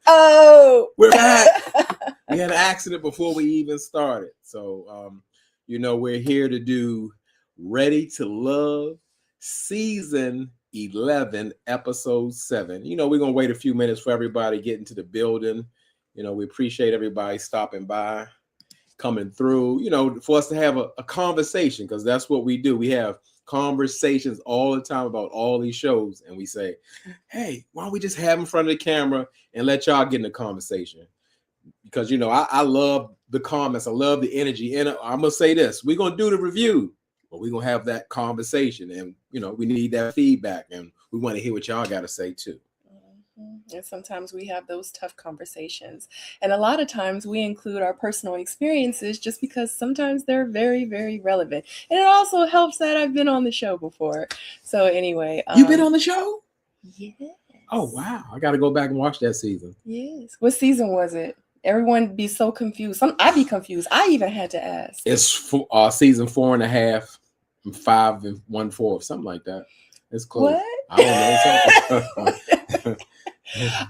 Oh, we're back. We had an accident before we even started. So, we're here to do Ready to Love Season 11, Episode 7. We're going to wait a few minutes for everybody to get into the building. We appreciate everybody stopping by, coming through, for us to have a conversation, because that's what we do. We have conversations all the time about all these shows, and we say, hey, why don't we just have in front of the camera and let y'all get in the conversation? Because I love the comments, I love the energy, and I'm gonna say this: we're gonna do the review, but we're gonna have that conversation, and we need that feedback, and we want to hear what y'all got to say too. And sometimes we have those tough conversations. And a lot of times we include our personal experiences just because sometimes they're very, very relevant. And it also helps that I've been on the show before. So anyway. You've been on the show? Yes. Oh, wow. I got to go back and watch that season. Yes. What season was it? Everyone be so confused. I'd be confused. I even had to ask. It's season 4.5, 5 1/4, something like that. It's close. What? I don't know.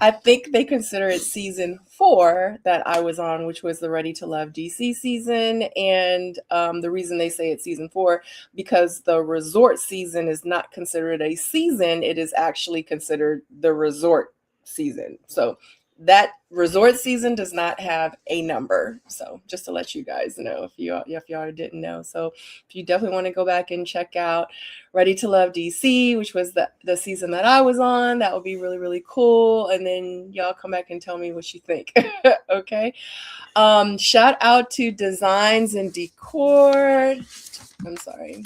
I think they consider it season 4 that I was on, which was the Ready to Love DC season. And the reason they say it's season 4, because the resort season is not considered a season. It is actually considered the resort season. So that resort season does not have a number. So just to let you guys know, if y'all didn't know. So if you definitely want to go back and check out Ready to Love DC, which was the season that I was on, that would be really, really cool. And then y'all come back and tell me what you think. Okay. Shout out to Designs and Decor. I'm sorry.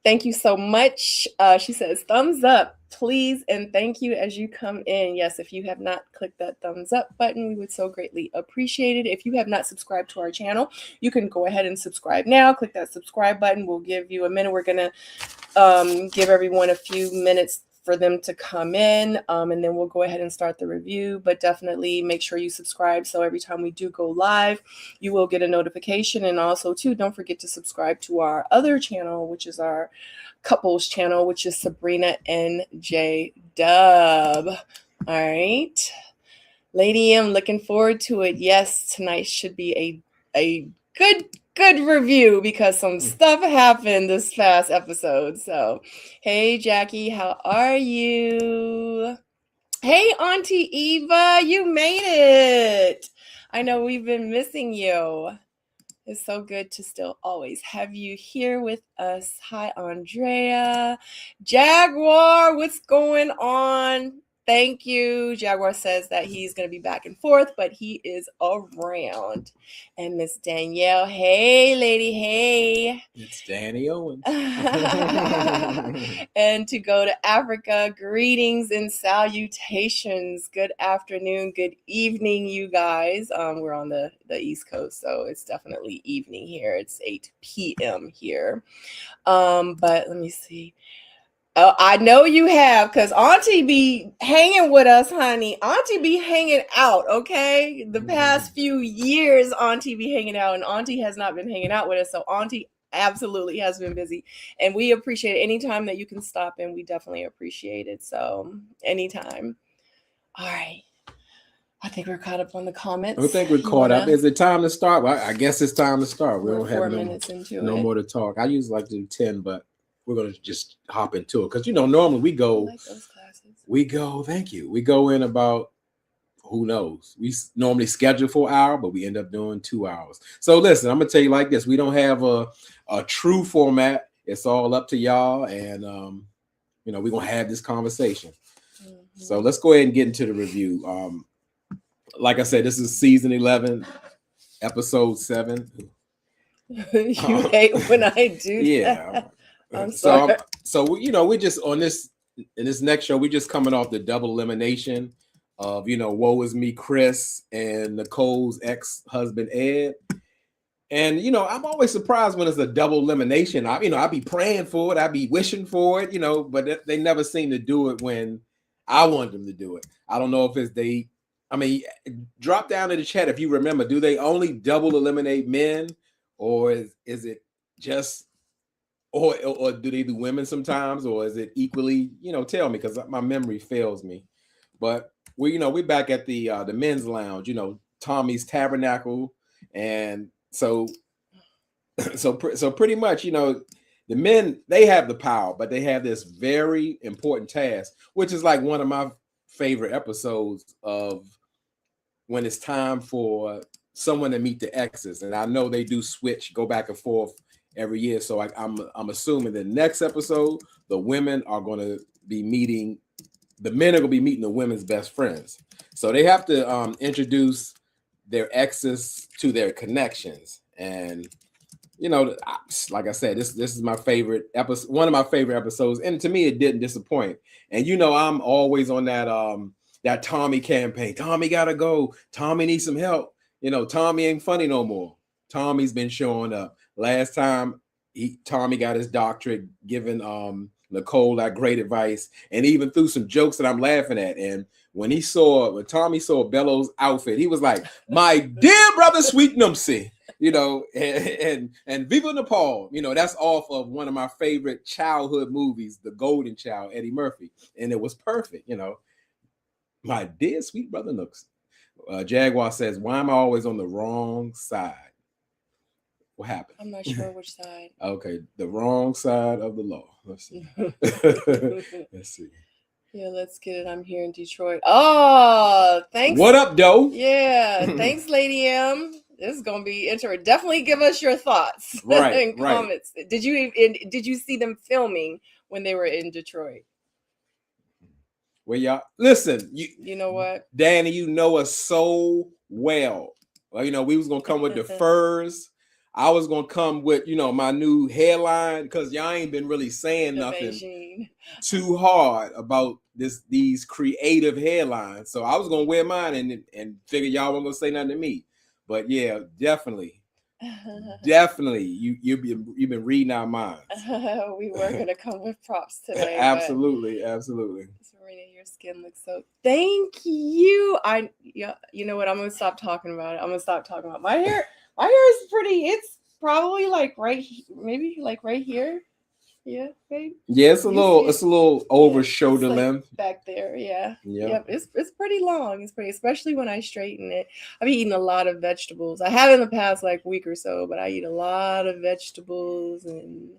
Thank you so much. She says, thumbs up, please, and thank you as you come in. Yes, if you have not clicked that thumbs up button, we would so greatly appreciate it. If you have not subscribed to our channel, you can go ahead and subscribe now. Click that subscribe button. We'll give you a minute. We're going to give everyone a few minutes for them to come in, and then we'll go ahead and start the review. But definitely make sure you subscribe, so every time we do go live, you will get a notification. And also too, don't forget to subscribe to our other channel, which is our couples channel, which is Sabrina and J Dub. All right, Lady M, looking forward to it. Yes, tonight should be a good review, because some stuff happened this past episode. So, hey Jackie, how are you? Hey Auntie Eva, you made it. I know we've been missing you. It's so good to still always have you here with us. Hi Andrea. Jaguar, what's going on? Thank you. Jaguar says that he's going to be back and forth, but he is around. And Miss Danielle, hey, lady, hey. It's Danny Owens. And to go to Africa, greetings and salutations. Good afternoon, good evening, you guys. We're on the East Coast, so it's definitely evening here. It's 8 p.m. here. But let me see. Oh, I know you have, because Auntie be hanging with us, honey. Auntie be hanging out, okay? The past few years, Auntie be hanging out, and Auntie has not been hanging out with us. So Auntie absolutely has been busy, and we appreciate it. Anytime that you can stop in, we definitely appreciate it. So anytime. All right. I think we're caught up on the comments. I think we're caught up. Is it time to start? Well, I guess it's time to start. We don't have 4 minutes into no more to talk. I usually like to do 10, but we're going to just hop into it. Because, normally we go. I like those classes. Thank you. We go in about, who knows? We normally schedule for an hour, but we end up doing 2 hours. So listen, I'm going to tell you like this. We don't have a true format. It's all up to y'all. And, we're going to have this conversation. Mm-hmm. So let's go ahead and get into the review. Like I said, this is season 11, episode 7. You hate when I do that. I'm sorry. So we're just on this, in this next show, we're just coming off the double elimination of, Woe Is Me, Chris, and Nicole's ex-husband, Ed. And, I'm always surprised when it's a double elimination. I be praying for it. I be wishing for it, but they never seem to do it when I want them to do it. I don't know if it's drop down in the chat if you remember. Do they only double eliminate men, or is it just or do they do women sometimes, or is it equally? Tell me, because my memory fails me. But we're back at the men's lounge. Tommy's Tabernacle, and so pretty much, the men, they have the power, but they have this very important task, which is like one of my favorite episodes of when it's time for someone to meet the exes. And I know they do switch, go back and forth every year. So I'm assuming the next episode, the women are going to be meeting, the men are going to be meeting the women's best friends. So they have to introduce their exes to their connections. And like I said, this is my favorite episode, one of my favorite episodes, and to me, it didn't disappoint. And I'm always on that Tommy campaign. Tommy gotta go. Tommy needs some help. Tommy ain't funny no more. Tommy's been showing up. Last time, Tommy got his doctorate, giving Nicole that great advice, and even threw some jokes that I'm laughing at. And when Tommy saw Bellows' outfit, he was like, "My dear brother, sweet Numpsy." And Viva Nepal, that's off of one of my favorite childhood movies, The Golden Child, Eddie Murphy. And it was perfect, my dear sweet brother Nooks. Jaguar says, "Why am I always on the wrong side?" What happened? I'm not sure which side. Okay, the wrong side of the law. Let's see. Let's see. Yeah, let's get it. I'm here in Detroit. Oh, thanks. What up, Doe? Yeah, thanks, Lady M. This is gonna be interesting. Definitely give us your thoughts and comments. Did you see them filming when they were in Detroit? Well, y'all listen. You know what, Danny, you know us so well. Well, we was gonna come with the furs. I was gonna come with my new hairline, because y'all ain't been really saying nothing too hard about these creative hairlines. So I was gonna wear mine and figure y'all weren't gonna say nothing to me. But yeah, definitely, you've been reading our minds. We were gonna come with props today. Absolutely. Serena, your skin looks so. Thank you. You know what? I'm gonna stop talking about it. I'm gonna stop talking about my hair. My hair is pretty. It's probably like maybe like right here. Yeah, babe. Yeah, it's a little over shoulder length back there. Yeah. Yep. It's pretty long. It's pretty, especially when I straighten it. I've eaten a lot of vegetables. I have in the past week or so, but I eat a lot of vegetables and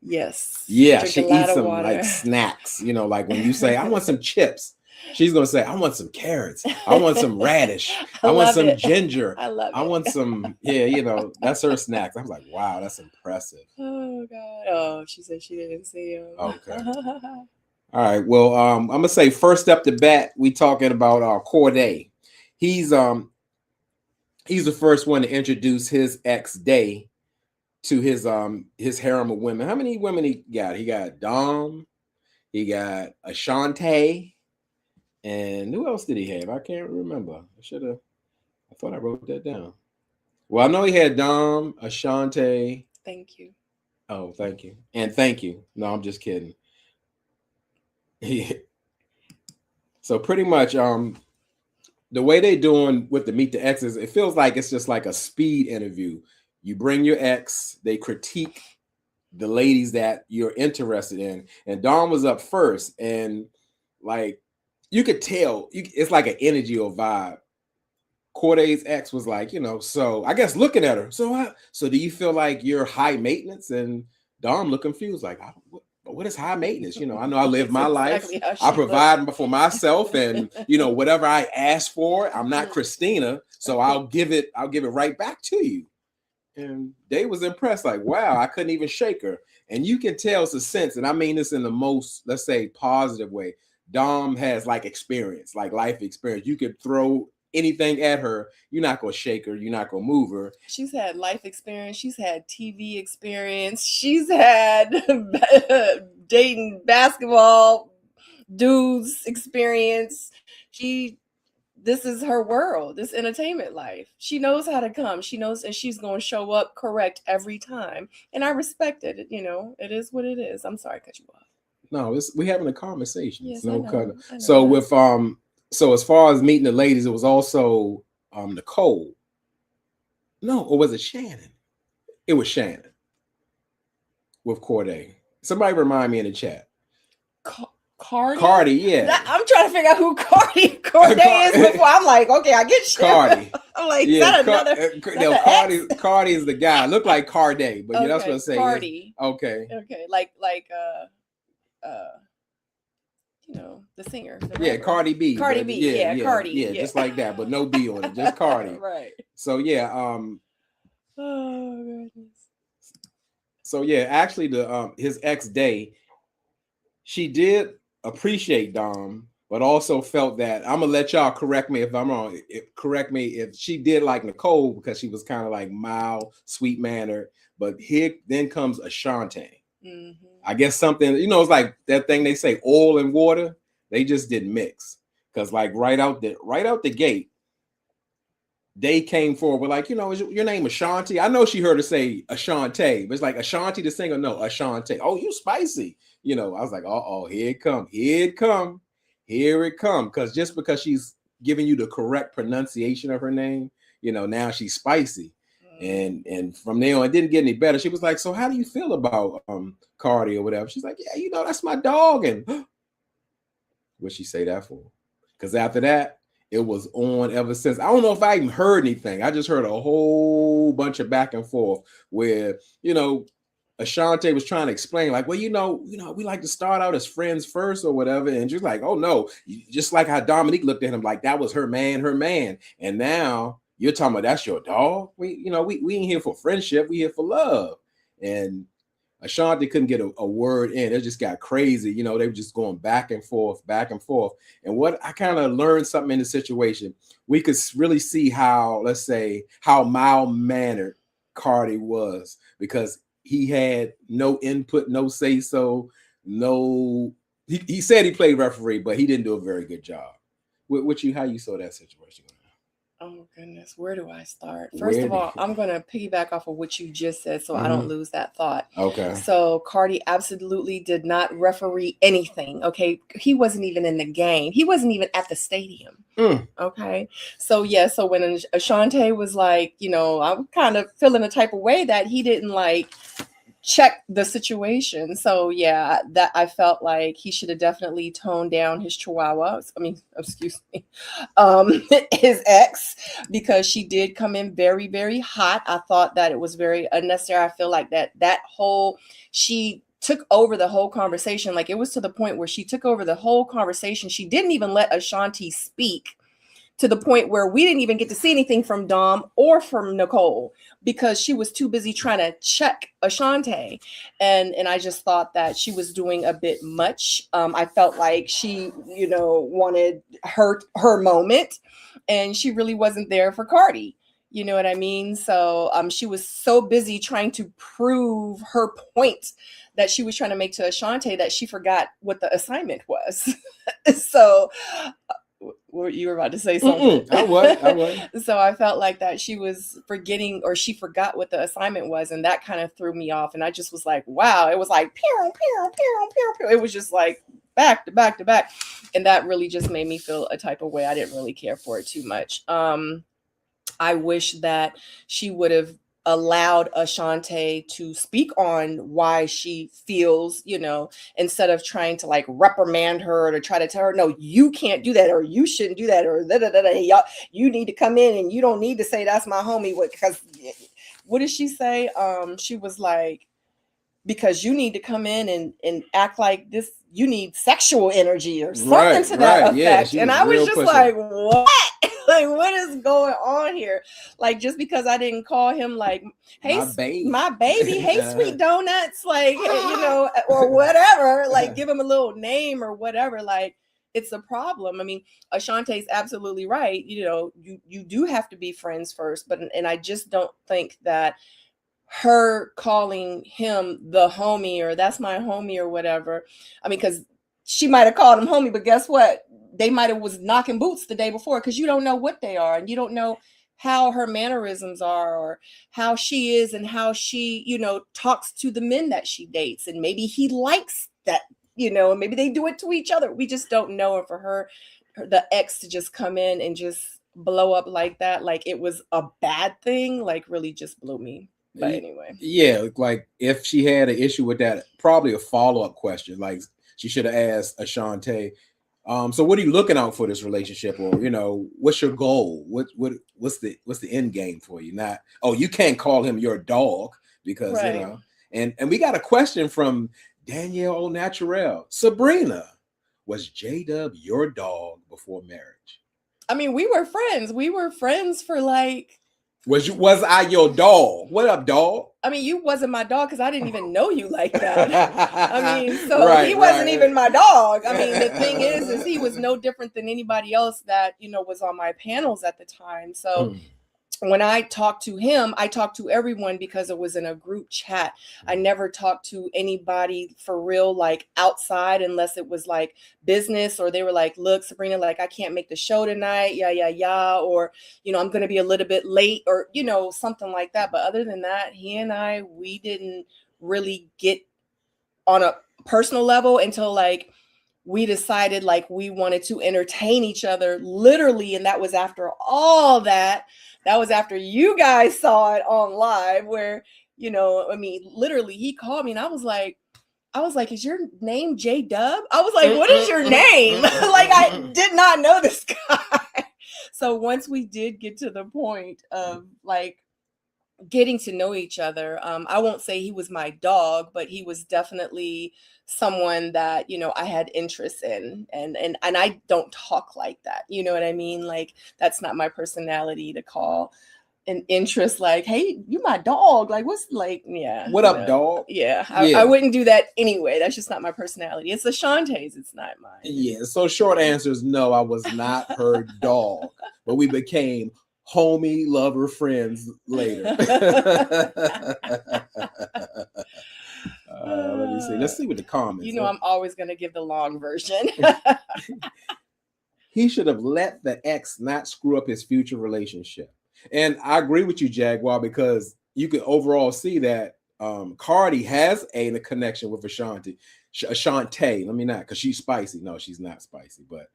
yes. Yeah, she eats some like snacks. Like when you say, "I want some chips," she's gonna say, "I want some carrots. I want some radish. I want some ginger. I love it. I want some." Yeah, that's her snacks. I was like, wow, that's impressive. Oh God. Oh, she said she didn't see him. Okay. All right. Well, I'm gonna say first up to bat, we talking about Corday. He's the first one to introduce his ex Day to his harem of women. How many women he got? He got Dom, he got Ashante, and who else did he have? I can't remember. I thought I wrote that down. Well, I know he had Dom, Ashante. Thank you. Oh, thank you. And thank you. No, I'm just kidding. So pretty much the way they doing with the Meet the Exes, it feels like it's just like a speed interview. You bring your ex, they critique the ladies that you're interested in. And Dawn was up first, and like you could tell, it's like an energy or vibe. Corday's ex was like, so I guess looking at her. So do you feel like you're high maintenance? And Dawn looked confused, like, what is high maintenance? I know I live my life. I provide for myself, and whatever I ask for, I'm not Christina, so I'll give it right back to you. And they was impressed, like, wow, I couldn't even shake her. And you can tell it's a sense, and I mean this in the most, let's say, positive way. Dom has like experience, like life experience. You could throw anything at her, you're not gonna shake her, you're not gonna move her. She's had life experience, she's had TV experience, she's had dating basketball dudes experience. This is her world, this entertainment life. She knows how to come. She knows, and she's going to show up correct every time. And I respect it. It is what it is. I'm sorry, I cut you off. No, we're having a conversation. Yes, no cut. So with so as far as meeting the ladies, it was also Nicole. No, or was it Shannon? It was Shannon. with Corday? Somebody remind me in the chat. Cardi? Cardi, yeah. I'm trying to figure out who Corday is before. I'm like, okay, I get you. Cardi. I'm like, Yeah, is that another? Cardi is the guy. Look like Carday, but that's what I'm saying. Cardi. Okay. Okay, you know, the singer. Yeah, Cardi B. Cardi B. Yeah, Cardi. Yeah, just like that, but no B on it, just Cardi. Right. So yeah, oh goodness. So yeah, actually his ex Day, she did appreciate Dom, but also felt that, I'm gonna let y'all correct me if I'm wrong. Correct me if she did like Nicole because she was kind of like mild, sweet mannered. But here then comes Ashanti. Mm-hmm. I guess something, you know, it's like that thing they say, oil and water. They just didn't mix, because like right out the gate, they came forward with like, you know, is your name Ashanti? I know she heard her say Ashanti, but it's like Ashanti the singer. No, Ashanti. Oh, you spicy. You know, I was like, oh, here it come. Because just because she's giving you the correct pronunciation of her name, you know, now she's spicy. And from there on, it didn't get any better. She was like, so how do you feel about Cardi or whatever? She's like, yeah, you know, that's my dog. And what'd she say that for? Because after that, it was on ever since. I don't know if I even heard anything. I just heard a whole bunch of back and forth where, you know, Ashanti was trying to explain, like, well, you know, we like to start out as friends first or whatever. And just like, oh no, just like how Dominique looked at him, like that was her man. And now you're talking about that's your dog. We ain't here for friendship. We here for love. And Ashanti couldn't get a word in. It just got crazy. You know, they were just going back and forth. And what I kind of learned something in the situation, we could really see how, let's say, how mild-mannered Cardi was, because he had no input, no say-so, no. He said he played referee, but he didn't do a very good job. How you saw that situation? Oh goodness, where do I start? First of all, I'm going to piggyback off of what you just said so I don't lose that thought. Okay. So Cardi absolutely did not referee anything. Okay. He wasn't even in the game. He wasn't even at the stadium. Okay. So yeah, so when Ashanti was like, you know, I'm kind of feeling a type of way that he didn't like check the situation. So yeah, that I felt like he should have definitely toned down his chihuahua. His ex, because she did come in very, very hot. I thought that it was very unnecessary. I feel like she took over the whole conversation. Like it was to the point where she took over the whole conversation. She didn't even let Ashanti speak, to the point where we didn't even get to see anything from Dom or from Nicole, because she was too busy trying to check Ashanti. And I just thought that she was doing a bit much. I felt like she, you know, wanted her moment, and she really wasn't there for Cardi. You know what I mean? So she was so busy trying to prove her point that she was trying to make to Ashanti that she forgot what the assignment was. So you were about to say something. I was. So I felt like that she was forgetting, or she forgot what the assignment was, and that kind of threw me off. And I just was like, wow, it was like pew, pew, pew, pew, pew. It was just like back to back to back. And that really just made me feel a type of way. I didn't really care for it too much. I wish that she would have allowed Ashanti to speak on why she feels, you know, instead of trying to like reprimand her or to try to tell her, no, you can't do that, or you shouldn't do that, or you need to come in and you don't need to say that's my homie. Because what did she say? She was like, because you need to come in and act like this, you need sexual energy or something to that effect. Yeah, and I was just like, what? Like, what is going on here? Like, just because I didn't call him like, hey, my baby, hey, sweet donuts, like, you know, or whatever, like give him a little name or whatever. Like, it's a problem. I mean, Ashanti's absolutely right. You know, you do have to be friends first, and I just don't think that her calling him the homie or that's my homie or whatever. I mean, because she might have called him homie, but guess what? They might have was knocking boots the day before, because you don't know what they are, and you don't know how her mannerisms are, or how she is, and how she, you know, talks to the men that she dates. And maybe he likes that, you know, and maybe they do it to each other. We just don't know. And for her, the ex, to just come in and just blow up like that, like it was a bad thing, like really just blew me. But anyway. Yeah, like if she had an issue with that, probably a follow-up question. Like she should have asked Ashante, so what are you looking out for this relationship? Or, what's your goal? What's the end game for you? Not, oh, you can't call him your dog because, Right. and we got a question from Danielle Au Naturel. Sabrina, was J-Dub your dog before marriage? I mean, we were friends. We were friends for like. Was I your dog? What up, dog? I mean, you wasn't my dog because I didn't even know you like that. I mean, so Right, he wasn't right. even my dog. I mean, the thing is he was no different than anybody else that, was on my panels at the time. So when I talked to him, I talked to everyone because it was in a group chat. I never talked to anybody for real, like outside, unless it was like business, or they were like, look, Sabrina, like I can't make the show tonight. Yeah. Or, I'm going to be a little bit late, or, something like that. But other than that, he and I, we didn't really get on a personal level until like we decided like we wanted to entertain each other literally. And that was after all that. That was after you guys saw it on live where, I mean, literally he called me and I was like, is your name J-Dub? I was like, what is your name? Like, I did not know this guy. So once we did get to the point of like getting to know each other, I won't say he was my dog, but he was definitely someone that, I had interest in, and I don't talk like that. You know what I mean? Like, that's not my personality to call an interest like, hey, you my dog. Like, what's like, yeah. What up, dog? Yeah. I wouldn't do that anyway. That's just not my personality. It's Ashante's. It's not mine. Yeah. So short answer is no, I was not her dog, but we became homie, lover, friends later. Let me see. Let's see what the comments. I'm always going to give the long version. He should have let the ex not screw up his future relationship. And I agree with you, Jaguar, because you can overall see that Cardi has a connection with Ashante. Let me not, because she's spicy. No, she's not spicy, but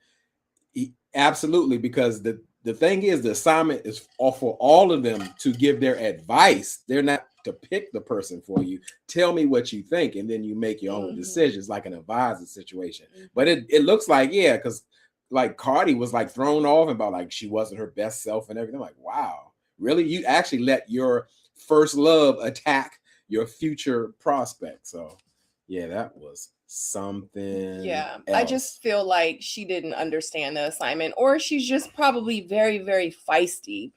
absolutely, because the thing is, the assignment is for all of them to give their advice. They're not to pick the person for you. Tell me what you think, and then you make your own decisions, like an advisor situation. But it looks like, yeah, because like Cardi was like thrown off about like she wasn't her best self and everything. I'm like, wow, really? You actually let your first love attack your future prospect. So yeah, that was something. Yeah, else. I just feel like she didn't understand the assignment, or she's just probably very, very feisty,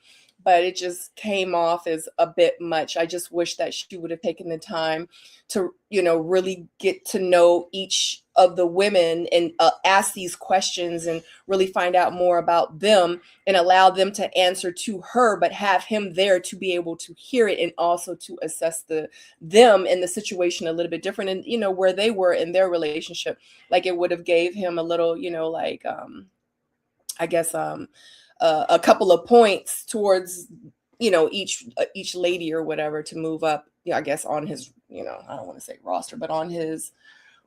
but it just came off as a bit much. I just wish that she would have taken the time to, really get to know each of the women and ask these questions and really find out more about them and allow them to answer to her, but have him there to be able to hear it and also to assess them in the situation a little bit different, and where they were in their relationship. Like, it would have gave him a little, like I guess a couple of points towards each lady or whatever to move up, I guess, on his, I don't want to say roster, but on his,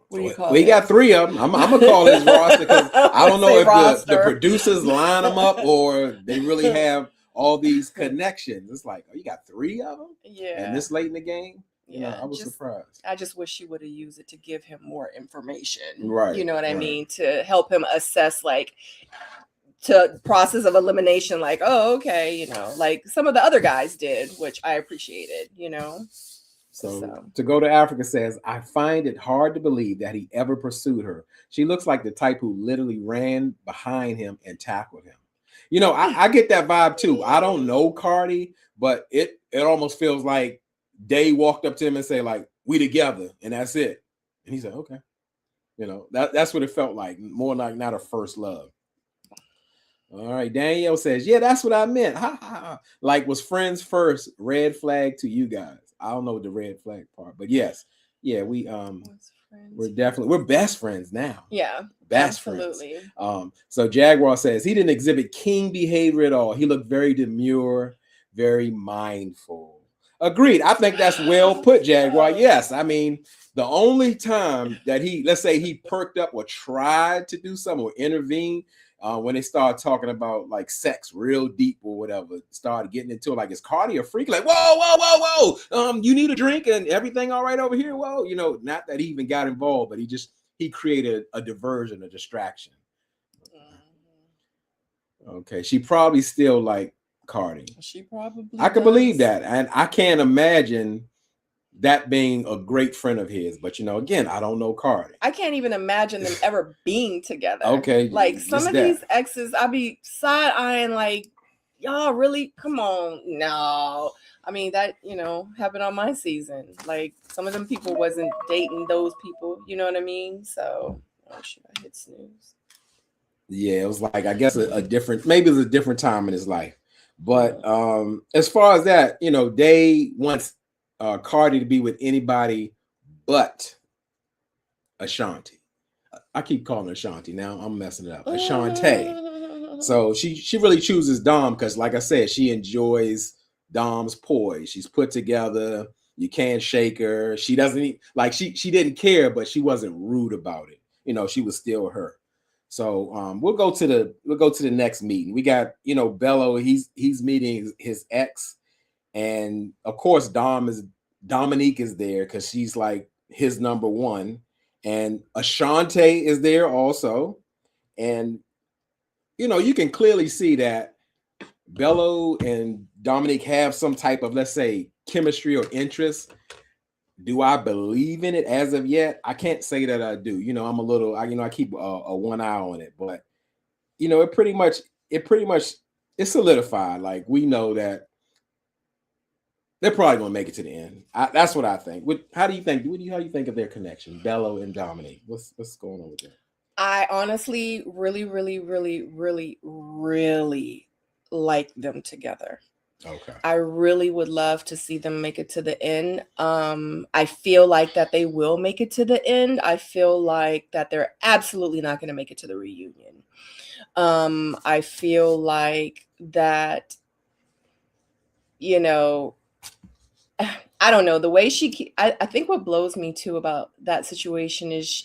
what do you call it? We got three of them. I'm gonna call his roster because I don't know if the producers line them up or they really have all these connections. It's like, oh, you got three of them? Yeah. And this late in the game? Yeah, I was surprised. I just wish she would have used it to give him more information. Right. You know what I mean? To help him assess, like, to process of elimination, like, oh, okay, like some of the other guys did, which I appreciated, So to go to Africa says, I find it hard to believe that he ever pursued her. She looks like the type who literally ran behind him and tackled him. I get that vibe too. I don't know Cardi, but it almost feels like they walked up to him and say, like, we together, and that's it. And he said, okay. That's what it felt like. More like not a first love. All right. Danielle says, yeah, that's what I meant. Ha, ha, ha. Like, was friends first, red flag to you guys. I don't know the red flag part, but yes. Yeah, we're best friends now. Yeah. Best absolutely. Friends. So Jaguar says he didn't exhibit king behavior at all. He looked very demure, very mindful. Agreed. I think that's well put, Jaguar. Yes. I mean, the only time that let's say he perked up or tried to do something or intervene, when they start talking about like sex real deep or whatever, started getting into it, like, is Cardi a freak? Like, whoa, you need a drink and everything all right over here? Whoa, not that he even got involved, but he created a diversion, a distraction. Okay, she probably still like Cardi. She probably I can believe that, and I can't imagine that being a great friend of his. But again, I don't know Cardi. I can't even imagine them ever being together. Okay, like some of these exes, I be side eyeing like, y'all really? Come on, no. I mean that happened on my season. Like some of them people wasn't dating those people. You know what I mean? So should I hit snooze? Yeah, it was like, I guess maybe it was a different time in his life. But as far as that, they wants Cardi to be with anybody but Ashanti. I keep calling her Ashanti. Now I'm messing it up. Ashante. So she really chooses Dom because, like I said, she enjoys Dom's poise. She's put together. You can't shake her. She doesn't like she didn't care, but she wasn't rude about it. She was still her. So we'll go to the next meeting. We got Bello. He's meeting his ex, and of course Dominique is there because she's like his number one, and Ashante is there also, and you can clearly see that Bello and Dominique have some type of, let's say, chemistry or interest. Do I believe in it as of yet? I can't say that I do. I'm a little, I keep a one eye on it, but it pretty much it's solidified. Like, we know that they're probably gonna make it to the end. That's what I think. How do you think? How do you think of their connection, Bello and Dominique? What's going on with that? I honestly really, really, really, really, really like them together. Okay. I really would love to see them make it to the end. I feel like that they will make it to the end. I feel like that they're absolutely not going to make it to the reunion. I feel like that, I don't know, the way I think what blows me too about that situation is,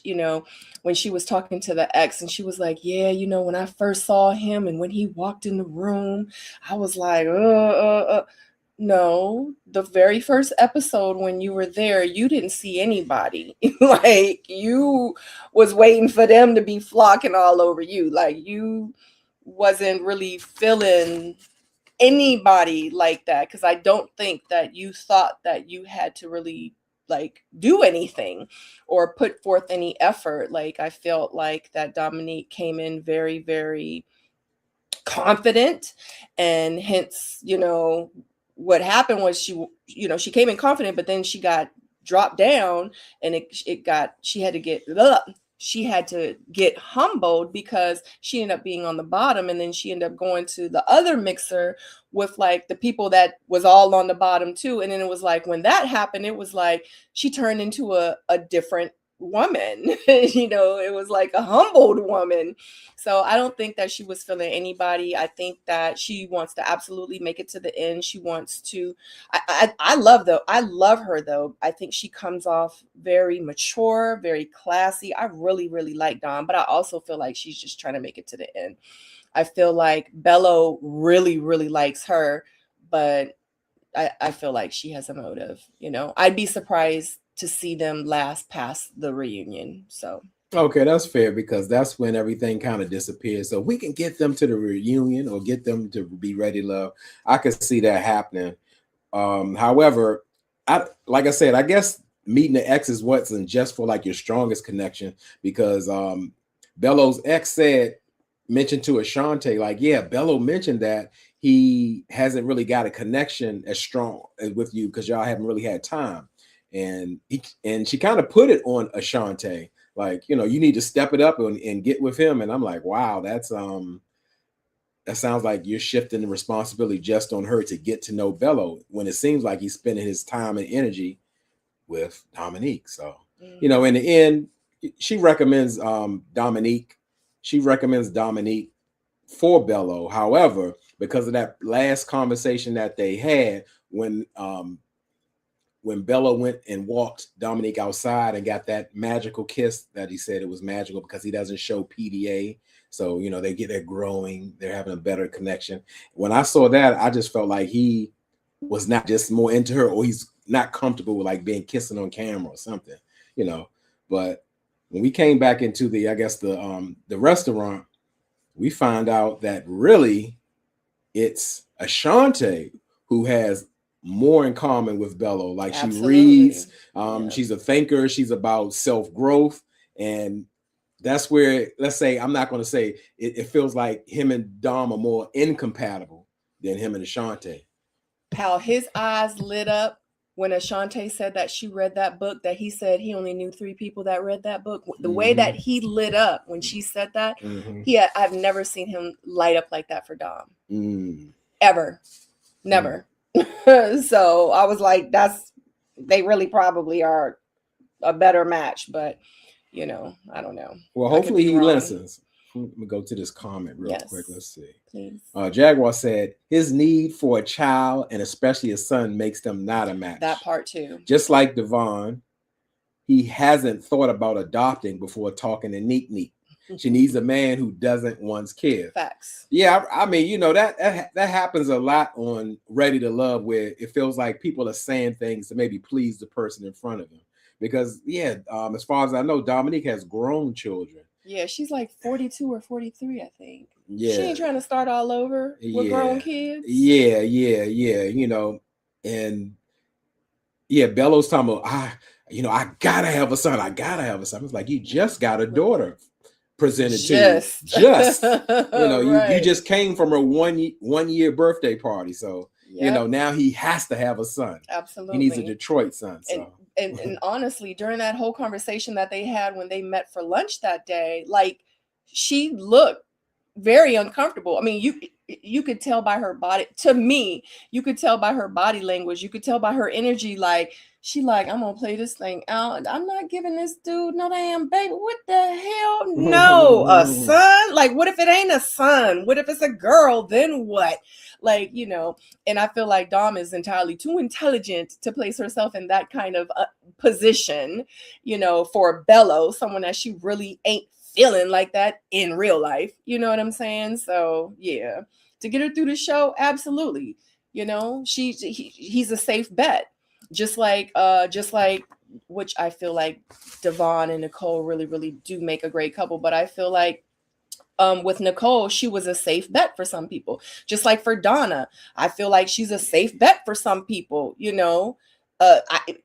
when she was talking to the ex and she was like, yeah, when I first saw him and when he walked in the room, I was like, no, the very first episode when you were there, you didn't see anybody. Like, you was waiting for them to be flocking all over you. Like, you wasn't really feeling anybody like that, because I don't think that you thought that you had to really like do anything or put forth any effort. Like, I felt like that Dominique came in very, very confident, and hence, what happened was she came in confident, but then she got dropped down, and she had to get humbled because she ended up being on the bottom, and then she ended up going to the other mixer with like the people that was all on the bottom too. And then it was like, when that happened, it was like she turned into a different woman. It was like a humbled woman. So I don't think that she was feeling anybody. I think that she wants to absolutely make it to the end. She wants to. I love her though. I think she comes off very mature, very classy. I really, really like Dom, but I also feel like she's just trying to make it to the end. I feel like Bello really, really likes her, but I feel like she has a motive. I'd be surprised to see them last past the reunion. So okay, that's fair, because that's when everything kind of disappears. So we can get them to the reunion or get them to be ready to love. I could see that happening. However, like I said, I guess meeting the ex is what's in just for like your strongest connection, because Bello's ex mentioned to Ashante, like, yeah, Bello mentioned that he hasn't really got a connection as strong with you because y'all haven't really had time. And she kind of put it on Ashante, like, you need to step it up and get with him. And I'm like, wow, that sounds like you're shifting the responsibility just on her to get to know Bello, when it seems like he's spending his time and energy with Dominique. So, in the end, she recommends Dominique. She recommends Dominique for Bello. However, because of that last conversation that they had when when Bella went and walked Dominique outside and got that magical kiss that he said it was magical because he doesn't show PDA. So, you know, they're growing, they're having a better connection. When I saw that, I just felt like he was not just more into her, or he's not comfortable with like being kissing on camera or something, you know. But when we came back into the, I guess the restaurant, we found out that really it's Ashante who has more in common with Bello. Like Absolutely. she reads, Yeah. she's a thinker, she's about self-growth, and that's where, let's say, I'm not going to say it feels like him and Dom are more incompatible than him and Ashante. How his eyes lit up when Ashante said that she read that book, that he said he only knew 3 people that read that book. The way that he lit up when she said that, I've never seen him light up like that for Dom. Ever. Never. So I was like, they really probably are a better match, but you know, I don't know. Well, hopefully he listens. Let me go to this comment real quick. Let's see. Please. Jaguar said his need for a child and especially a son makes them not a match. That part too. Just like Devon, he hasn't thought about adopting before talking to Neek Neek. She needs a man who doesn't want kids. Facts. Yeah, I mean, you know, that happens a lot on Ready to Love, where it feels like people are saying things to maybe please the person in front of them. Because, as far as I know, Dominique has grown children. Yeah, she's like 42 or 43, I think. Yeah. She ain't trying to start all over with grown kids. Yeah, you know, and Bello's talking about, I gotta have a son. It's like, you just got a daughter presented to you. Just you know, right. you just came from her one year birthday party. So you know, now he has to have a son. Absolutely. He needs a Detroit son. So and honestly, during that whole conversation that they had when they met for lunch that day, like, she looked very uncomfortable. I mean, you could tell by her body, to me, you could tell by her body language, you could tell by her energy, like, she like, I'm gonna play this thing out. I'm not giving this dude no damn baby. What the hell? No, a son? Like, what if it ain't a son? What if it's a girl? Then what? Like, you know, and I feel like Dom is entirely too intelligent to place herself in that kind of position, you know, for Bello, someone that she really ain't feeling like that in real life. You know what I'm saying? So yeah, to get her through the show, absolutely. You know, he's a safe bet. Just like which I feel like Devon and Nicole really, really do make a great couple. But I feel like with Nicole, she was a safe bet for some people. Just like for Donna, I feel like she's a safe bet for some people, you know.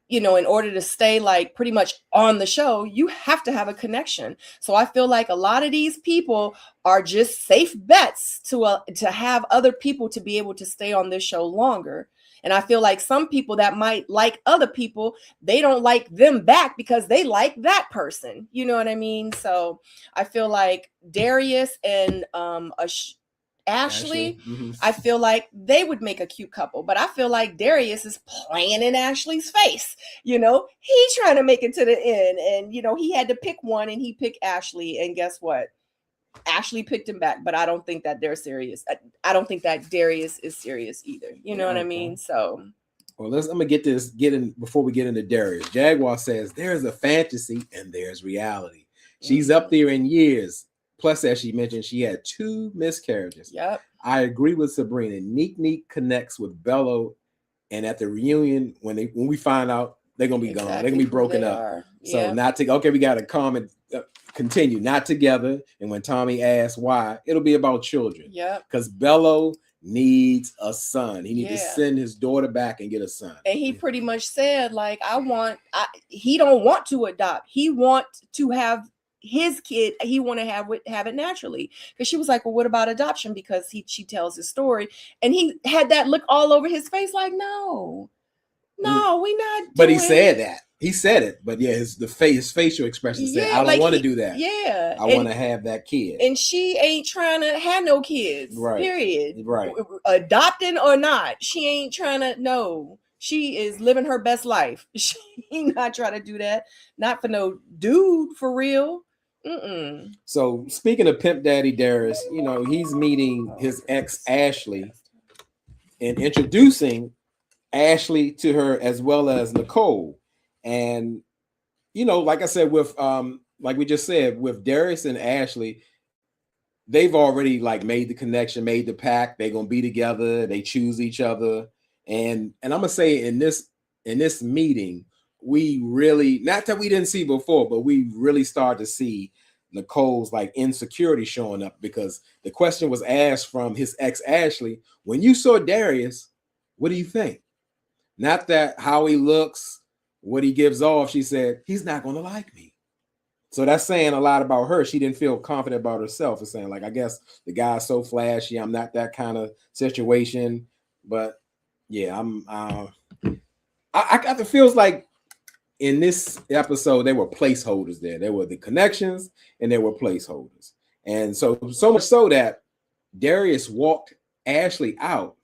In order to stay like pretty much on the show, you have to have a connection. So I feel like a lot of these people are just safe bets to have other people to be able to stay on this show longer. And I feel like some people that might like other people, they don't like them back because they like that person. You know what I mean? So I feel like Darius and Ashley, I feel like they would make a cute couple, but I feel like Darius is playing in Ashley's face. You know, he's trying to make it to the end, and you know, he had to pick one, and he picked Ashley, and guess what? Ashley picked him back, but I don't think that they're serious. I don't think that Darius is serious either. You know what I mean? So, well, I'm gonna get in before we get into Darius. Jaguar says there's a fantasy and there's reality. She's up there in years. Plus, as she mentioned, she had 2 miscarriages. Yep. I agree with Sabrina. Neek connects with Bello, and at the reunion, when we find out they're gonna be gone, they're gonna be broken up. So we got to comment. Continue not together. And when Tommy asks why, it'll be about children. Yeah. Because Bello needs a son. He needs to send his daughter back and get a son. And he pretty much said, like, he don't want to adopt. He want to have his kid. He want to have it naturally. Because she was like, well, what about adoption? Because she tells his story. And he had that look all over his face, like, no, we not. But he said that. He said it, but his facial expression said, "I don't want to do that. Yeah, I want to have that kid." And she ain't trying to have no kids. Right. Period. Right. Adopting or not, she ain't trying to. No, she is living her best life. She not trying to do that. Not for no dude, for real. So speaking of Pimp Daddy Darius, you know, he's meeting his ex Ashley and introducing Ashley to her as well as Nicole. And like I said, with like we just said, with Darius and Ashley, they've already like made the connection, made the pact. They're gonna be together. They choose each other, and I'm gonna say in this meeting, we really, not that we didn't see before, but we really started to see Nicole's like insecurity showing up, because the question was asked from his ex Ashley, when you saw Darius, what do you think? Not that how he looks, what he gives off. She said, he's not gonna like me. So that's saying a lot about her. She didn't feel confident about herself. It's saying, like, I guess the guy's so flashy, I'm not that kind of situation. But yeah, I got the feels like in this episode there were placeholders there. There were the connections and there were placeholders. And so much so that Darius walked Ashley out,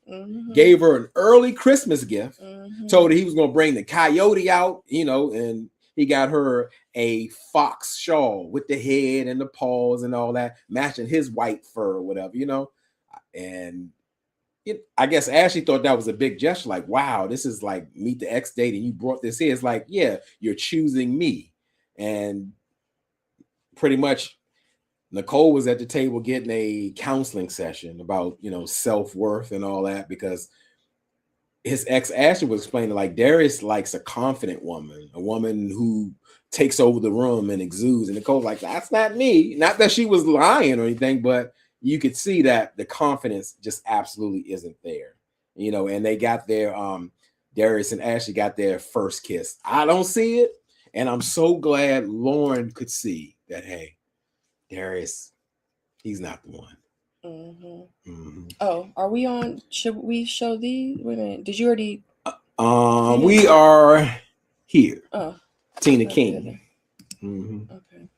gave her an early Christmas gift, told her he was going to bring the coyote out, and he got her a fox shawl with the head and the paws and all that, matching his white fur or whatever, and I guess Ashley thought that was a big gesture, like, wow, this is like meet the ex date and you brought this here. It's like, yeah, you're choosing me. And pretty much Nicole was at the table getting a counseling session about, self-worth and all that, because his ex Ashley was explaining, like, Darius likes a confident woman, a woman who takes over the room and exudes. And Nicole's like, that's not me. Not that she was lying or anything, but you could see that the confidence just absolutely isn't there, and they got their Darius and Ashley got their first kiss. I don't see it. And I'm so glad Lauren could see that, hey, Darius, he's not the one. Oh, are we on? Should we show these? Wait a minute. Did you already? We are here. Oh, Tina King. Okay.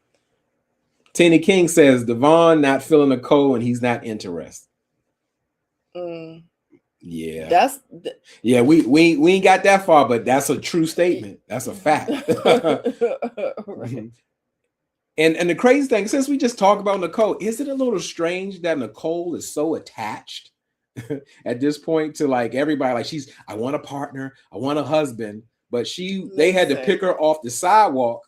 Tina King says Devon not feeling Nicole and he's not interested. Yeah. Yeah, we ain't got that far, but that's a true statement. That's a fact. Right. And the crazy thing, since we just talk about Nicole, is it a little strange that Nicole is so attached at this point to like everybody? Like, I want a partner, I want a husband, but they had to pick her off the sidewalk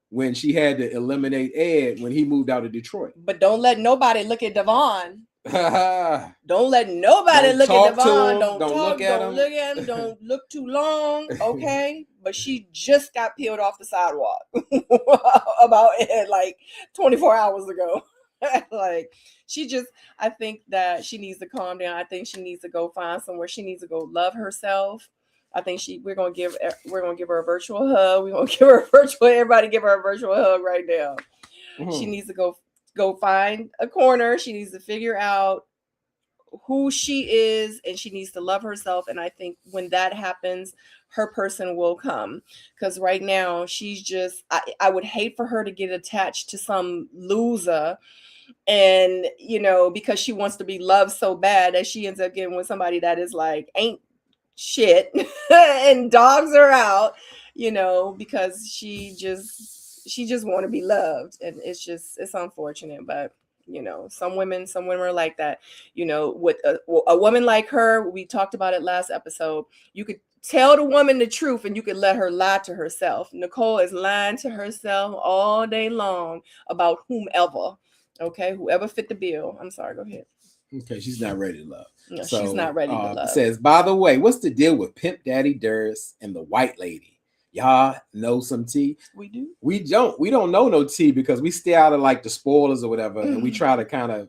when she had to eliminate Ed when he moved out of Detroit. But don't let nobody look at Devon. Don't let nobody look at Devon. Don't look at him. Don't look too long. Okay. But she just got peeled off the sidewalk about it like 24 hours ago. Like, I think that she needs to calm down. I think she needs to go find somewhere. She needs to go love herself. I think we're gonna give her a virtual hug. We're gonna give her a virtual. Everybody give her a virtual hug right now. She needs to go find a corner. She needs to figure out who she is, and she needs to love herself. And I think when that happens, her person will come. Because right now she's just, I would hate for her to get attached to some loser, and because she wants to be loved so bad that she ends up getting with somebody that is like ain't shit and dogs her out, because she just want to be loved. And it's unfortunate, but some women are like that. With a woman like her, we talked about it last episode, you could tell the woman the truth and you could let her lie to herself. Nicole is lying to herself all day long about whomever. Okay, whoever fit the bill. I'm sorry, go ahead. Okay, she's not ready to love. No, so, she's not ready to love. Says, by the way, what's the deal with Pimp Daddy Darius and the white lady? Y'all know some tea? We do. We don't know no tea, because we stay out of like the spoilers or whatever, and we try to kind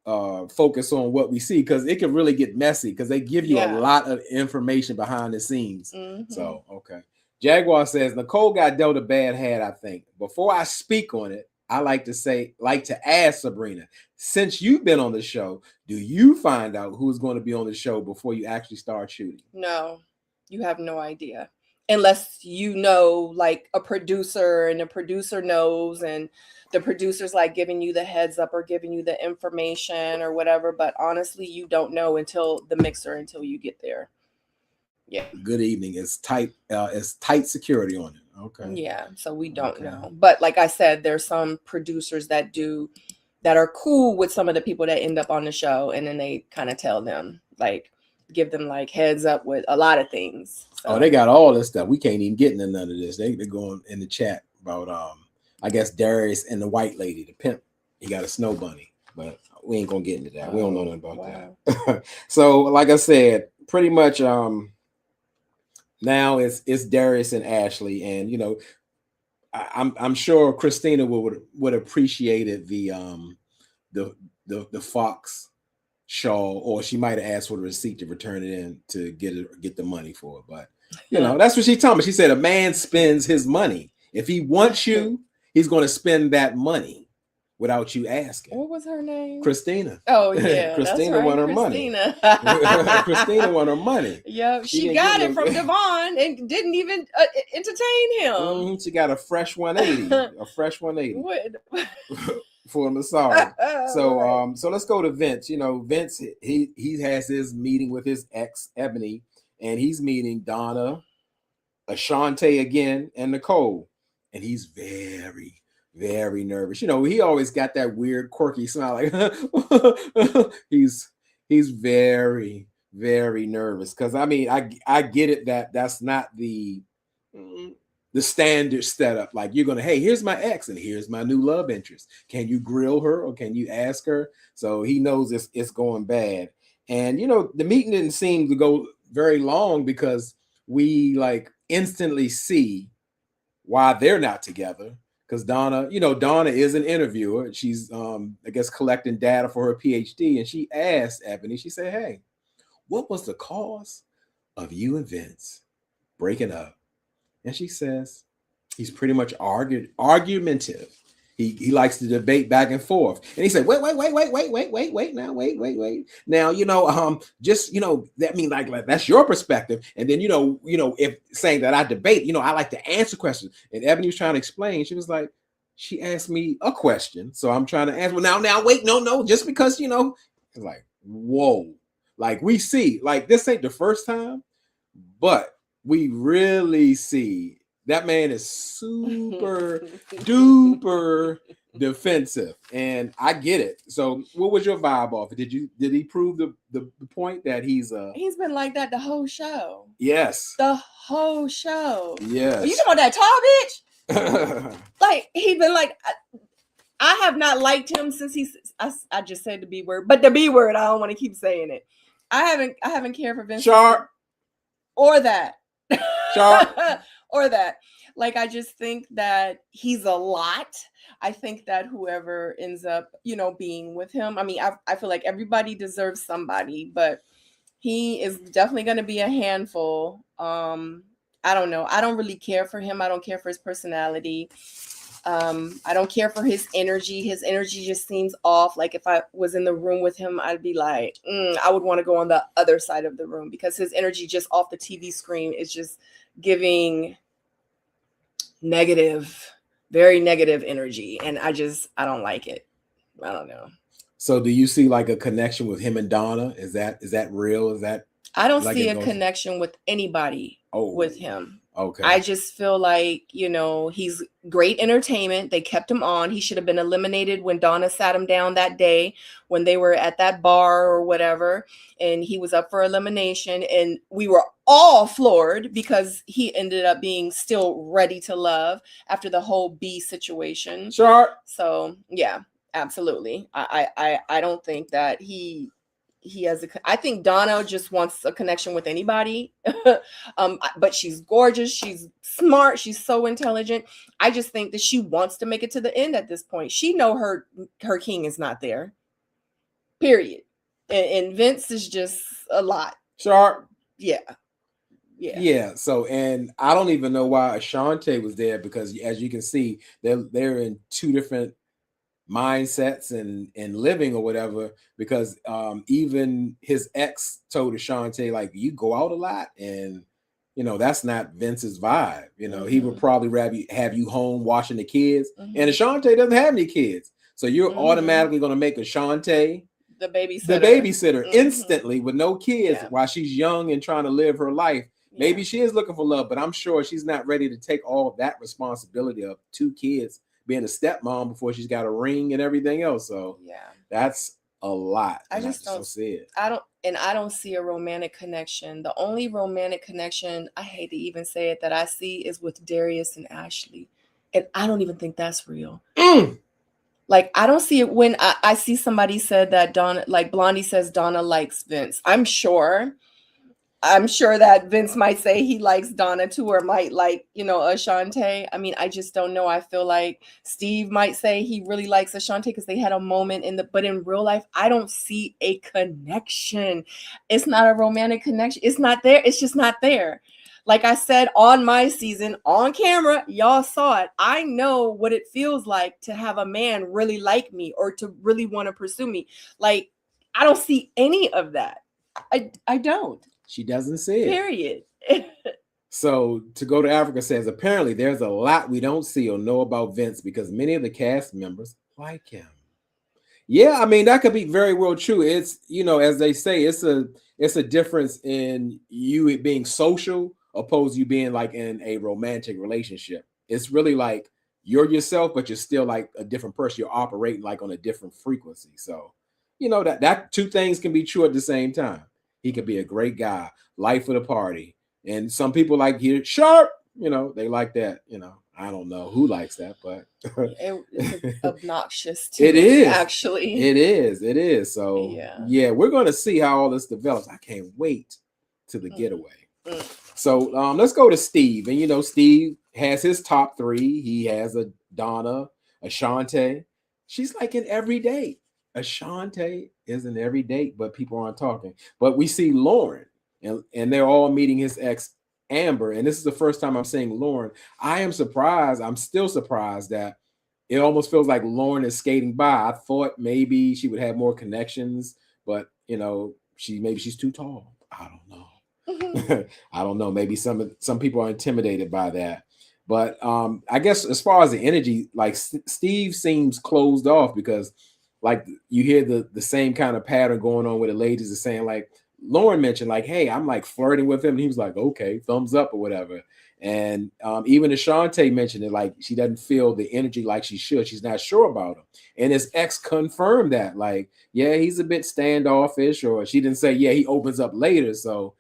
of focus on what we see, because it can really get messy, because they give you a lot of information behind the scenes. So, okay. Jaguar says, Nicole got dealt a bad hand, I think. Before I speak on it, I like to ask Sabrina, since you've been on the show, do you find out who's going to be on the show before you actually start shooting? No, you have no idea. Unless like a producer, and the producer knows, and the producer's like giving you the heads up or giving you the information or whatever. But honestly, you don't know until you get there. Yeah. Good evening. It's tight security on it. Okay. Yeah. So we don't know. But like I said, there's some producers that are cool with some of the people that end up on the show, and then they kind of tell them, like, give them like heads up with a lot of things. So. Oh, they got all this stuff. We can't even get into none of this. They're going in the chat about I guess Darius and the white lady, the pimp. He got a snow bunny, but we ain't gonna get into that. We don't know nothing about that. So, like I said, pretty much now it's Darius and Ashley, and you know, I'm sure Christina would appreciated the Fox shawl, or she might have asked for the receipt to return it in to get the money for it. But you know, that's what she told me. She said a man spends his money. If he wants you, he's going to spend that money without you asking. What was her name? Christina. Oh yeah, Christina won her Christina. money. Christina won her money. Yep, she got it from Devon and didn't even entertain him. She got a fresh 180. A fresh 180. What? For a massage. So so let's go to Vince. You know, Vince, he has his meeting with his ex Ebony, and he's meeting Donna, Ashante again, and Nicole, and he's very, very nervous. You know, he always got that weird quirky smile, like he's very, very nervous, because I mean, I get it that that's not the standard setup. Like, you're gonna, hey, here's my ex and here's my new love interest. Can you grill her or can you ask her? So he knows it's going bad. And you know, the meeting didn't seem to go very long, because we like instantly see why they're not together. Because Donna, you know, Donna is an interviewer. She's I guess collecting data for her PhD, and she asked Ebony, she said, hey, what was the cause of you and Vince breaking up? And she says, he's pretty much argumentative. He likes to debate back and forth. And he said, wait. Now, you know, just, you know, that mean like that's your perspective. And then, you know, if saying that I debate, you know, I like to answer questions. And Ebony was trying to explain. She was like, she asked me a question, so I'm trying to answer. Well, now, wait, no, just because, you know, it's like, whoa. Like, we see, like, this ain't the first time, but we really see that man is super duper defensive, and I get it. So, what was your vibe off? Did he prove the point that he's been like that the whole show? Yes, the whole show. Yes. Are you talking about that tall bitch? Like, he been like, I have not liked him since I just said the B word, but the B word, I don't want to keep saying it. I haven't cared for Vince Sharp or that. Sharp. Or that. Like, I just think that he's a lot. I think that whoever ends up, you know, being with him, I mean, I feel like everybody deserves somebody, but he is definitely going to be a handful. I don't know. I don't really care for him. I don't care for his personality. I don't care for his energy. His energy just seems off. Like, if I was in the room with him, I'd be like, I would want to go on the other side of the room, because his energy just off the TV screen is just giving negative, very negative energy. And I don't like it. I don't know. So do you see like a connection with him and Donna? Is that real? Is that? I don't see a connection with anybody with him. Okay. I just feel like, you know, he's great entertainment. They kept him on. He should have been eliminated when Donna sat him down that day when they were at that bar or whatever, and he was up for elimination, and we were all floored because he ended up being still ready to love after the whole B situation. Sure. So yeah, absolutely. I don't think that he has I think Donna just wants a connection with anybody. But she's gorgeous, she's smart, she's so intelligent. I just think that she wants to make it to the end at this point. She know her king is not there, period. And Vince is just a lot. Sharp. Yeah. So, and I don't even know why Ashante was there, because as you can see, they're in two different mindsets and living or whatever, because even his ex told Ashante, like, you go out a lot, and you know that's not Vince's vibe. You know, he would probably rather have you home watching the kids, and Ashante doesn't have any kids, so you're automatically going to make Ashante the babysitter instantly with no kids while she's young and trying to live her life. Maybe she is looking for love, but I'm sure she's not ready to take all of that responsibility of two kids, being a stepmom before she's got a ring and everything else. So that's a lot. I just don't see it. I don't see a romantic connection. The only romantic connection, I hate to even say it, that I see is with Darius and Ashley. And I don't even think that's real. Like, I don't see it when I see somebody said that Donna, like Blondie says Donna likes Vince. I'm sure that Vince might say he likes Donna too, or might like, Ashante. I mean, I just don't know. I feel like Steve might say he really likes Ashante because they had a moment but in real life, I don't see a connection. It's not a romantic connection. It's not there. It's just not there. Like I said on my season, on camera, y'all saw it. I know what it feels like to have a man really like me or to really want to pursue me. Like, I don't see any of that. I don't. She doesn't see it. Period. So To Go to Africa says, apparently there's a lot we don't see or know about Vince because many of the cast members like him. Yeah, I mean, that could be very well true. It's, as they say, it's a difference in you being social opposed to you being like in a romantic relationship. It's really like you're yourself, but you're still like a different person. You're operating like on a different frequency. So, that two things can be true at the same time. He could be a great guy, life of the party. And some people like you sharp, they like that, I don't know who likes that, but it's obnoxious to it is actually. It is. So yeah, we're going to see how all this develops. I can't wait to the getaway. So let's go to Steve. And Steve has his top three. He has a Donna, Ashante. She's like in every date. Ashante is in every date, but people aren't talking. But we see Lauren, and they're all meeting his ex Amber, and this is the first time I'm seeing Lauren. I am surprised. I'm still surprised that it almost feels like Lauren is skating by. I thought maybe she would have more connections, but she's too tall. I don't know. I don't know. Maybe some people are intimidated by that. But I guess as far as the energy, like Steve seems closed off because like you hear the same kind of pattern going on with the ladies are saying, like Lauren mentioned, like, hey, I'm like flirting with him. And he was like, okay, thumbs up or whatever. And even Ashante mentioned it, like she doesn't feel the energy like she should. She's not sure about him. And his ex confirmed that, like, yeah, he's a bit standoffish, or she didn't say, yeah, he opens up later. So,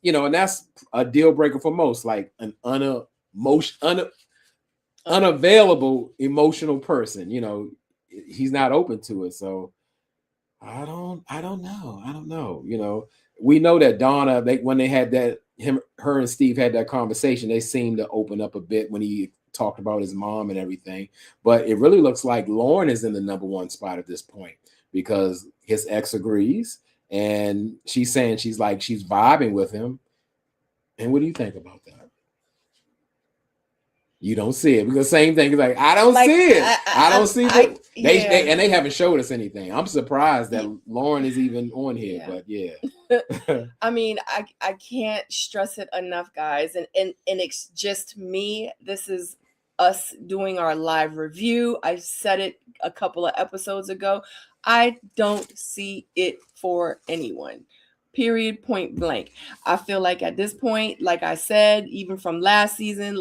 and that's a deal breaker for most, like an unavailable emotional person, he's not open to it. So I don't know. We know that Donna, when they had that, her and Steve had that conversation, they seemed to open up a bit when he talked about his mom and everything. But it really looks like Lauren is in the number one spot at this point because his ex agrees. And she's saying she's vibing with him. And what do you think about that? You don't see it because same thing is like I don't see it. I don't see it. They haven't showed us anything. I'm surprised that Lauren is even on here, but yeah. I mean, I can't stress it enough, guys, and it's just me. This is us doing our live review. I said it a couple of episodes ago. I don't see it for anyone. Period, point blank. I feel like at this point, like I said, even from last season,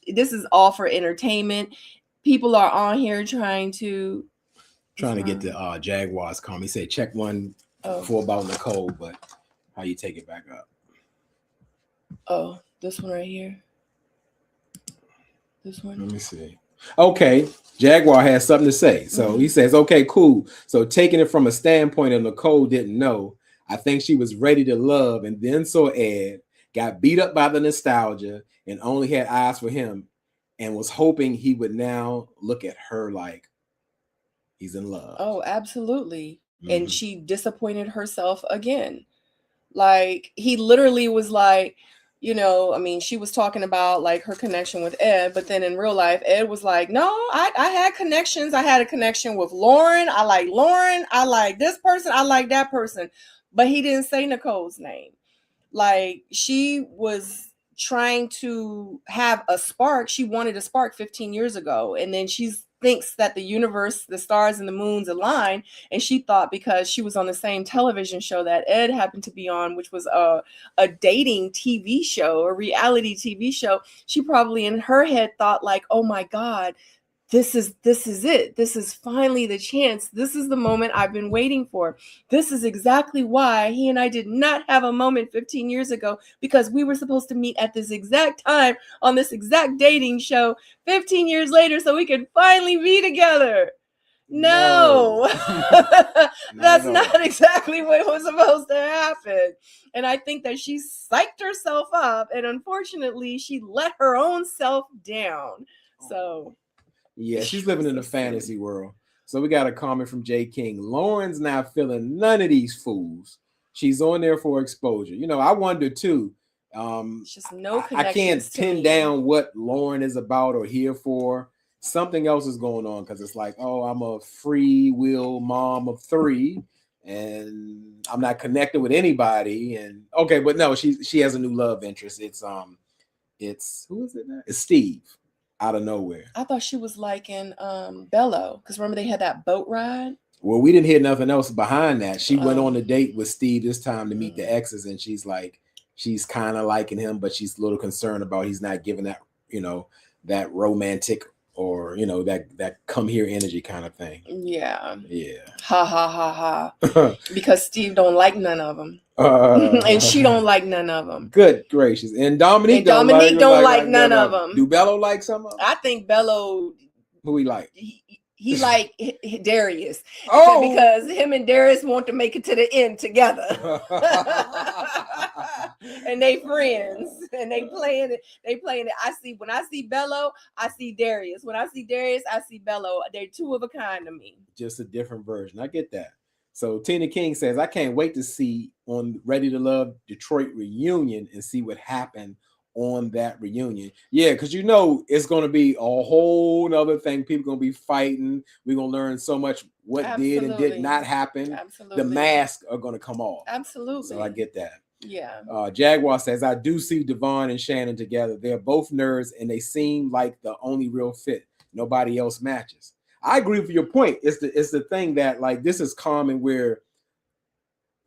this is all for entertainment. People are on here trying to get the Jaguars call. He said check one for about Nicole, but how you take it back up? Oh, this one right here. This one. Let me see. Okay, Jaguar has something to say. So he says, okay, cool. So taking it from a standpoint of Nicole didn't know, I think she was ready to love and then saw Ed, got beat up by the nostalgia, and only had eyes for him and was hoping he would now look at her like he's in love. Oh, absolutely. And she disappointed herself again. Like, he literally was like, I mean, she was talking about like her connection with Ed, but then in real life, Ed was like, no, I had connections. I had a connection with Lauren. I like Lauren. I like this person. I like that person. But he didn't say Nicole's name. Like, she was trying to have a spark. She wanted a spark 15 years ago. And then she thinks that the universe, the stars and the moons align. And she thought because she was on the same television show that Ed happened to be on, which was a dating TV show, a reality TV show, she probably in her head thought like, oh my God, this is it. This is finally the chance. This is the moment I've been waiting for. This is exactly why he and I did not have a moment 15 years ago, because we were supposed to meet at this exact time on this exact dating show 15 years later so we could finally be together. No. That's not exactly what was supposed to happen. And I think that she psyched herself up, and unfortunately she let her own self down. So yeah, she's living in a fantasy world. So we got a comment from Jay King. Lauren's not feeling none of these fools. She's on there for exposure. You know, I wonder too. It's just no I can't pin down what Lauren is about or here for. Something else is going on, because it's like, oh, I'm a free will mom of 3 and I'm not connected with anybody. And okay, but no, she has a new love interest. It's who is it now? It's Steve. Out of nowhere. I thought she was liking Bello, because remember they had that boat ride. Well, we didn't hear nothing else behind that. She went on a date with Steve this time to meet the exes, and she's kind of liking him, but she's a little concerned about he's not giving that, that romantic or that come here energy kind of thing. Yeah. Yeah. Ha ha ha ha. Because Steve don't like none of them. And she don't like none of them. Good gracious. And Dominique don't like none of them. Do Bello like some of them? I think Bello. Who he like? He like Darius. Oh, because him and Darius want to make it to the end together. And they friends, and they playing it. When I see Bello, I see Darius. When I see Darius, I see Bello. They're two of a kind to me. Just a different version. I get that. So Tina King says, I can't wait to see on Ready to Love Detroit reunion and see what happened on that reunion. Yeah, because it's going to be a whole nother thing. People going to be fighting. We're going to learn so much what did and did not happen. Absolutely. The masks are going to come off. Absolutely. So I get that. Yeah. Jaguar says, I do see Devon and Shannon together. They're both nerds and they seem like the only real fit. Nobody else matches. I agree with your point. It's the thing that, like, this is common where,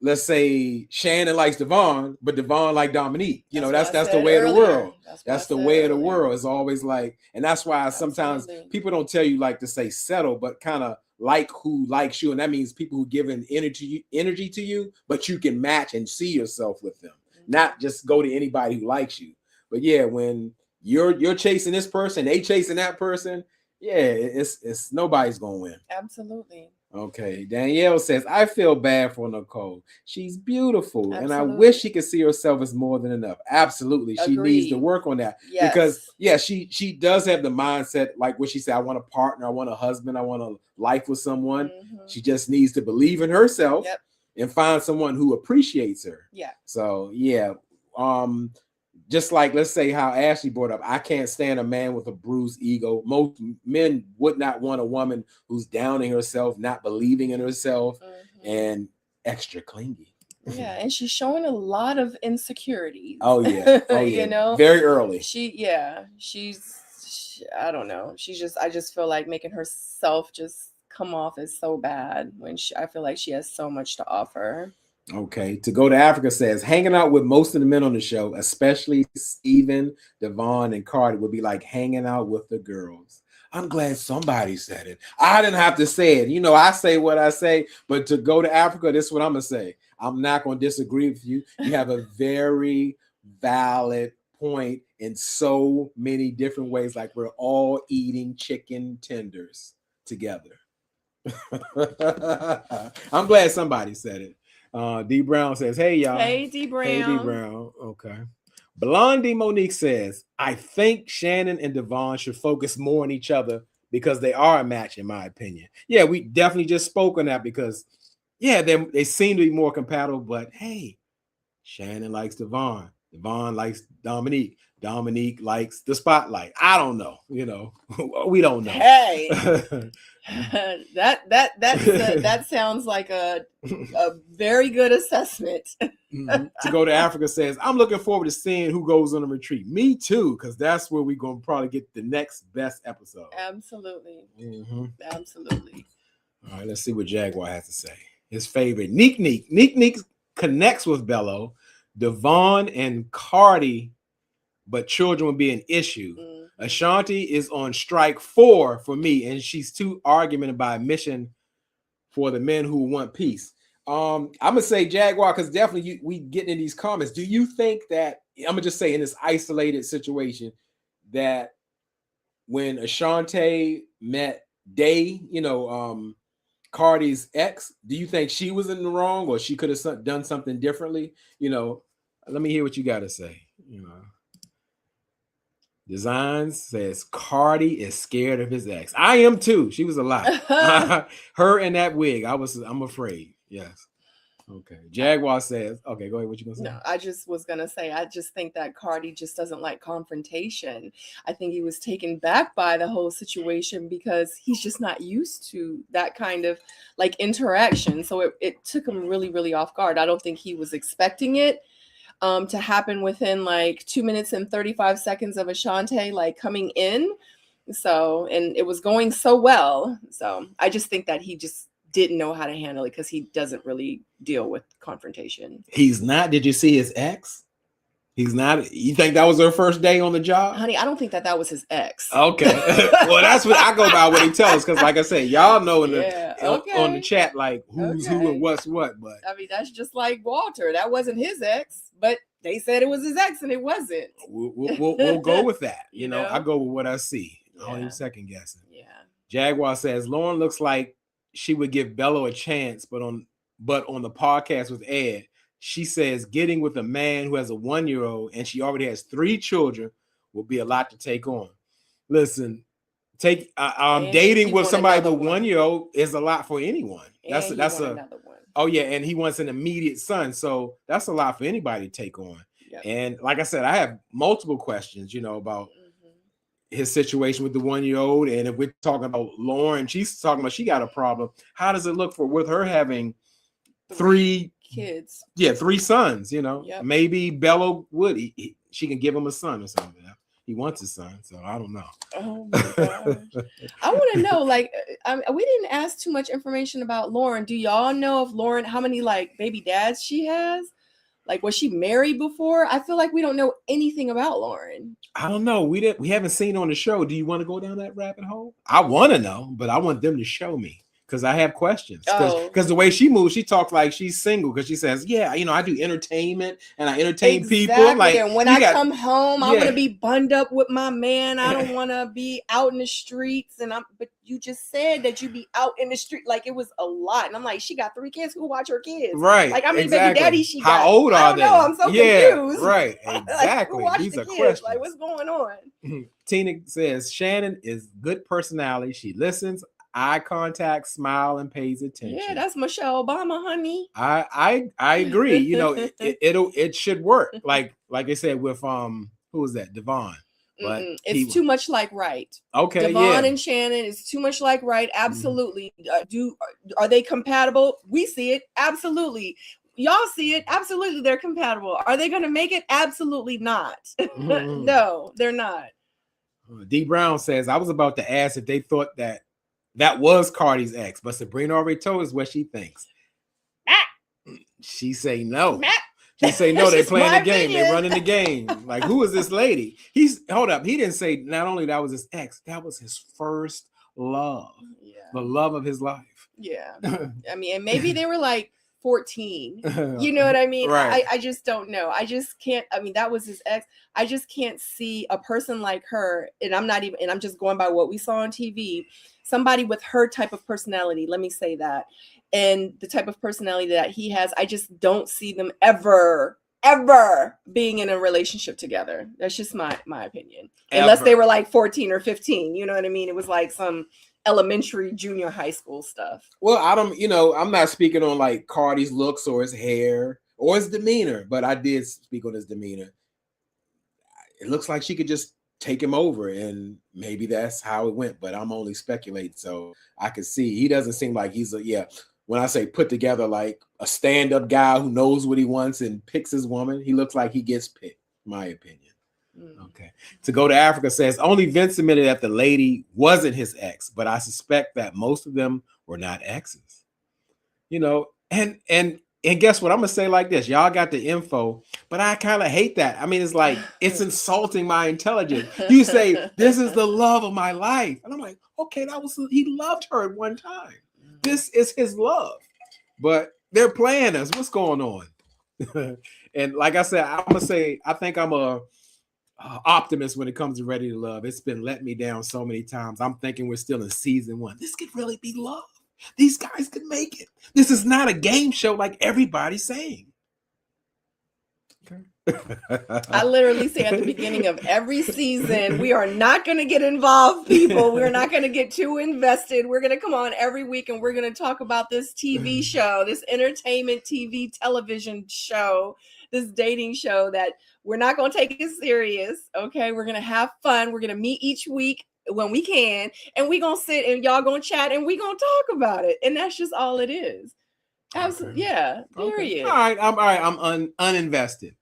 let's say Shannon likes Devon, but Devon like Dominique. That's the way of the world. That's the way of the world. It's always like, and that's why sometimes people don't tell you like to say settle, but kind of like who likes you, and that means people who give an energy to you, but you can match and see yourself with them, not just go to anybody who likes you. But yeah, when you're chasing this person, they chasing that person. Yeah, it's nobody's gonna win. Absolutely. Okay, Danielle says, I feel bad for Nicole. She's beautiful, and I wish she could see herself as more than enough. Absolutely. Agreed. She needs to work on that. Yes. Because, yeah, she does have the mindset, like what she said, I want a partner, I want a husband, I want a life with someone. Mm-hmm. She just needs to believe in herself and find someone who appreciates her. Yeah. So, yeah, just like, let's say how Ashley brought up, I can't stand a man with a bruised ego. Most men would not want a woman who's downing herself, not believing in herself, and extra clingy. Yeah, and she's showing a lot of insecurities. Oh yeah, very early. I don't know. I just feel like making herself just come off as so bad when I feel like she has so much to offer. Okay, To Go to Africa says, hanging out with most of the men on the show, especially Steven, Devon, and Cardi, would be like hanging out with the girls. I'm glad somebody said it. I didn't have to say it. I say what I say, but To Go to Africa, this is what I'm going to say. I'm not going to disagree with you. You have a very valid point in so many different ways, like we're all eating chicken tenders together. I'm glad somebody said it. D Brown says, hey y'all. Hey D Brown. Hey D Brown. Okay. Blondie Monique says, I think Shannon and Devon should focus more on each other because they are a match, in my opinion. Yeah, we definitely just spoke on that because, yeah, they seem to be more compatible, but hey, Shannon likes Devon. Devon likes Dominique. Dominique likes the spotlight. I don't know. We don't know. Hey, that sounds like a very good assessment. To Go to Africa says, I'm looking forward to seeing who goes on a retreat. Me too, because that's where we're going to probably get the next best episode. Absolutely. Absolutely. All right, let's see what Jaguar has to say. His favorite, Neek Neek. Neek Neek connects with Bello, Devon, and Cardi, but children would be an issue. Ashanti is on strike 4 for me, and she's too argumentative by mission for the men who want peace. I'm gonna say Jaguar because definitely we getting in these comments. Do you think that I'm gonna just say in this isolated situation that when Ashanti met Day, Cardi's ex, do you think she was in the wrong or she could have done something differently? Let me hear what you got to say. Designs says Cardi is scared of his ex. I am too. She was a lie. Her in that wig. I'm afraid. Yes. Okay. Jaguar says, okay, go ahead. What you gonna say? No, I just was gonna say, I just think that Cardi just doesn't like confrontation. I think he was taken back by the whole situation because he's just not used to that kind of like interaction. So it took him really, really off guard. I don't think he was expecting it to happen within like 2 minutes and 35 seconds of Ashanti like coming in. So, and it was going so well. So I just think that he just didn't know how to handle it because he doesn't really deal with confrontation. He's not. Did you see his ex? He's not. You think that was her first day on the job? Honey, I don't think that was his ex. Okay. Well, that's what I go by what he tells us. Because like I said, y'all know on the chat, like who's who and what's what. But I mean, that's just like Walter. That wasn't his ex, but they said it was his ex and it wasn't. We'll go with that. I go with what I see. I don't even second guessing. Yeah. Jaguar says, Lauren looks like she would give Bello a chance, but on the podcast with Ed, she says getting with a man who has a 1-year-old and she already has 3 children will be a lot to take on. Listen, dating with somebody with a 1-year-old is a lot for anyone. That's another one. Oh yeah, and he wants an immediate son, so that's a lot for anybody to take on. Yep. And like I said, I have multiple questions, about his situation with the 1-year-old, and if we're talking about Lauren, she's talking about she got a problem. How does it look with her having 3 kids? Yeah, 3 sons. Yep. Maybe Bello would she can give him a son or something. He wants a son, so I don't know. Oh my gosh. I want to know, like, we didn't ask too much information about Lauren. Do y'all know if Lauren, how many like baby dads she has? Like, was she married before? I feel like we don't know anything about Lauren. I don't know. We haven't seen on the show. Do you want to go down that rabbit hole? I want to know, but I want them to show me because I have questions. Because the way she moves, she talks like she's single because she says, yeah, I do entertainment and I entertain people. Like, and when I come home, I want to be bunned up with my man. I don't want to be out in the streets. But you just said that you be out in the street. Like, it was a lot. And I'm like, she got 3 kids. Who watch her kids? Right. Like, how many baby daddies she got? How old are they? I don't know. I'm so confused. Right. Exactly. Like, These are kids? questions. Like, what's going on? Tina says, Shannon is good personality. She listens, eye contact, smile, and pays attention. Yeah, that's Michelle Obama, honey. I agree. It should work. Like I said with who was that? Devon. But it's too much like Right. Okay, Devon and Shannon is too much like Right. Absolutely. Are they compatible? We see it. Absolutely. Y'all see it. Absolutely, they're compatible. Are they going to make it? Absolutely not. No, they're not. D Brown says, I was about to ask if they thought that was Cardi's ex, but Sabrina already told us what she thinks. She say no. She say no. They playing the game. They running the game. Like, who is this lady? Hold up. He didn't say not only that was his ex, that was his first love. Yeah. The love of his life. Yeah. I mean, and maybe they were like 14. You know what I mean? Right. I just don't know. I just can't. I mean, that was his ex. I just can't see a person like her. And I'm just going by what we saw on TV. Somebody with her type of personality. Let me say that. And the type of personality that he has, I just don't see them ever being in a relationship together. That's just my opinion. Unless they were like 14 or 15. You know what I mean? It was like some elementary, junior high school stuff. Well, I'm not speaking on like Cardi's looks or his hair or his demeanor, but I did speak on his demeanor. It looks like she could just take him over, and maybe that's how it went, but I'm only speculating. So I can see he doesn't seem like he's when I say put together, like a stand-up guy who knows what he wants and picks his woman, he looks like he gets picked, my opinion. Okay. To Go to Africa says, only Vince admitted that the lady wasn't his ex, but I suspect that most of them were not exes. And And guess what? I'm gonna say like this: y'all got the info, but I kind of hate that. I mean, it's like it's insulting my intelligence. You say this is the love of my life, and I'm like, okay, he loved her at one time. This is his love, but they're playing us. What's going on? And like I said, I'm gonna say I think I'm a optimist when it comes to Ready to Love. It's been let me down so many times. I'm thinking we're still in season 1. This could really be love. These guys could make it. This is not a game show like everybody's saying. I literally say at the beginning of every season, we are not going to get involved, people. We're not going to get too invested. We're going to come on every week and we're going to talk about this TV show, this entertainment TV television show, this dating show that we're not going to take it serious. Okay. We're going to have fun. We're going to meet each week when we can, and we're going to sit and y'all going to chat and we're going to talk about it. And that's just all it is. Absolutely. Okay. Yeah. Period. Okay. All right. I'm uninvested.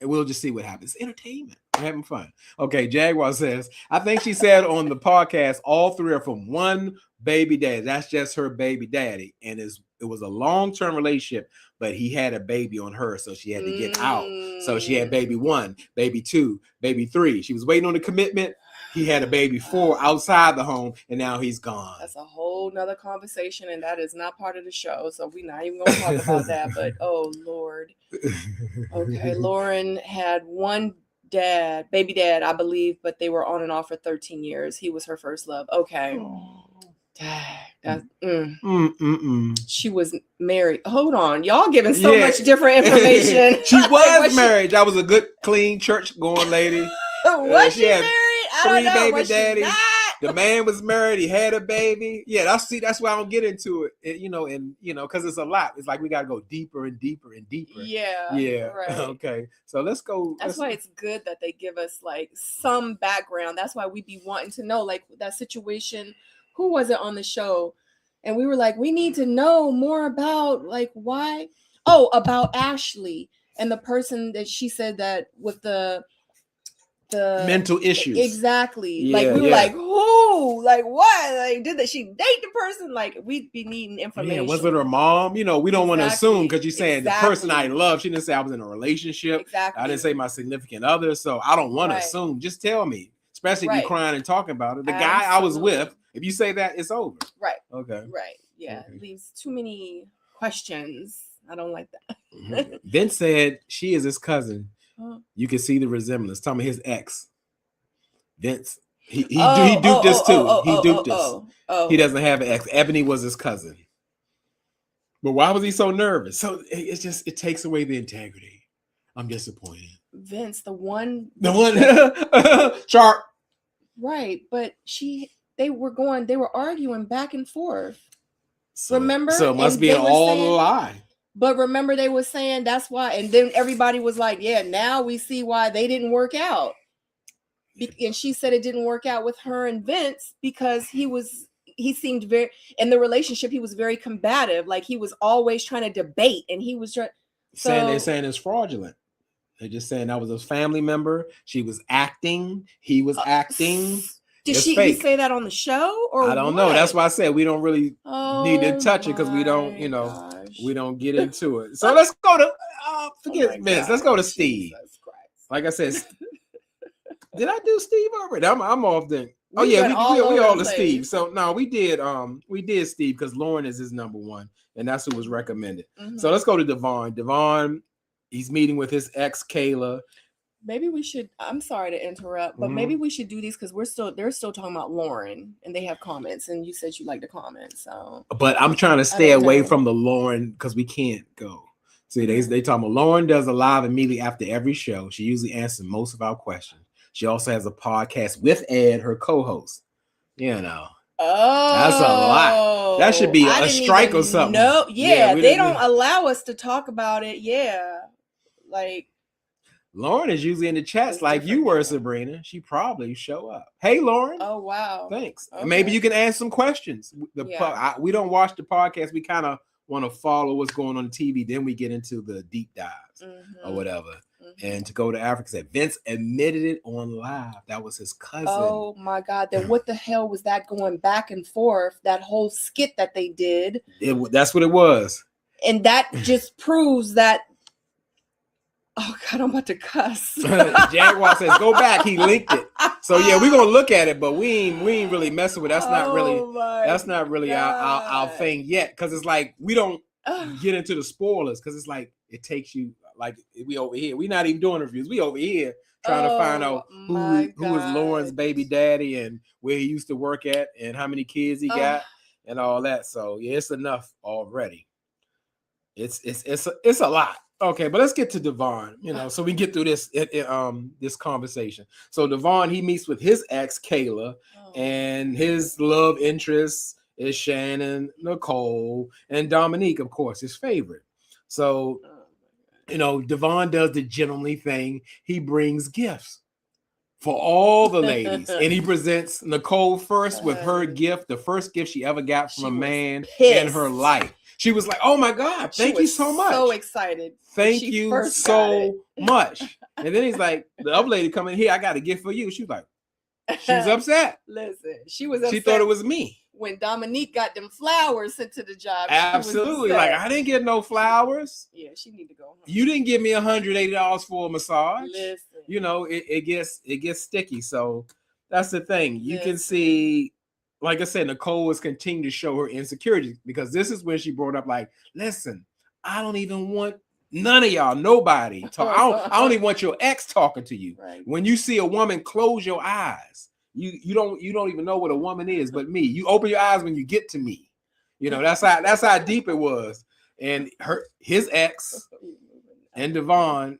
And we'll just see what happens. Entertainment. We're having fun. Okay. Jaguar says, I think she said on the podcast, all 3 are from one baby daddy. That's just her baby daddy. And it was a long-term relationship, but he had a baby on her. So she had to get out. So she had baby 1, baby 2, baby 3. She was waiting on the commitment. He had a baby 4 outside the home, and now he's gone. That's a whole nother conversation, and that is not part of the show, so we're not even going to talk about that. But oh Lord, okay. Lauren had one baby dad, I believe, but they were on and off for 13 years. He was her first love. Okay. She was married. Hold on, y'all giving so much different information. She was married. That was a good, clean, church-going lady. Was she married? 3 baby daddies. The man was married. He had a baby. Yeah, that's why I don't get into it. Because it's a lot. It's like we gotta go deeper and deeper and deeper. Yeah. Right. Okay. So let's go. That's why it's good that they give us like some background. That's why we be wanting to know like that situation. Who was it on the show? And we were like, we need to know more about like why. Oh, about Ashley and the person that she said that with the mental issues. Exactly. Yeah, like we were like, who? Like what? Like did she date the person? Like we'd be needing information. Yeah, was it her mom? We don't want to assume because you're saying the person I love. She didn't say I was in a relationship. Exactly. I didn't say my significant other. So I don't want to assume. Just tell me. Especially if you're crying and talking about it. The guy I was with, if you say that, it's over. Right. Okay. Right. Yeah. Okay. It leaves too many questions. I don't like that. Vince said she is his cousin. You can see the resemblance. Talking about his ex, Vince. He duped us too. He duped us. He doesn't have an ex. Ebony was his cousin. But why was he so nervous? So it takes away the integrity. I'm disappointed. Vince, the one sharp. Right, but they were arguing back and forth. Remember? So it must be all a lie. But remember, they were saying that's why, and then everybody was like, "Yeah, now we see why they didn't work out." And she said it didn't work out with her and Vince because he seemed very in the relationship. He was very combative, like he was always trying to debate, and he was trying. They're saying it's fraudulent. They're just saying that was a family member. She was acting. He was acting. Did he say that on the show or I don't know. That's why I said we don't really need to touch it because we don't, we don't get into it. So let's go to forget Vince. Let's go to Steve. Like I said, did I do Steve already? I'm off then. Oh yeah, we all the Steve. So no, we did Steve because Lauren is his number 1, and that's who was recommended. Mm-hmm. So let's go to Devon. Devon, he's meeting with his ex Kayla. Maybe we should. I'm sorry to interrupt, but maybe we should do these because they're still talking about Lauren, and they have comments. And you said you like to comment, so. But I'm trying to stay away from the Lauren because we can't go. See, they talking about Lauren does a live immediately after every show. She usually answers most of our questions. She also has a podcast with Ed, her co-host. Oh, that's a lot. That should be a strike or something. No, they don't allow us to talk about it. Yeah, like. Lauren is usually in the chats like you were, Sabrina. She probably show up. Hey, Lauren. Oh, wow. Thanks. Okay. Maybe you can ask some questions. We don't watch the podcast. We kind of want to follow what's going on TV. Then we get into the deep dives or whatever. Mm-hmm. And to go to Africa, said Vince admitted it on live. That was his cousin. Oh, my God. Then what the hell was that going back and forth? That whole skit that they did. That's what it was. And that just proves that. Oh God, I'm about to cuss. Jaguar says, "Go back." He linked it. So yeah, we're gonna look at it, but we ain't really messing with. That's not really our thing yet, because it's like we don't get into the spoilers, because it's like it takes you like we over here. We're not even doing reviews. We over here trying to find out who is Lauren's baby daddy and where he used to work at and how many kids he got and all that. So yeah, it's enough already. It's a lot. Okay, but let's get to Devon, so we can get through this conversation. So Devon, he meets with his ex, Kayla, and his love interests is Shannon, Nicole, and Dominique, of course, his favorite. So, Devon does the gentlemanly thing. He brings gifts for all the ladies, and he presents Nicole first with her gift, the first gift she ever got from a man in her life. She was like, "Oh my God, thank you so much." So excited. Thank you so much. And then he's like, the other lady coming here, "I got a gift for you." She was like, she was upset. Listen, she was upset. She thought it was me. When Dominique got them flowers sent to the job. Absolutely. Like, I didn't get no flowers. Yeah, she need to go home. You didn't give me $180 for a massage. Listen. It gets sticky. So that's the thing. You can see, like I said, Nicole is continuing to show her insecurity, because this is when she brought up, like, listen, I don't even want none of y'all, nobody. I don't even want your ex talking to you. Right. When you see a woman, close your eyes. You don't even know what a woman is, but me. You open your eyes when you get to me. That's how deep it was. And his ex and Devon,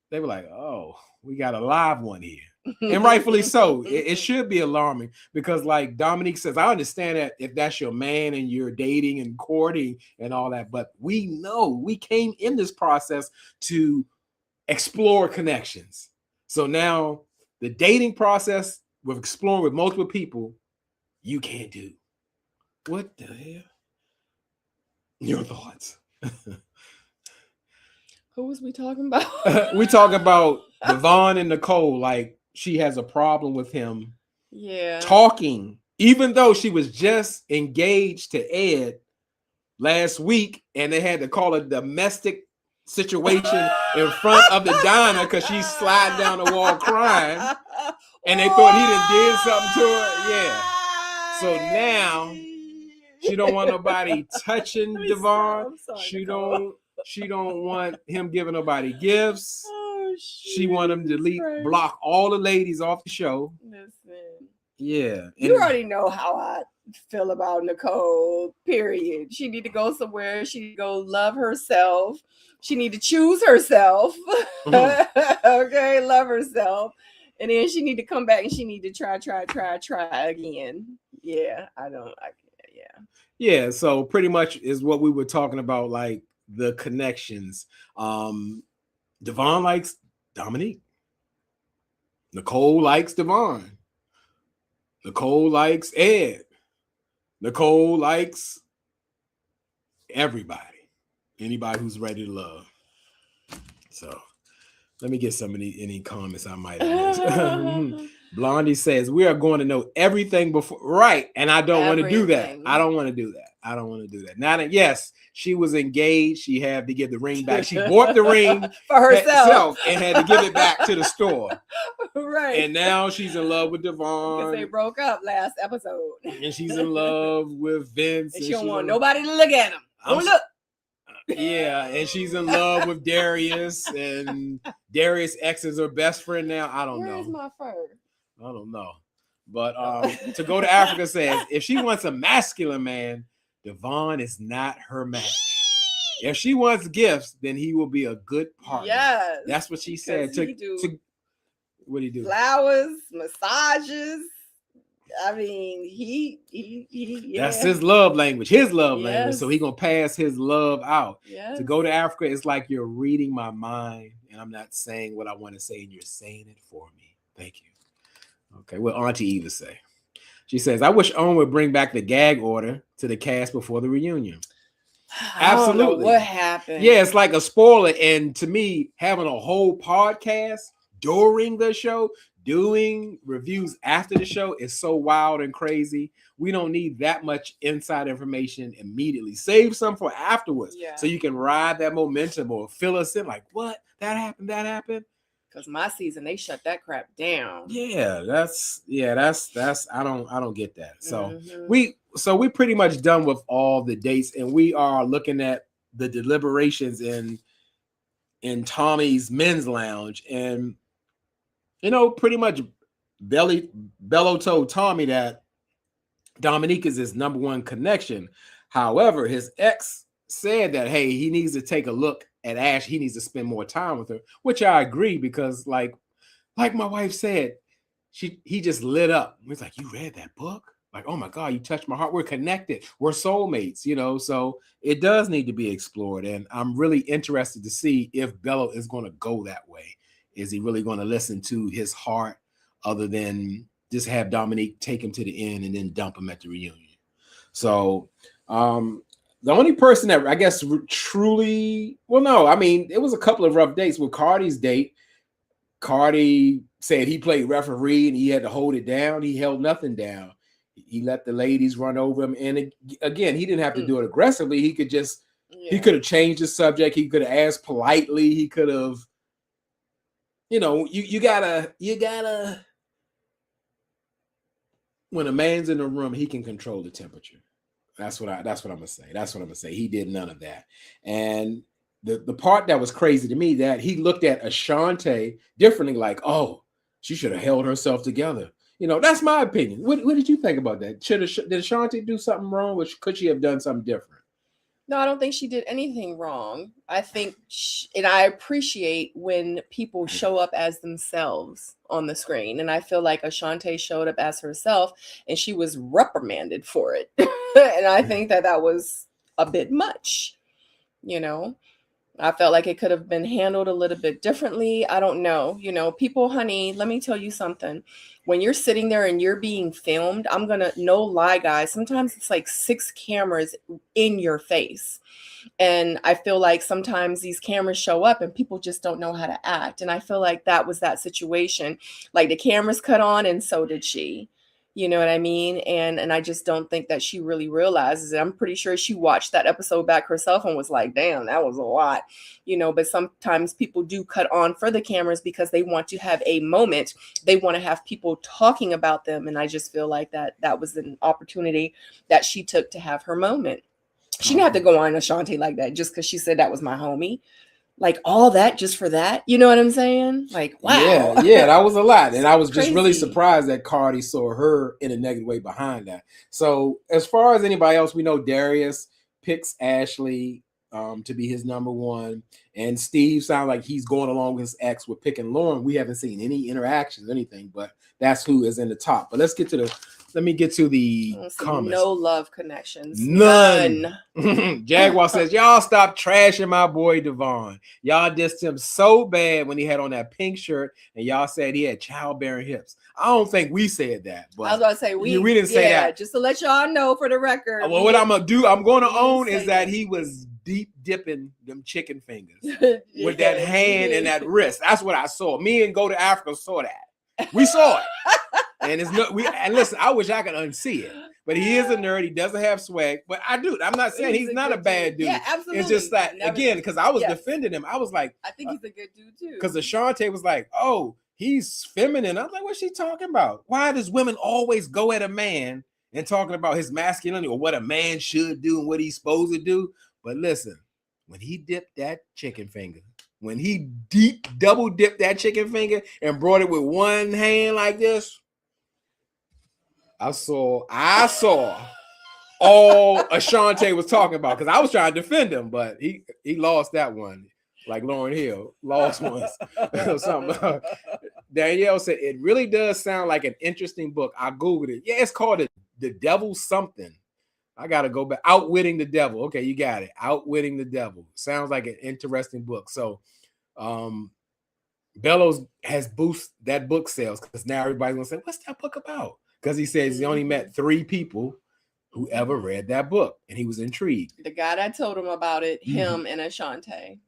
they were like, "Oh, we got a live one here." And rightfully so. It should be alarming, because like Dominique says, I understand that if that's your man and you're dating and courting and all that, but we know we came in this process to explore connections. So now the dating process with exploring with multiple people, you can't do. What the hell? Your thoughts? Who was we talking about? We talking about Devon and Nicole. Like, she has a problem with him talking, even though she was just engaged to Ed last week, and they had to call a domestic situation in front of the diner because she's sliding down the wall crying, and they thought he done did something to her. Yeah. So now she don't want nobody touching Devon. She don't want him giving nobody gifts. She want him to block all the ladies off the show. Listen. Yeah. You already know how I feel about Nicole, period. She need to go somewhere. She need to go love herself. She need to choose herself. Okay, love herself. And then she need to come back and she need to try again. Yeah, Yeah, so pretty much is what we were talking about, like the connections. Devon likes Dominique. Nicole likes Devon. Nicole likes Ed. Nicole likes everybody. Anybody who's ready to love. So let me get any comments I might have missed. Blondie says, "We are going to know everything before." Right. And I don't want to do that. I don't want to do that. Now that, yes, she was engaged. She had to give the ring back. She bought the ring for herself and had to give it back to the store. Right. And now she's in love with Devon. Because they broke up last episode. And she's in love with Vince. And she don't want nobody to look at him. Don't look. Yeah, and she's in love with Darius, and Darius' ex is her best friend now. I don't know. Where's my fur? I don't know. But To Go to Africa says, if she wants a masculine man, Devon is not her match. If she wants gifts, then he will be a good partner. Yes. That's what she said. What do you do? Flowers, massages. I mean, he That's his love language. Language. So he gonna pass his love out. Yes. To go to Africa is like you're reading my mind, and I'm not saying what I want to say, and you're saying it for me. Thank you. Okay, what Auntie Eva say? She says, "I wish Owen would bring back the gag order to the cast before the reunion." Absolutely. I don't know what happened? Yeah, it's like a spoiler. And to me, having a whole podcast during the show doing reviews after the show is so wild and crazy. We don't need that much inside information immediately. Save some for afterwards, so you can ride that momentum or fill us in. Like, what? That happened. Because my season, they shut that crap down. Yeah, that's I don't get that. So we pretty much done with all the dates, and we are looking at the deliberations in Tommy's men's lounge. And pretty much Bello told Tommy that Dominique is his number one connection. However, his ex said that, hey, he needs to take a look at Ash. He needs to spend more time with her, which I agree, because like my wife said, he just lit up. He's like, you read that book? Like, oh my God, you touched my heart. We're connected. We're soulmates, so it does need to be explored. And I'm really interested to see if Bello is going to go that way. Is he really going to listen to his heart other than just have Dominique take him to the end and then dump him at the reunion? So the only person that I guess truly, well, no, I mean, it was a couple of rough dates with Cardi's date. Cardi said he played referee and he had to hold it down. He held nothing down. He let the ladies run over him. And again, he didn't have to do it aggressively. He could just, he could have changed the subject. He could have asked politely. He could have, you gotta, when a man's in the room, he can control the temperature. That's what I'm gonna say. He did none of that. And the part that was crazy to me, that he looked at Ashante differently, like, oh, she should have held herself together. That's my opinion. What did you think about that? Did Ashante do something wrong, or could she have done something different? No, I don't think she did anything wrong. I think, and I appreciate when people show up as themselves on the screen. And I feel like Ashante showed up as herself, and she was reprimanded for it. And I think that was a bit much, I felt like it could have been handled a little bit differently. I don't know. People, honey, let me tell you something. When you're sitting there and you're being filmed, I'm going to, no lie, guys, sometimes it's like 6 cameras in your face. And I feel like sometimes these cameras show up and people just don't know how to act. And I feel like that was that situation. Like the cameras cut on and so did she. You know what I mean? And I just don't think that she really realizes it. I'm pretty sure she watched that episode back herself and was like, damn, that was a lot. But sometimes people do cut on for the cameras because they want to have a moment. They want to have people talking about them. And I just feel like that was an opportunity that she took to have her moment. She didn't have to go on Ashante like that just because she said that was my homie. Like all that just for that, you know what I'm saying? Like, wow. Yeah, that was a lot. And I was just really surprised that Cardi saw her in a negative way behind that. So as far as anybody else, we know Darius picks Ashley to be his number one. And Steve sounds like he's going along with his ex with picking Lauren. We haven't seen any interactions, anything, but that's who is in the top. But let me get to the comments. No love connections. None. Jaguar says, y'all stop trashing my boy Devon. Y'all dissed him so bad when he had on that pink shirt, and y'all said he had childbearing hips. I don't think we said that. But I was going to say, we didn't say that. Just to let y'all know for the record. Well, what I'm going to do, I'm going to own is that he was deep dipping them chicken fingers with that hand and that wrist. That's what I saw. Me and Go to Africa saw that. We saw it. And listen, I wish I could unsee it, but he is a nerd. He doesn't have swag, but I'm not saying he's not a bad dude. Yeah, absolutely. It's just that, again, because I was defending him. I was like, I think he's a good dude too. Because Ashante was like, oh, he's feminine. I was like, what's she talking about? Why does women always go at a man and talking about his masculinity or what a man should do and what he's supposed to do? But listen, when he dipped that chicken finger, when he double dipped that chicken finger and brought it with one hand like this, I saw all Ashante was talking about, because I was trying to defend him, but he lost that one, like Lauryn Hill lost once or something. Danielle said it really does sound like an interesting book. I googled it. Yeah, it's called The Devil something. I gotta go back. Outwitting the Devil. Okay, you got it. Outwitting the Devil. Sounds like an interesting book. So Bellows has boosted that book sales because now everybody's gonna say, what's that book about? Because he says he only met 3 people whoever read that book, and he was intrigued. The guy that told him about it, him and Ashante.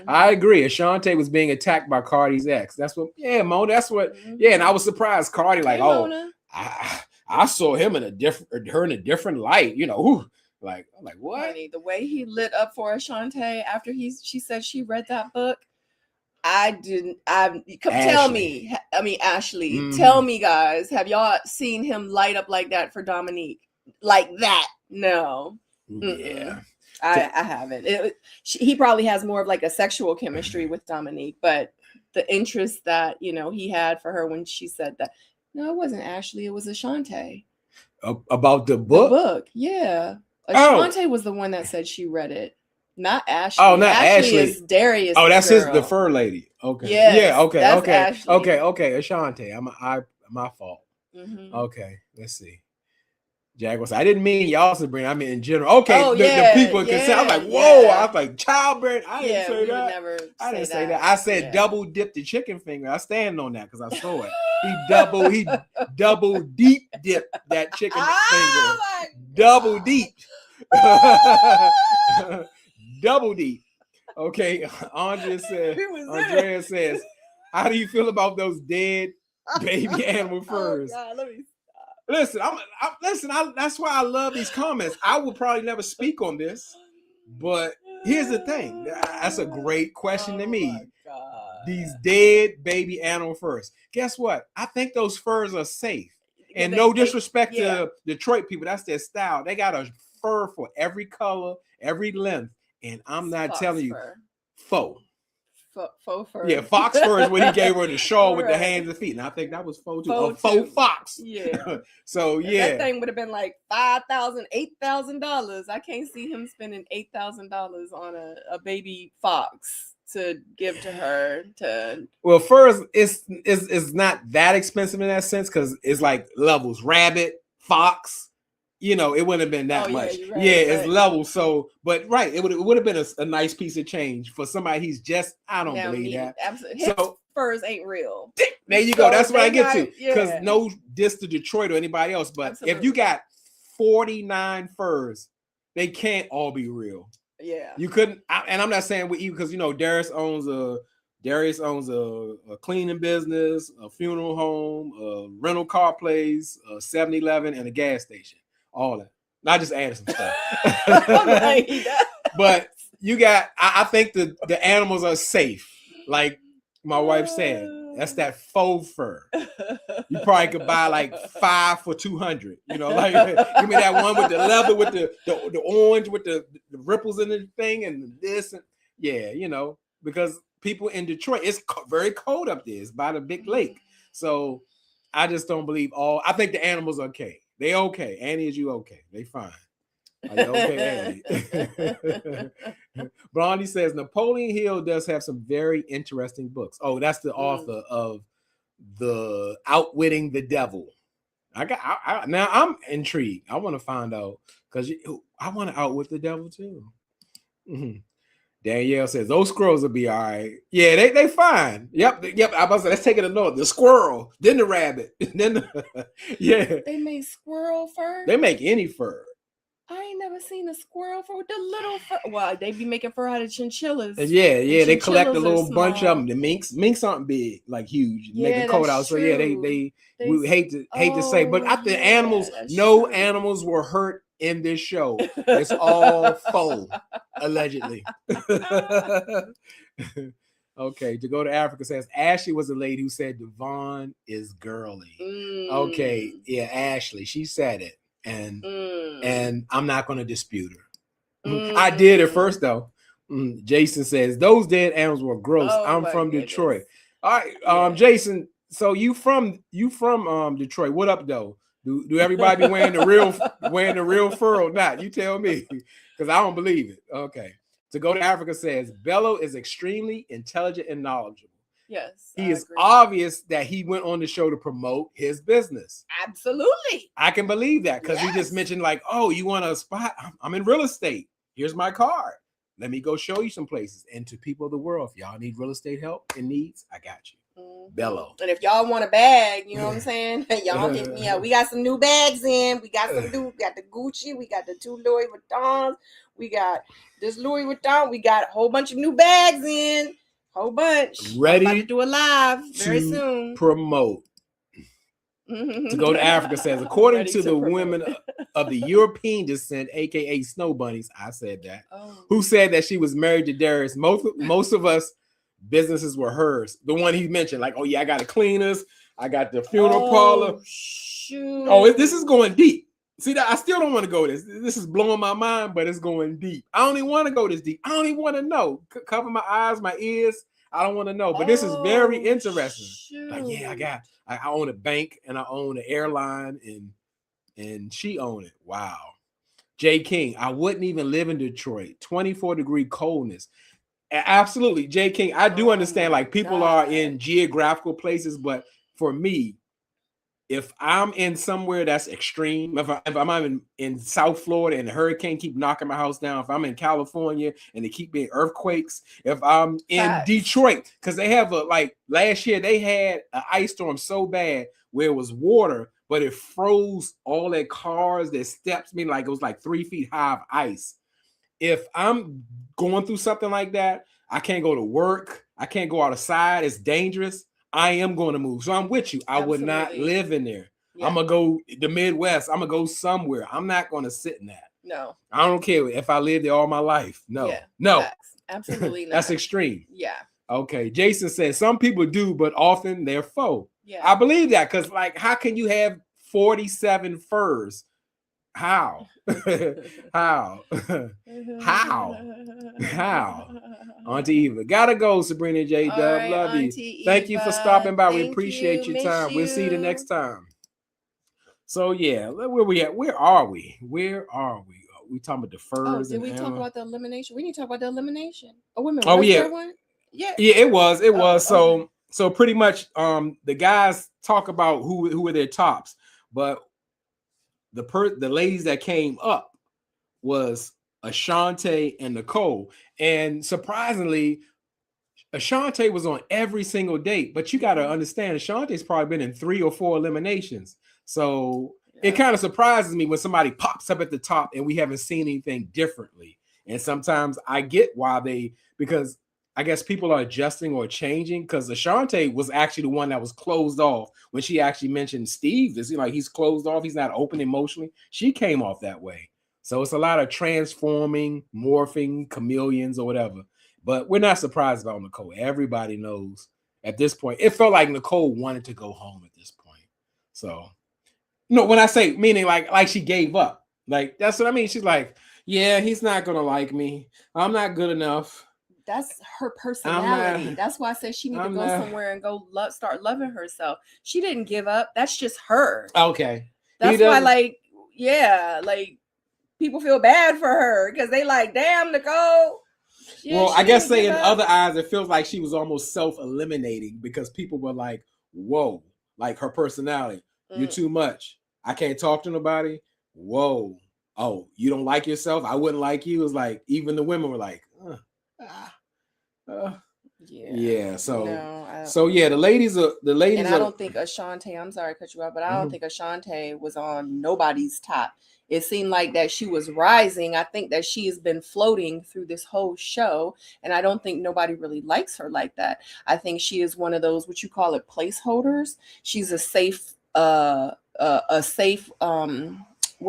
I agree. Ashante was being attacked by Cardi's ex. That's what, Mona. That's what, and I was surprised. Cardi, like, Mona. I saw him in a different light. You know, like what? Honey, the way he lit up for Ashante after she said she read that book. Ashley. Tell me, guys, have y'all seen him light up like that for Dominique? Like that? No. Yeah. I haven't. He probably has more of like a sexual chemistry with Dominique, but the interest that, he had for her when she said that, no, it wasn't Ashley, it was Ashante. About the book? The book, yeah. Ashante was the one that said she read it. Not Ashley. Oh, not Ashley. Is Darius. Oh, that's the fur lady. Okay. Yes, yeah. Okay. That's okay. Ashley. Okay. Ashante. My fault. Okay. Let's see. Jaguar said, I didn't mean y'all Sabrina. I mean in general. Okay. The people can say. I was like, whoa. I was like, childbearing. I didn't say that. I didn't say that. I said double dip the chicken finger. I stand on that because I saw it. He double deep dip that chicken finger. Double deep. Double deep. Okay. Andrea says, how do you feel about those dead baby animal furs? Oh, God, let me listen, that's why I love these comments. I would probably never speak on this, but here's the thing. That's a great question to me. These dead baby animal furs. Guess what? I think those furs are safe. And no disrespect to Detroit people, that's their style. They got a fur for every color, every length. And I'm not telling you, faux fur. Yeah, fox fur is when he gave her the shawl with the hands and feet. And I think that was faux too. Faux fox. Yeah. So yeah. That thing would have been like $5,000, $8,000. I can't see him spending $8,000 on a baby fox to give to her. Well, fur is not that expensive in that sense because it's like levels. Rabbit, fox. It wouldn't have been that much. Right, it's level. So, but it would have been a nice piece of change for somebody he's just. I don't believe that. Absolutely. His furs ain't real. There you go. That's what I get to. Because no diss to Detroit or anybody else, but if you got 49 furs, they can't all be real. Yeah. You couldn't. And I'm not saying with you because Darius owns a cleaning business, a funeral home, a rental car place, a 7-Eleven, and a gas station. All that. I just added some stuff. But you got, I think the animals are safe. Like my wife said, that's that faux fur. You probably could buy like 5 for $200. Like give me that one with the leather, with the orange, with the ripples in the thing and this. And because people in Detroit, it's very cold up there. It's by the big lake. So I just don't believe I think the animals are okay. They okay. Annie, is you okay? They fine. Are you okay, Annie? Blondie says Napoleon Hill does have some very interesting books. Oh, that's the author of The Outwitting the Devil. Now I'm intrigued. I want to find out because I want to outwit the devil too. Danielle says those squirrels will be all right. Yeah, they fine. Yep. I was let's take it to north. The squirrel, then the rabbit, then They make squirrel fur. They make any fur. I ain't never seen a squirrel fur with the little fur. Well, they be making fur out of chinchillas. Yeah. They collect a little bunch of them. The minks aren't big, like huge. Make a coat out. So yeah, they we hate to say, but the animals, no animals were hurt in this show. It's all faux, allegedly. Okay, to go to Africa says Ashley was a lady who said Devon is girly. Okay, yeah, Ashley, she said it, and I'm not going to dispute her. I did at first though. Jason says those dead animals were gross. I'm from Detroit. All right, Jason. So you from Detroit? What up though? Do everybody be wearing the real fur or not? You tell me, because I don't believe it. Okay. To go to Africa says Bello is extremely intelligent and knowledgeable. Yes. He is obvious that he went on the show to promote his business. Absolutely. I can believe that because he just mentioned like, oh, you want a spot? I'm in real estate. Here's my card. Let me go show you some places. And to people of the world, if y'all need real estate help and needs, I got you. Bello. And if y'all want a bag, you know what I'm saying? Y'all hit me up. We got some new bags in. We got the Gucci. We got the 2 Louis Vuittons. We got this Louis Vuitton. We got a whole bunch of new bags in. Whole bunch. Ready I'm about to do a live very soon. Promote. To go to Africa says, according to the women of the European descent, aka Snow Bunnies, I said that, who said that she was married to Darius. Most of us businesses were hers. The one he mentioned, like, oh yeah, I got the cleaners, I got the funeral parlor. Shoot. Oh, this is going deep. See that I still don't want to go this. This is blowing my mind, but it's going deep. I don't even want to go this deep. I don't even want to know. Cover my eyes, my ears. I don't want to know. But this is very interesting. Shoot. Like, yeah, I own a bank and I own an airline and she owned it. Wow. Jay King, I wouldn't even live in Detroit. 24-degree coldness. Absolutely, Jay King. I do understand like people are in geographical places, but for me, if I'm in somewhere that's extreme, if I'm in South Florida and the hurricane keep knocking my house down, if I'm in California and they keep being earthquakes, if I'm in Detroit, because they have like last year they had an ice storm so bad where it was water, but it froze all their cars, their steps, like it was like 3 feet high of ice. If I'm going through something like that, I can't go to work, I can't go outside, it's dangerous. I am going to move. So I'm with you. I would not live in there. Yeah. I'm going to go the Midwest. I'm going to go somewhere. I'm not going to sit in that. No. I don't care if I live there all my life. No. Yeah, no. Facts. Absolutely not. That's extreme. Yeah. Okay. Jason says some people do, but often they're faux. Yeah. I believe that because like how can you have 47 furs? How? How? How? Auntie Eva. Gotta go, Sabrina J. Dub. Right, love Auntie you. Thank you for stopping by. We appreciate your time. We'll see you the next time. So yeah, where we at? Where are we? We talking about the furs. Did we talk about the elimination? We need to talk about the elimination. Yeah. Yeah, it was. So pretty much the guys talk about who were their tops, but the ladies that came up was Ashante and Nicole. And surprisingly, Ashante was on every single date, but you got to understand Ashante's probably been in 3 or 4 eliminations. So it kind of surprises me when somebody pops up at the top and we haven't seen anything differently. And sometimes I get why because I guess people are adjusting or changing, because Ashante was actually the one that was closed off when she actually mentioned Steve. Is he like he's closed off? He's not open emotionally. She came off that way. So it's a lot of transforming, morphing, chameleons or whatever. But we're not surprised about Nicole. Everybody knows at this point. It felt like Nicole wanted to go home at this point. So, no, when I say meaning like she gave up, like that's what I mean. She's like, yeah, he's not gonna like me. I'm not good enough. That's her personality. That's why I said she need to go somewhere and go start loving herself. She didn't give up. That's just her. Okay. That's why, like people feel bad for her because they like, damn, Nicole. Well, I guess in other eyes, it feels like she was almost self-eliminating because people were like, whoa, like her personality. You're too much. I can't talk to nobody. Whoa. Oh, you don't like yourself? I wouldn't like you. It's like even the women were like, yeah. So the ladies and I don't think Ashante, I'm sorry to cut you off, but I don't think Ashante was on nobody's top. It seemed like that she was rising. I think that she has been floating through this whole show, and I don't think nobody really likes her like that. I think she is one of those, what you call it, placeholders. She's a safe what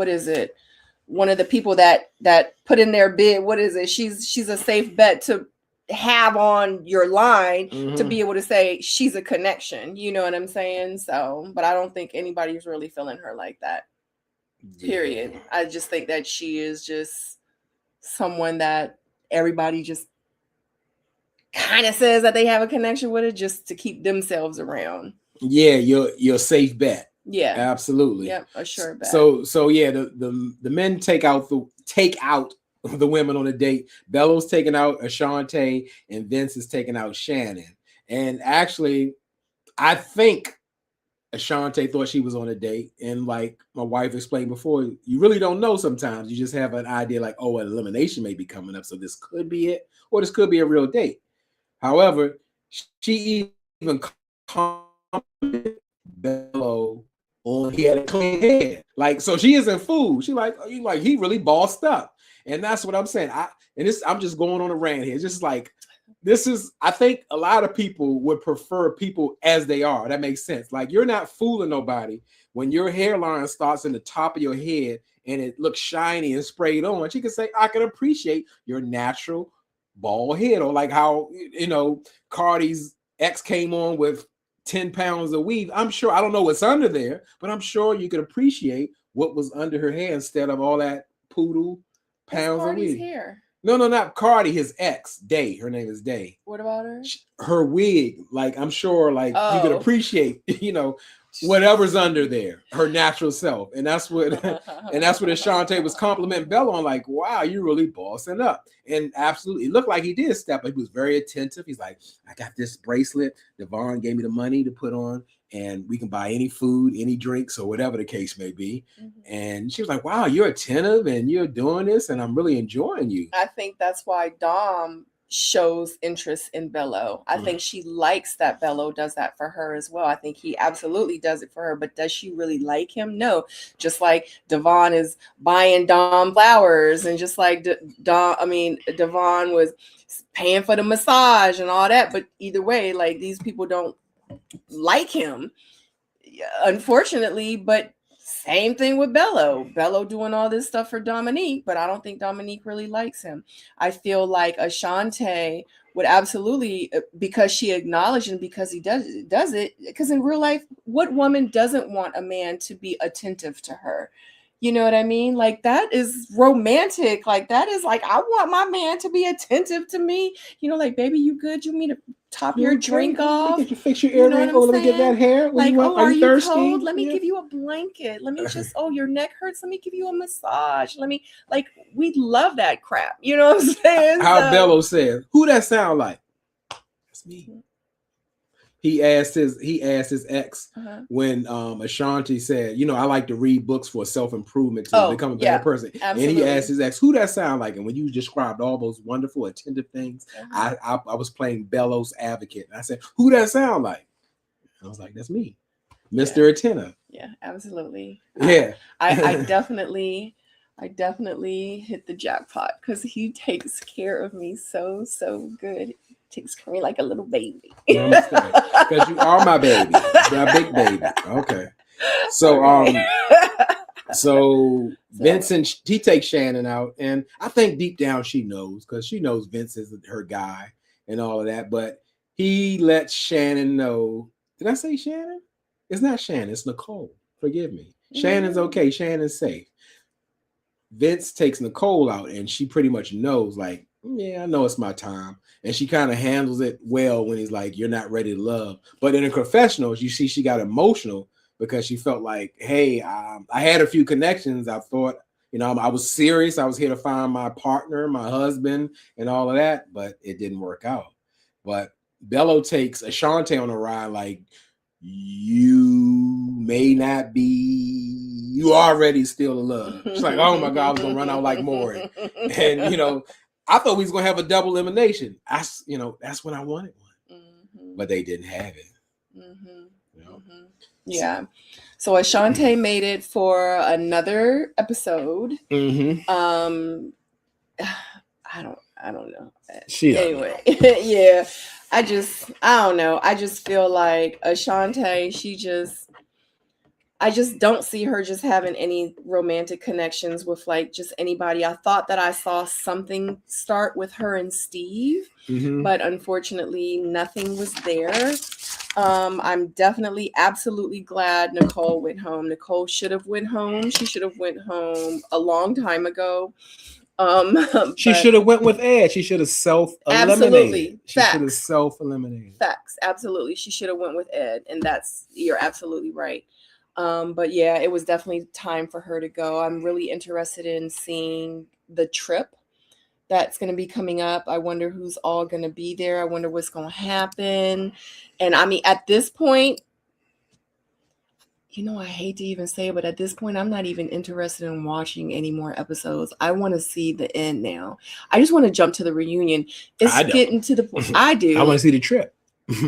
is it? One of the people that put in their bid. What is it? She's a safe bet to have on your line to be able to say she's a connection. You know what I'm saying? So, but I don't think anybody's really feeling her like that. Period. I just think that she is just someone that everybody just kind of says that they have a connection with it just to keep themselves around. Yeah, you're safe bet. Yeah, absolutely. Yep, a sure bet. So yeah, the men take out the women on a date. Bello's taking out Ashante and Vince is taking out Shannon. And actually, I think Ashante thought she was on a date, and like my wife explained before, you really don't know sometimes. You just have an idea like, oh, an elimination may be coming up, so this could be it, or this could be a real date. However, she even Bello on he had a clean head. Like, so she isn't fooled. She like, you like he really bossed up. And that's what I'm saying. I'm just going on a rant here. It's just like I think a lot of people would prefer people as they are. That makes sense. Like, you're not fooling nobody when your hairline starts in the top of your head and it looks shiny and sprayed on. She can say, I can appreciate your natural bald head. Or like how, Cardi's ex came on with 10 pounds of weave. I'm sure, I don't know what's under there, but I'm sure you could appreciate what was under her hair instead of all that poodle pounds of weave. Hair. No, not Cardi, his ex, Day. Her name is Day. What about her? Her wig, like, I'm sure, like, you could appreciate, whatever's under there, her natural self. And that's what Ashante was complimenting Bella on, like, wow, you're really bossing up. And absolutely, it looked like he did step up. He was very attentive. He's like, I got this bracelet. Devon gave me the money to put on, and we can buy any food, any drinks, or whatever the case may be. Mm-hmm. And she was like, wow, you're attentive and you're doing this, and I'm really enjoying you. I think that's why Dom shows interest in Bello. I think she likes that Bello does that for her as well. I think he absolutely does it for her, but does she really like him? No. Just like Devon is buying Dom flowers, and just like Devon was paying for the massage and all that, but either way, like, these people don't like him, unfortunately. But same thing with Bello doing all this stuff for Dominique, but I don't think Dominique really likes him. I feel like Ashante would absolutely, because she acknowledged him, because he does it, because in real life, what woman doesn't want a man to be attentive to her? You know what I mean? Like, that is romantic. Like, that is like, I want my man to be attentive to me. Like, baby, you good? You mean to top your drink off? Get you fix your earring. Let me get that hair. Like, are you thirsty? Cold? Let me give you a blanket. Let me just, your neck hurts. Let me give you a massage. We love that crap. You know what I'm saying? How Bello says, who that sound like? That's me. He asked his ex when Ashanti said, I like to read books for self-improvement to become a better person. Absolutely. And he asked his ex, who that sound like? And when you described all those wonderful attentive things, I was playing Bello's advocate. And I said, who that sound like? And I was like, that's me, Mr. Attentive. Yeah, absolutely. Yeah. I definitely hit the jackpot, because he takes care of me so good. Takes care of me like a little baby. Because you are my baby, my big baby. Okay. So Vincent, he takes Shannon out, and I think deep down she knows, because she knows Vince is her guy and all of that. But he lets Shannon know. Did I say Shannon? It's not Shannon. It's Nicole. Forgive me. Shannon's okay. Shannon's safe. Vince takes Nicole out, and she pretty much knows, like, yeah, I know it's my time. And she kind of handles it well when he's like, you're not ready to love. But in the confessionals, you see she got emotional because she felt like, hey, I had a few connections. I thought, I was serious. I was here to find my partner, my husband, and all of that. But it didn't work out. But Bello takes Ashante on a ride like, you may not be, you already still in love. She's like, oh my God, I was going to run out like Maury. And, I thought we was gonna have a double elimination. That's when I wanted one, but they didn't have it. Yeah. So Ashante made it for another episode. I don't know. Anyway, yeah. I don't know. I just feel like Ashante, I just don't see her just having any romantic connections with like just anybody. I thought that I saw something start with her and Steve, but unfortunately nothing was there. I'm definitely absolutely glad Nicole went home. Nicole should have went home. She should have went home a long time ago. She should have went with Ed. She should have self-eliminated. Absolutely. She should have self-eliminated. Facts. Absolutely. She should have went with Ed. And you're absolutely right. But yeah, it was definitely time for her to go. I'm really interested in seeing the trip that's going to be coming up. I wonder who's all going to be there. I wonder what's going to happen. And I mean, at this point, I hate to even say it, but at this point, I'm not even interested in watching any more episodes. I want to see the end now. I just want to jump to the reunion. It's getting to the point. I do. I want to see the trip.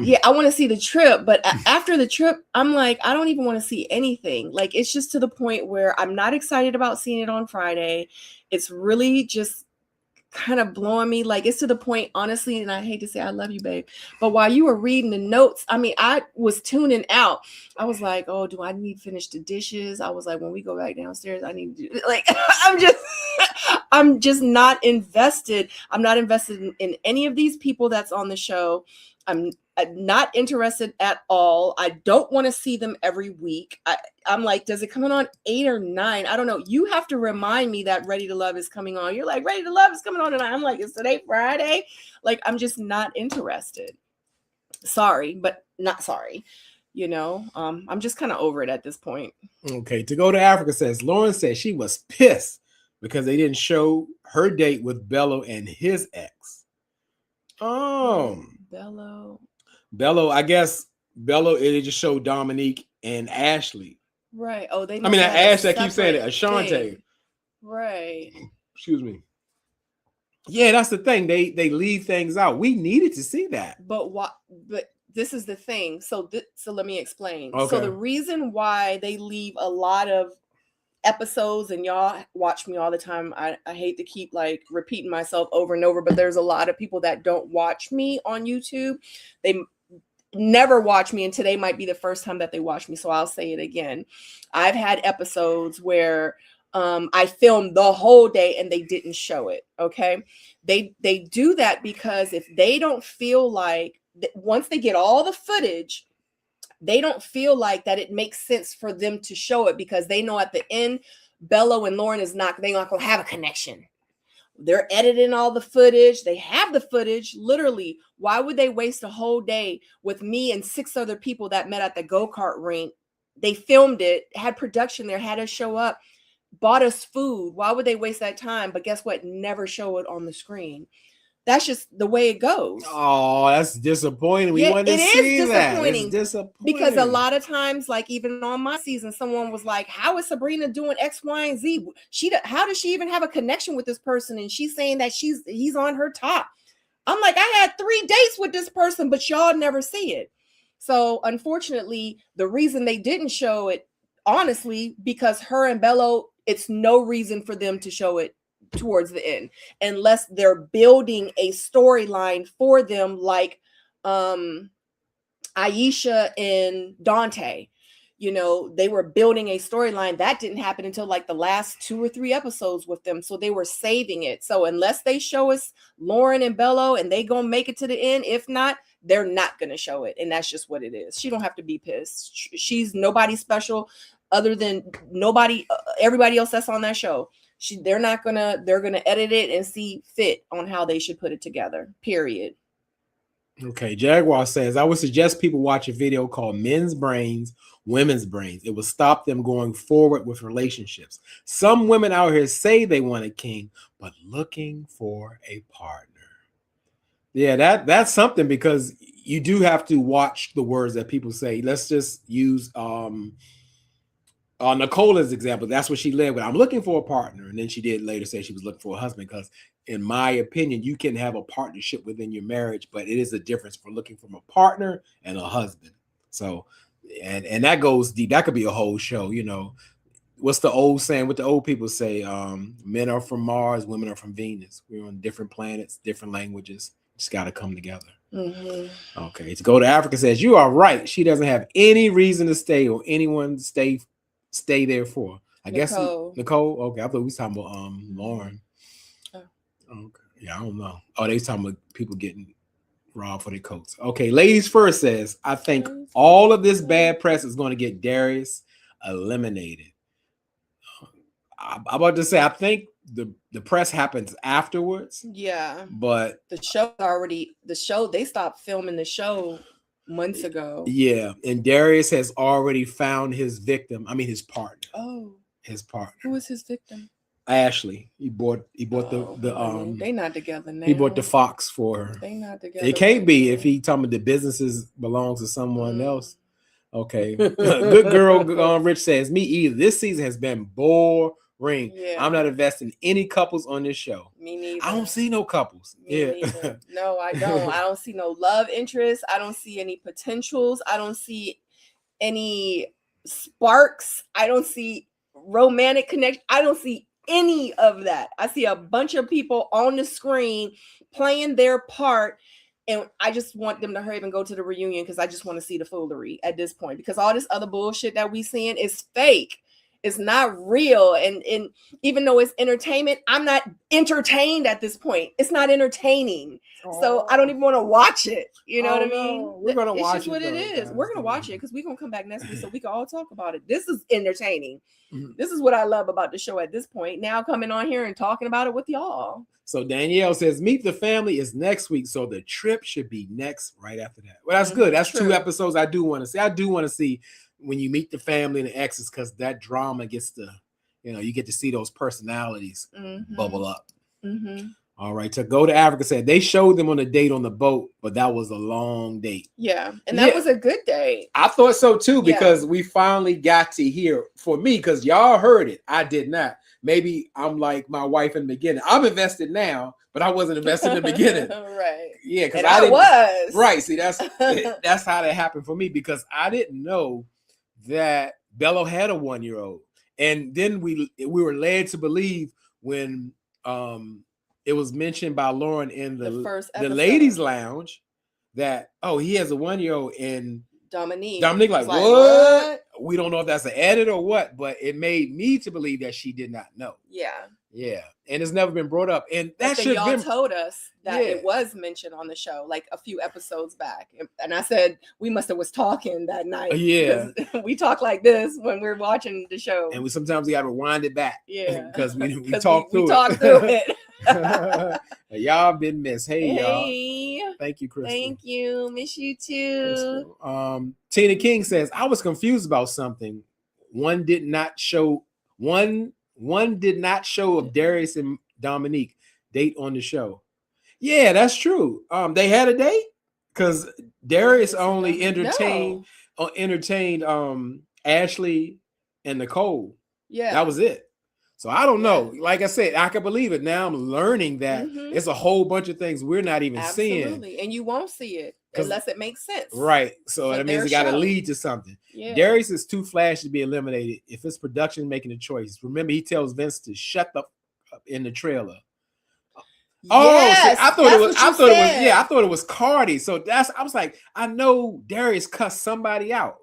Yeah, I want to see the trip, but after the trip, I'm like, I don't even want to see anything. Like, it's just to the point where I'm not excited about seeing it on Friday. It's really just kind of blowing me. Like, it's to the point, honestly, and I hate to say I love you, babe, but while you were reading the notes, I mean, I was tuning out. I was like, oh, do I need to finish the dishes? I was like, when we go back downstairs, I need to do, like, I'm just not invested. I'm not invested in any of these people that's on the show. I'm not interested at all. I don't want to see them every week. I'm like, does it come on 8 or 9? I don't know. You have to remind me that Ready to Love is coming on. You're like, Ready to Love is coming on tonight. I'm like, is today Friday? Like, I'm just not interested. Sorry, but not sorry. You know, I'm just kind of over it at this point. Okay, To Go to Africa says, Lauren said she was pissed because they didn't show her date with Bello and his ex. Bello, I guess Bello, it just showed Dominique and Ashley. Right. Oh, they. I mean, Ashley, I keep saying it, Ashante. Right. Excuse me. Yeah, that's the thing. They leave things out. We needed to see that. But what? But this is the thing. So let me explain. Okay. So the reason why they leave a lot of episodes, and y'all watch me all the time. I hate to keep like repeating myself over and over, but there's a lot of people that don't watch me on YouTube. They never watch me, and today might be the first time that they watch me, so I'll say it again. I've had episodes where I filmed the whole day and they didn't show it. Okay, they do that because if they don't feel like once they get all the footage, they don't feel like that it makes sense for them to show it, because they know at the end Bello and Lauren they're not gonna have a connection. They're editing all the footage. They have the footage. Literally, why would they waste a whole day with me and 6 other people that met at the go-kart rink? They filmed it, had production there, had us show up, bought us food. Why would they waste that time? But guess what? Never show it on the screen. That's just the way it goes. Oh, that's disappointing. We wanted to see that. It's disappointing. Because a lot of times, like even on my season, someone was like, how is Sabrina doing X, Y, and Z? How does she even have a connection with this person? And she's saying that he's on her top. I'm like, I had 3 dates with this person, but y'all never see it. So unfortunately, the reason they didn't show it, honestly, because her and Bello, it's no reason for them to show it towards the end, unless they're building a storyline for them, like Aisha and Dante. You know, they were building a storyline that didn't happen until like the last 2 or 3 episodes with them, so they were saving it. So unless they show us Lauren and Bello and they gonna make it to the end, if not, they're not gonna show it, and that's just what it is. She don't have to be pissed. She's nobody special other than everybody else that's on that show. They're gonna edit it and see fit on how they should put it together. Period. Okay, Jaguar says, I would suggest people watch a video called Men's Brains, Women's Brains. It will stop them going forward with relationships. Some women out here say they want a king, but looking for a partner. Yeah, that's something, because you do have to watch the words that people say. Let's just use Nicola's example. That's what she led with. I'm looking for a partner. And then she did later say she was looking for a husband, because in my opinion, you can have a partnership within your marriage, but it is a difference for looking from a partner and a husband. So, and that goes deep. That could be a whole show. You know, what's the old saying? What the old people say, men are from Mars, women are from Venus. We're on different planets, different languages. Just got to come together. Mm-hmm. Okay. To Go to Africa says, you are right. She doesn't have any reason to stay or anyone to stay there for. I guess Nicole. Okay, I thought we was talking about Lauren. Oh. Okay, yeah, I don't know. Oh, they was talking about people getting robbed for their coats. Okay, Ladies First says, I think all of this bad press is going to get Darius eliminated. I'm about to say, I think the press happens afterwards. Yeah, but they stopped filming the show months ago. Yeah, and Darius has already found his victim. I mean, his partner. Oh, his partner. Who was his victim? Ashley. He bought the they not together now. He bought the fox for her. They not together. It can't be if he talking about the businesses belongs to someone else. Okay. Good girl. Rich says, me either. This season has been boring. ring. Yeah. I'm not investing any couples on this show. Me neither. I don't see no couples. Me neither. No, I don't. I don't see no love interest. I don't see any potentials. I don't see any sparks. I don't see romantic connection. I don't see any of that. I see a bunch of people on the screen playing their part. And I just want them to hurry up and go to the reunion because I just want to see the foolery at this point. Because all this other bullshit that we seeing is fake. It's not real. And even though it's entertainment, I'm not entertained at this point. It's not entertaining. So I don't even want to watch it. You know what I mean? We're gonna watch it's just what it. it is. We're gonna watch it because we're gonna come back next week so we can all talk about it. This is entertaining. This is what I love about the show at this point. Now coming on here and talking about it with y'all. So Danielle says, Meet the Family is next week. So the trip should be next right after that. Well, that's good. That's True. 2 episodes I do want to see. I do want to see when you meet the family and the exes, because that drama gets to, you get to see those personalities bubble up. All right. To Go to Africa said they showed them on a date on the boat, but that was a long date. Yeah. And that was a good date. I thought so too, because we finally got to hear, for me, because y'all heard it. I did not. Maybe I'm like my wife in the beginning. I'm invested now, but I wasn't invested in the beginning. Right. Yeah, because I was. Right. See, that's how that happened for me, because I didn't know that Bello had a 1-year-old. And then we were led to believe when it was mentioned by Lauren in the first the episode. ladies' lounge that, he has a 1-year-old, and Dominique like, what? We don't know if that's an edit or what, but it made me to believe that she did not know. Yeah, and it's never been brought up, and that should y'all been told us that it was mentioned on the show like a few episodes back, and I said we must have was talking that night. Yeah, we talk like this when we're watching the show, and sometimes we got to rewind it back. Yeah, because we talk through it. Y'all been missed. Hey, y'all. Thank you, Crystal. Thank you. Miss you too. Crystal. Tina King says, I was confused about something. One did not show of Darius and Dominique date on the show. Yeah, that's true. They had a date because Darius only entertained Ashley and Nicole. Yeah, that was it. So I don't know. Like I said, I can believe it. Now I'm learning that it's a whole bunch of things we're not even seeing. And you won't see it unless it makes sense. Right. So that means it got to lead to something. Yeah. Darius is too flashy to be eliminated. If it's production making a choice, remember he tells Vince to shut up in the trailer. Yes, I thought it was Cardi. So I was like, I know Darius cussed somebody out.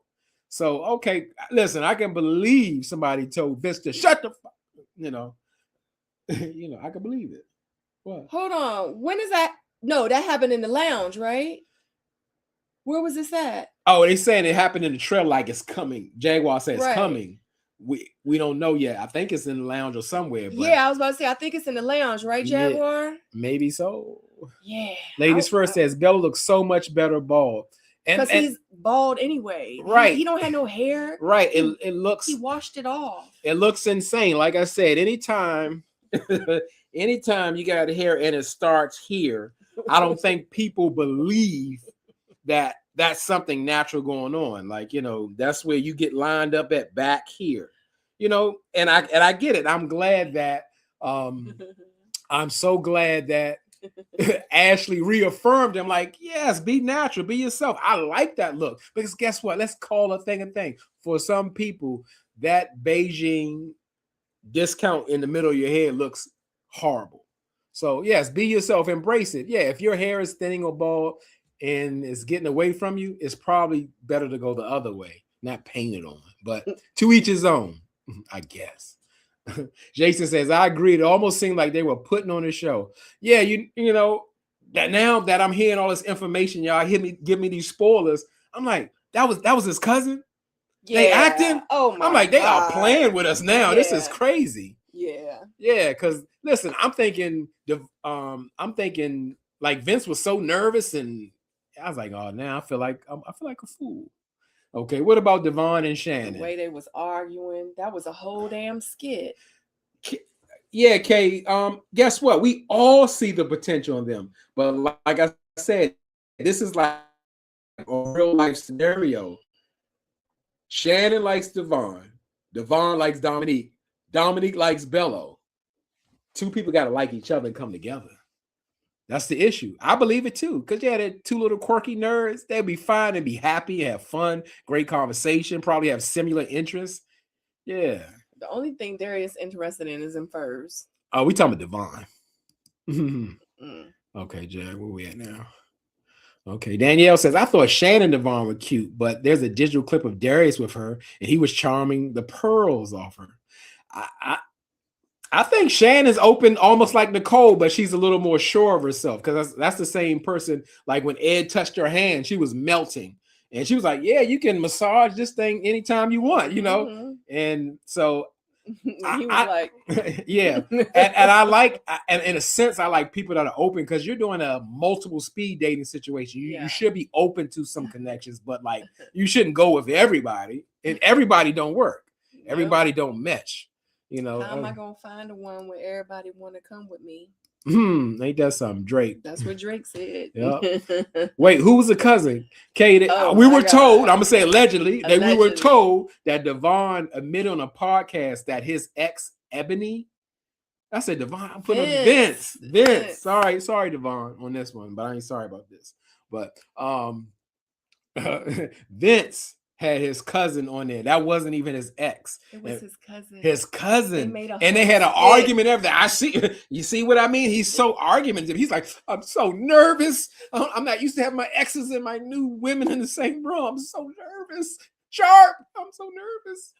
So okay, listen, I can believe somebody told Vince to shut the I can believe it. What? Hold on. When is that? No, that happened in the lounge, right? Where was this at? Oh, they saying it happened in the trailer, like it's coming. Jaguar says it's coming. We don't know yet. I think it's in the lounge or somewhere. But yeah, I was about to say, I think it's in the lounge, right, Jaguar? Yeah, maybe so. Yeah. Ladies First says Bella looks so much better bald. Because he's bald anyway. Right. He don't have no hair. Right. It looks. He washed it off. It looks insane. Like I said, anytime you got hair and it starts here, I don't think people believe that that's something natural going on. Like, that's where you get lined up at back here, and I get it. I'm glad that I'm so glad that Ashley reaffirmed him, like, yes, be natural, be yourself. I like that look, because guess what? Let's call a thing a thing. For some people, that Beijing discount in the middle of your head looks horrible. So yes, be yourself, embrace it. Yeah, if your hair is thinning or bald and it's getting away from you, it's probably better to go the other way, not paint it on. But to each his own, I guess. Jason says, I agree. It almost seemed like they were putting on a show. Yeah, you know that now that I'm hearing all this information, y'all give me these spoilers. I'm like, that was his cousin. Yeah. They acting. Oh my! I'm like, they are playing with us now. Yeah. This is crazy. Yeah. Yeah, because listen, I'm thinking like Vince was so nervous, and I was like, oh, now I feel like a fool. Okay, what about Devon and Shannon? The way they was arguing, that was a whole damn skit. Yeah, Kay. Guess what? We all see the potential in them, but like I said, this is like a real life scenario. Shannon likes Devon. Devon likes Dominique. Dominique likes Bello. Two people got to like each other and come together. That's the issue. I believe it too. Because yeah, they're two little quirky nerds. They'll be fine and be happy, have fun, great conversation, probably have similar interests. Yeah. The only thing Darius interested in is in furs. Oh, we talking about Devon. Mm. Okay, Jack, where we at now? Okay, Danielle says, I thought Shannon and Devon were cute, but there's a digital clip of Darius with her, and he was charming the pearls off her. I think Shannon's open almost like Nicole, but she's a little more sure of herself because that's the same person. Like when Ed touched her hand, she was melting. And she was like, yeah, you can massage this thing anytime you want, you know? Mm-hmm. And so he was like, yeah. And I like, and in a sense, I like people that are open because you're doing a multiple speed dating situation. You should be open to some connections, but like you shouldn't go with everybody. And everybody don't work. Everybody don't match. You know, how am I gonna find the one where everybody want to come with me? Ain't that something, Drake? That's what Drake said. Yep. Wait, who was the cousin? Kate. We were told. I'm gonna say allegedly that we were told that Devon admitted on a podcast that his ex Ebony. I said Devon. I'm putting Vince. Sorry, Devon, on this one, but I ain't sorry about this. But Vince had his cousin on there. That wasn't even his ex. It was his cousin. His cousin. And they had an argument and everything. I see. You see what I mean? He's so argumentative. He's like, I'm so nervous. I'm not used to having my exes and my new women in the same room. I'm so nervous. Sharp. I'm so nervous.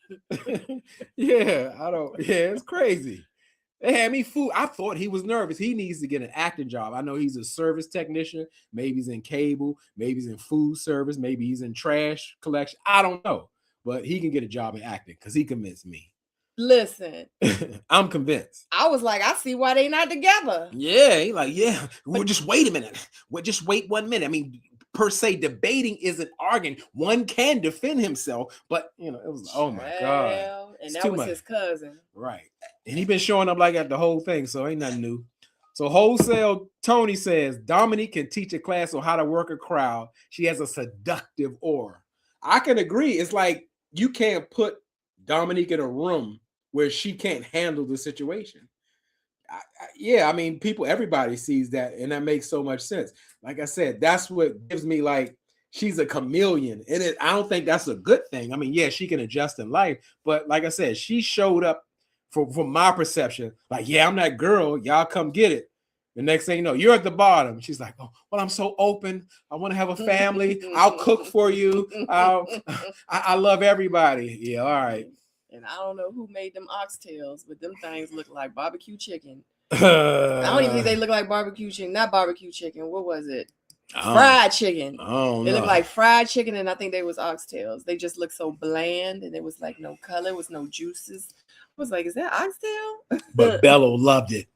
It's crazy. They had me fooled. I thought he was nervous. He needs to get an acting job. I know he's a service technician. Maybe he's in cable. Maybe he's in food service. Maybe he's in trash collection. I don't know. But he can get a job in acting because he convinced me. Listen. I'm convinced. I was like, I see why they not together. Yeah. He's like, yeah. Well, just wait a minute. Just wait 1 minute. I mean, per se, debating isn't arguing. One can defend himself, but you know, it was oh my god, and that was his cousin, right? And he been showing up like that the whole thing, so ain't nothing new. So wholesale Tony says Dominique can teach a class on how to work a crowd. She has a seductive aura. I can agree. It's like you can't put Dominique in a room where she can't handle the situation. I mean, everybody sees that, and that makes so much sense. Like I said, that's what gives me like she's a chameleon, and I don't think that's a good thing. I mean, yeah, she can adjust in life, but like I said, she showed up from my perception, like, yeah, I'm that girl. Y'all come get it. The next thing you know, you're at the bottom. She's like, oh, well, I'm so open. I want to have a family. I'll cook for you. I love everybody. Yeah, all right. And I don't know who made them oxtails, but them things look like barbecue chicken. I don't even think they look like barbecue chicken. Not barbecue chicken. What was it? Fried chicken. They look like fried chicken, and I think they was oxtails. They just look so bland, and there was like no color, was no juices. I was like, is that oxtail? But Bello loved it.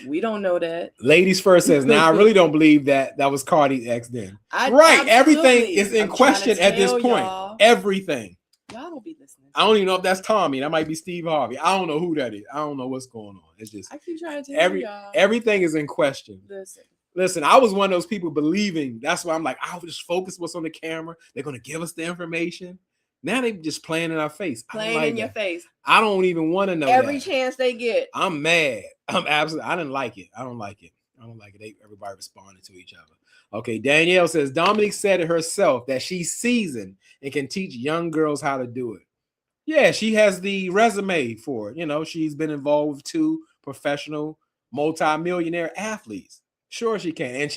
We don't know that. Ladies first says, now I really don't believe that was Cardi's ex then. Everything is in question at this point. Everything. Y'all don't be listening. I don't even know if that's Tommy. That might be Steve Harvey. I don't know who that is. I don't know what's going on. It's just I keep trying to tell y'all. Everything is in question. Listen, I was one of those people believing. That's why I'm like, I'll just focus what's on the camera. They're gonna give us the information. Now they just playing in our face. Playing in your face. I don't even want to know every chance they get. I'm mad. I'm absolutely. I didn't like it. I don't like it. Everybody responded to each other. Okay, Danielle says Dominique said it herself that she's seasoned and can teach young girls how to do it. Yeah, she has the resume for it. You know, she's been involved with 2 professional multi-millionaire athletes. Sure, she can, and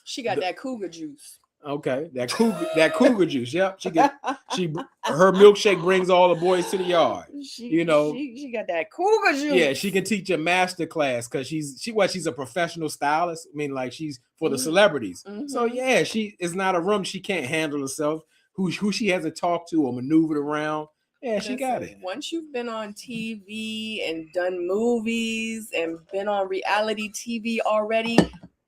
she got that cougar juice. Okay, that cougar juice. Yep, her milkshake brings all the boys to the yard. She got that cougar juice. Yeah, she can teach a master class because she's a professional stylist. I mean, like she's for the celebrities. Mm-hmm. So yeah, she is not a room she can't handle herself. Who she hasn't talked to or maneuvered around. Yeah, she got it. Once you've been on TV and done movies and been on reality TV already,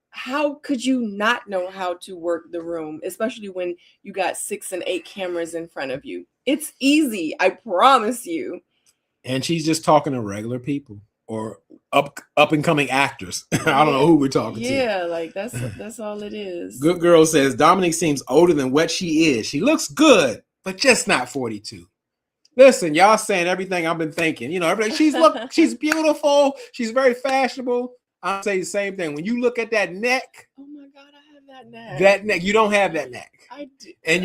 how could you not know how to work the room, especially when you got 6 and 8 cameras in front of you? It's easy, I promise you. And she's just talking to regular people or up and coming actors. I don't know who we're talking to. Yeah, like that's all it is. Good Girl says Dominique seems older than what she is. She looks good, but just not 42. Listen, y'all saying everything I've been thinking. You know, everything. She's beautiful. She's very fashionable. I'll say the same thing. When you look at that neck, Oh my God, I have that neck. that neck, you don't have that neck. I do. And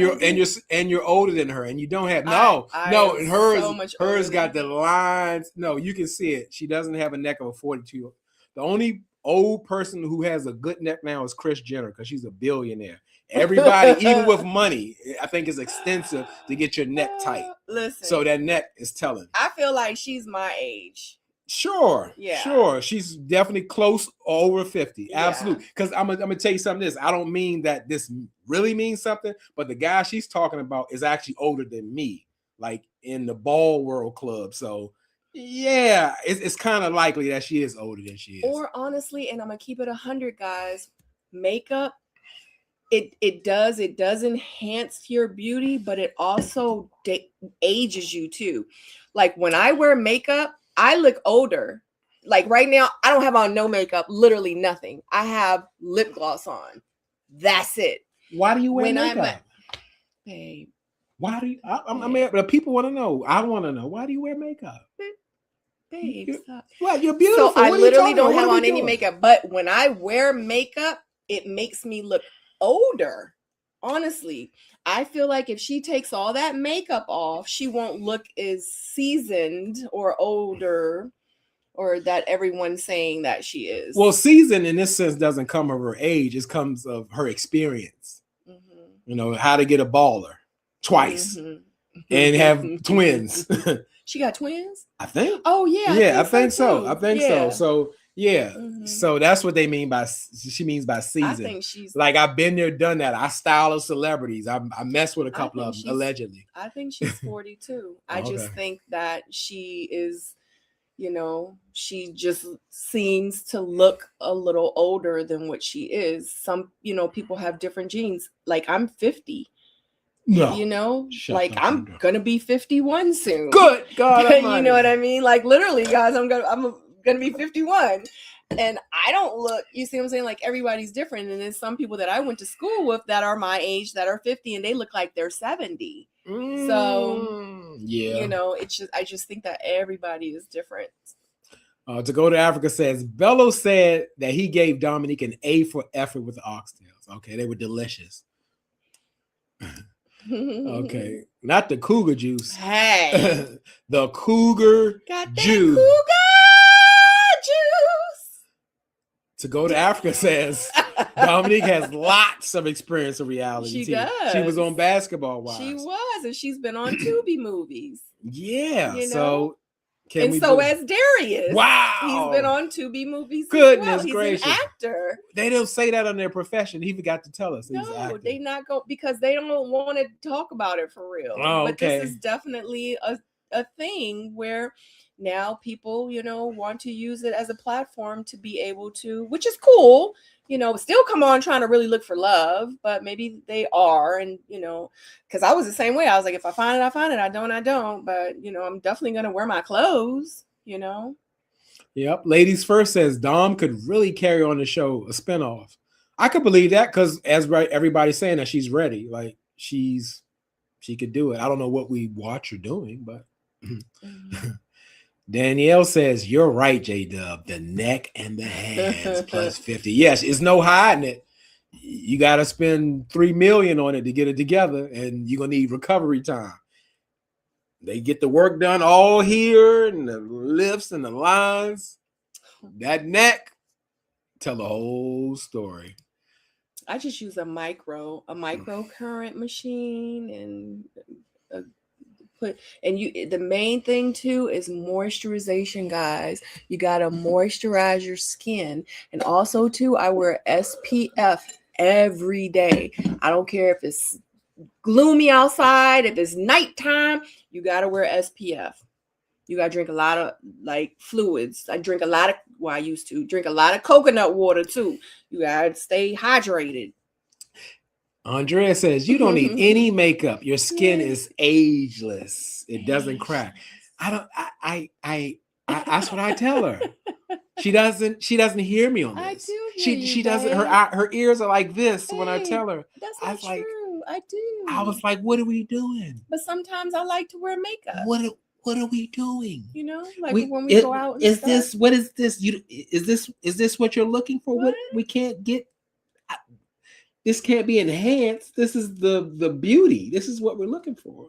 you're older than her, and you don't have no. And hers got the lines. No, you can see it. She doesn't have a neck of a 42. The only old person who has a good neck now is Kris Jenner because she's a billionaire. Everybody, even with money, I think it's extensive to get your neck tight. Listen, So that neck is telling. I feel like she's my age. Sure. She's definitely close over 50. Yeah. Absolutely. Because I'm gonna tell you something. I don't mean that this really means something, but the guy she's talking about is actually older than me, like in the Ball World Club. So yeah, it's kind of likely that she is older than she is. Or honestly, and I'm gonna keep it 100, guys. Makeup, it does enhance your beauty, but it also ages you too. Like when I wear makeup, I look older. Like right now, I don't have on no makeup, literally nothing. I have lip gloss on. That's it. Why do you wear makeup? Babe. Why do you? I mean, but people want to know. I want to know. Why do you wear makeup? Babe, stop. Well, you're beautiful. So I literally don't have on any makeup, but when I wear makeup, it makes me look older. Honestly, I feel like if she takes all that makeup off, she won't look as seasoned or older, or that everyone's saying that she is. Well, seasoned in this sense doesn't come of her age; it comes of her experience. Mm-hmm. You know how to get a baller twice and have twins. She got twins? I think. Oh yeah. I think so. I think yeah. so. So yeah. So that's what they mean by she means by season. I think she's like I've been there, done that. I style of celebrities. I mess with a couple of them allegedly. I think she's 42. I just think that she is, you know, she just seems to look a little older than what she is. Some, you know, people have different genes. Like I'm 50. No, you know, like I'm gonna be 51 soon. Good God, you know what I mean? Like literally, guys, I'm gonna be 51, and I don't look. You see what I'm saying? Like everybody's different, and there's some people that I went to school with that are my age that are 50, and they look like they're 70. So yeah, you know, it's just I just think that everybody is different. To go to Africa says Bello said that he gave Dominique an A for effort with the oxtails. Okay, they were delicious. Okay, not the cougar juice. Hey, the cougar juice. Cougar juice. To go to Africa says Dominique has lots of experience in reality. She does. She was on Basketball Wives. She was, and she's been on Tubi movies. Yeah, you know? So. Has Darius. Wow. He's been on Tubi movies. Goodness He's gracious. an actor. They don't say that on their profession. He forgot to tell us. No, they not go because they don't want to talk about it for real. Oh, but this is definitely a thing where now people, you know, want to use it as a platform to be able to, which is cool, you know, still come on trying to really look for love, but maybe they are. And, you know, because I was the same way. I was like, if I find it, I find it. I don't. But, you know, I'm definitely going to wear my clothes, you know. Yep. Ladies First says Dom could really carry on the show, a spinoff. I could believe that because everybody's saying that she's ready. Like she could do it. I don't know what we watch her doing, but Danielle says, you're right, J-Dub. The neck and the hands plus 50. Yes, it's no hiding it. You got to spend $3 million on it to get it together, and you're going to need recovery time. They get the work done all here, and the lifts and the lines. That neck, tell the whole story. I just use a microcurrent machine and the main thing too is moisturization, guys. You gotta moisturize your skin. And also too, I wear SPF every day. I don't care if it's gloomy outside, if it's nighttime, you gotta wear SPF. You gotta drink a lot of like fluids. I used to drink a lot of coconut water too. You gotta stay hydrated. Andrea says you don't need any makeup. Your skin is ageless. It doesn't crack. That's what I tell her. She doesn't hear me on this. I do hear she doesn't. Her ears are like this when I tell her. That's not true. I do. I was like, what are we doing? But sometimes I like to wear makeup. What are we doing? You know, like when we go out and is stuff. this what is this? Is this what you're looking for? What? We can't get this can't be enhanced. This is the beauty. This is what we're looking for.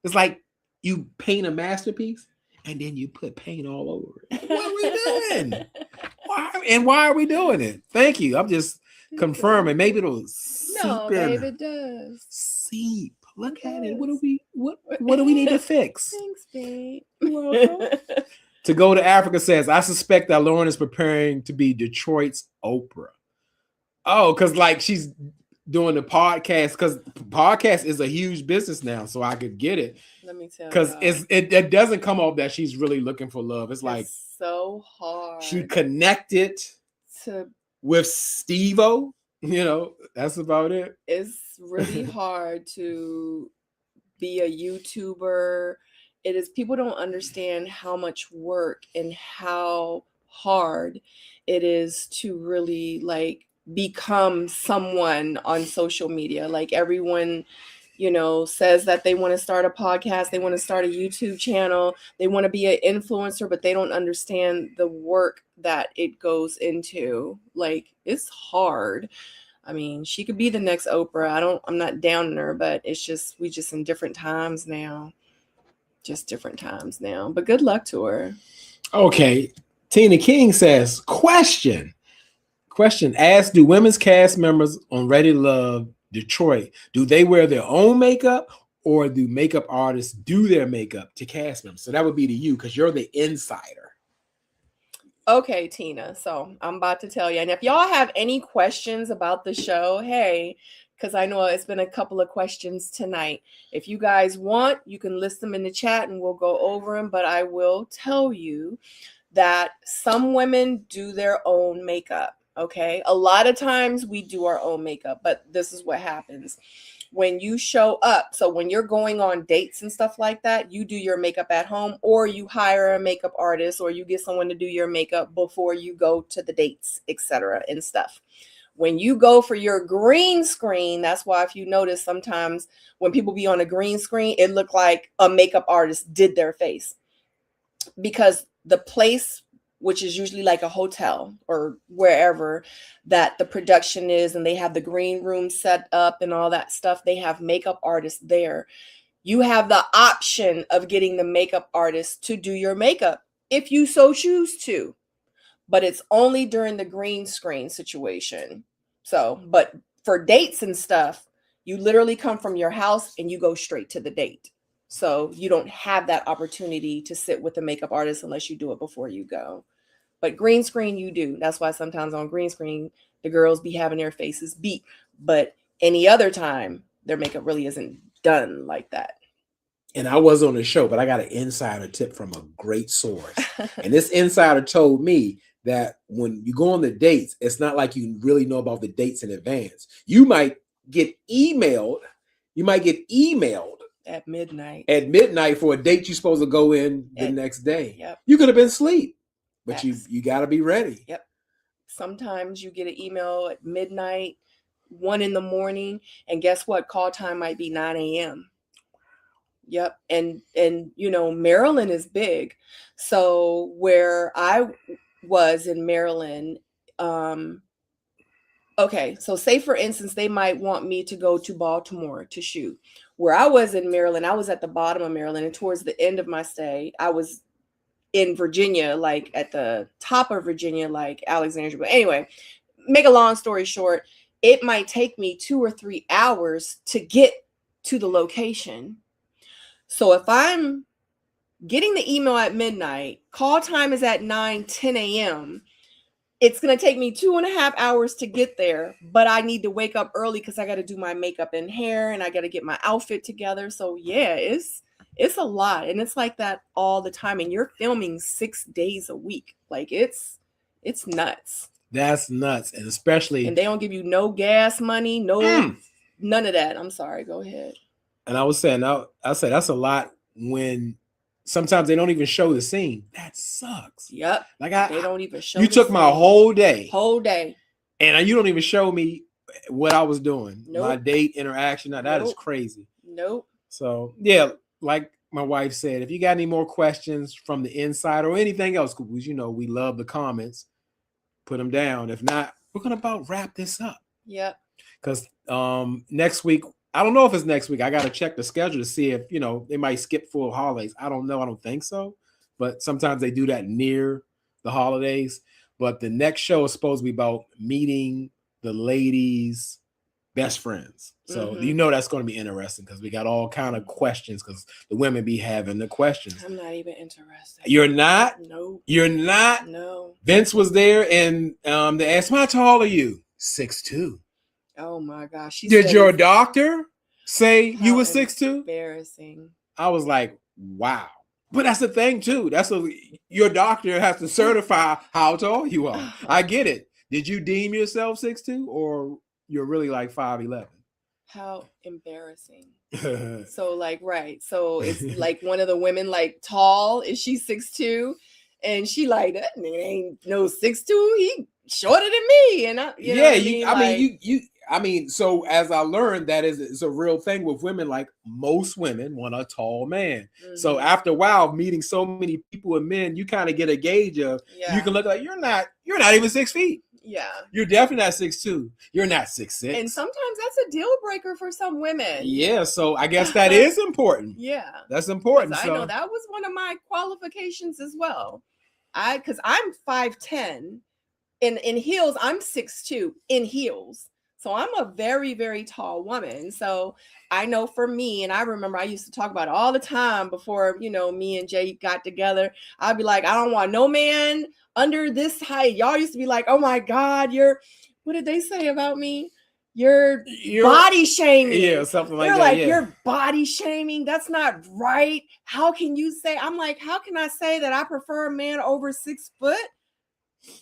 It's like you paint a masterpiece and then you put paint all over it. What are we doing? Why are we doing it? Thank you. I'm just confirming. Maybe it'll seep No, in. babe, it does. Seep. Look It at it. does. What do we need to fix? Thanks, babe. You're welcome. To Go to Africa says, I suspect that Lauren is preparing to be Detroit's Oprah. Oh, because like she's doing the podcast, because podcast is a huge business now, so I could get it. Let me tell you. Because it doesn't come off that she's really looking for love. It's like so hard. she connected to with Steve-O. You know, that's about it. It's really hard to be a YouTuber. It is, people don't understand how much work and how hard it is to really like become someone on social media. Like everyone, you know, says that they want to start a podcast, they want to start a YouTube channel, they want to be an influencer, but they don't understand the work that it goes into. Like, it's hard. I mean, she could be the next Oprah. I'm not downing her, but it's just, we just in different times now. Just different times now. But good luck to her. Okay. Tina King says, question, ask, do women's cast members on Ready to Love Detroit, do they wear their own makeup or do makeup artists do their makeup to cast members? So that would be to you because you're the insider. Okay, Tina. So I'm about to tell you. And if y'all have any questions about the show, hey, because I know it's been a couple of questions tonight. If you guys want, you can list them in the chat and we'll go over them. But I will tell you that some women do their own makeup. Okay. A lot of times we do our own makeup, but this is what happens when you show up. So when you're going on dates and stuff like that, you do your makeup at home, or you hire a makeup artist, or you get someone to do your makeup before you go to the dates, etc. and stuff. When you go for your green screen, that's why if you notice sometimes when people be on a green screen, it looked like a makeup artist did their face, because the place, which is usually like a hotel or wherever that the production is, and they have the green room set up and all that stuff, they have makeup artists there. You have the option of getting the makeup artist to do your makeup if you so choose to, but it's only during the green screen situation. So, but for dates and stuff, you literally come from your house and you go straight to the date. So you don't have that opportunity to sit with a makeup artist unless you do it before you go. But green screen, you do. That's why sometimes on green screen, the girls be having their faces beat. But any other time, their makeup really isn't done like that. And I was on the show, but I got an insider tip from a great source. And this insider told me that when you go on the dates, it's not like you really know about the dates in advance. You might get emailed. At midnight for a date you're supposed to go in the next day. Yep. You could have been asleep, but Facts. you got to be ready. Yep. Sometimes you get an email at midnight, 1 a.m, and guess what? Call time might be 9 a.m. Yep. And you know, Maryland is big. So where I was in Maryland, okay, so say for instance, they might want me to go to Baltimore to shoot. Where I was in Maryland, I was at the bottom of Maryland, and towards the end of my stay, I was in Virginia, like at the top of Virginia, like Alexandria. But anyway, make a long story short, it might take me 2 or 3 hours to get to the location. So if I'm getting the email at midnight, call time is at 10 a.m., it's going to take me 2.5 hours to get there, but I need to wake up early because I got to do my makeup and hair and I got to get my outfit together. So yeah, it's a lot. And it's like that all the time. And you're filming 6 days a week. Like it's nuts. That's nuts. And especially, and they don't give you no gas money, none of that. I'm sorry. Go ahead. And I was saying, I said, that's a lot when sometimes they don't even show the scene. That sucks. Yep. Like they don't even show. You took my whole day, and and you don't even show me. what I was doing. My Nope. date interaction. Now, that is Nope. crazy. Nope. So yeah, like my wife said, if you got any more questions from the inside or anything else, because you know we love the comments, put them down. If not, we're gonna about wrap this up. Yep. Because next week, I don't know if it's next week. I got to check the schedule to see if they might skip full holidays. I don't know. I don't think so. But sometimes they do that near the holidays. But the next show is supposed to be about meeting the ladies' best friends. So that's going to be interesting because we got all kind of questions because the women be having the questions. I'm not even interested. You're not? No. You're not? No. Vince was there and they asked, how tall are you? 6'2". Oh my gosh. Did your doctor say you were 6'2"? Embarrassing. I was like, wow. But that's the thing too. Your doctor has to certify how tall you are. I get it. Did you deem yourself 6'2" or you're really like 5'11"? How embarrassing. So like, right. So it's like one of the women like tall. Is she 6'2"? And she like, that nigga ain't no 6'2". He shorter than me. And so as I learned, it's a real thing with women. Like most women want a tall man. So after a while, meeting so many people and men, you kind of get a gauge of, you can look like you're not even 6 feet. Yeah. You're definitely not 6'2". You're not 6'6". And sometimes that's a deal breaker for some women. Yeah. So I guess that is important. Yeah. That's important. I know that was one of my qualifications as well. Because I'm 5'10". In heels, I'm 6'2" in heels. So I'm a very, very tall woman. So I know for me, and I remember I used to talk about it all the time before, me and Jay got together. I'd be like, I don't want no man under this height. Y'all used to be like, oh my God, what did they say about me? You're body shaming. Yeah, something like They're that. like, you're body shaming. That's not right. How can you say? I'm like, how can I say that I prefer a man over 6 foot?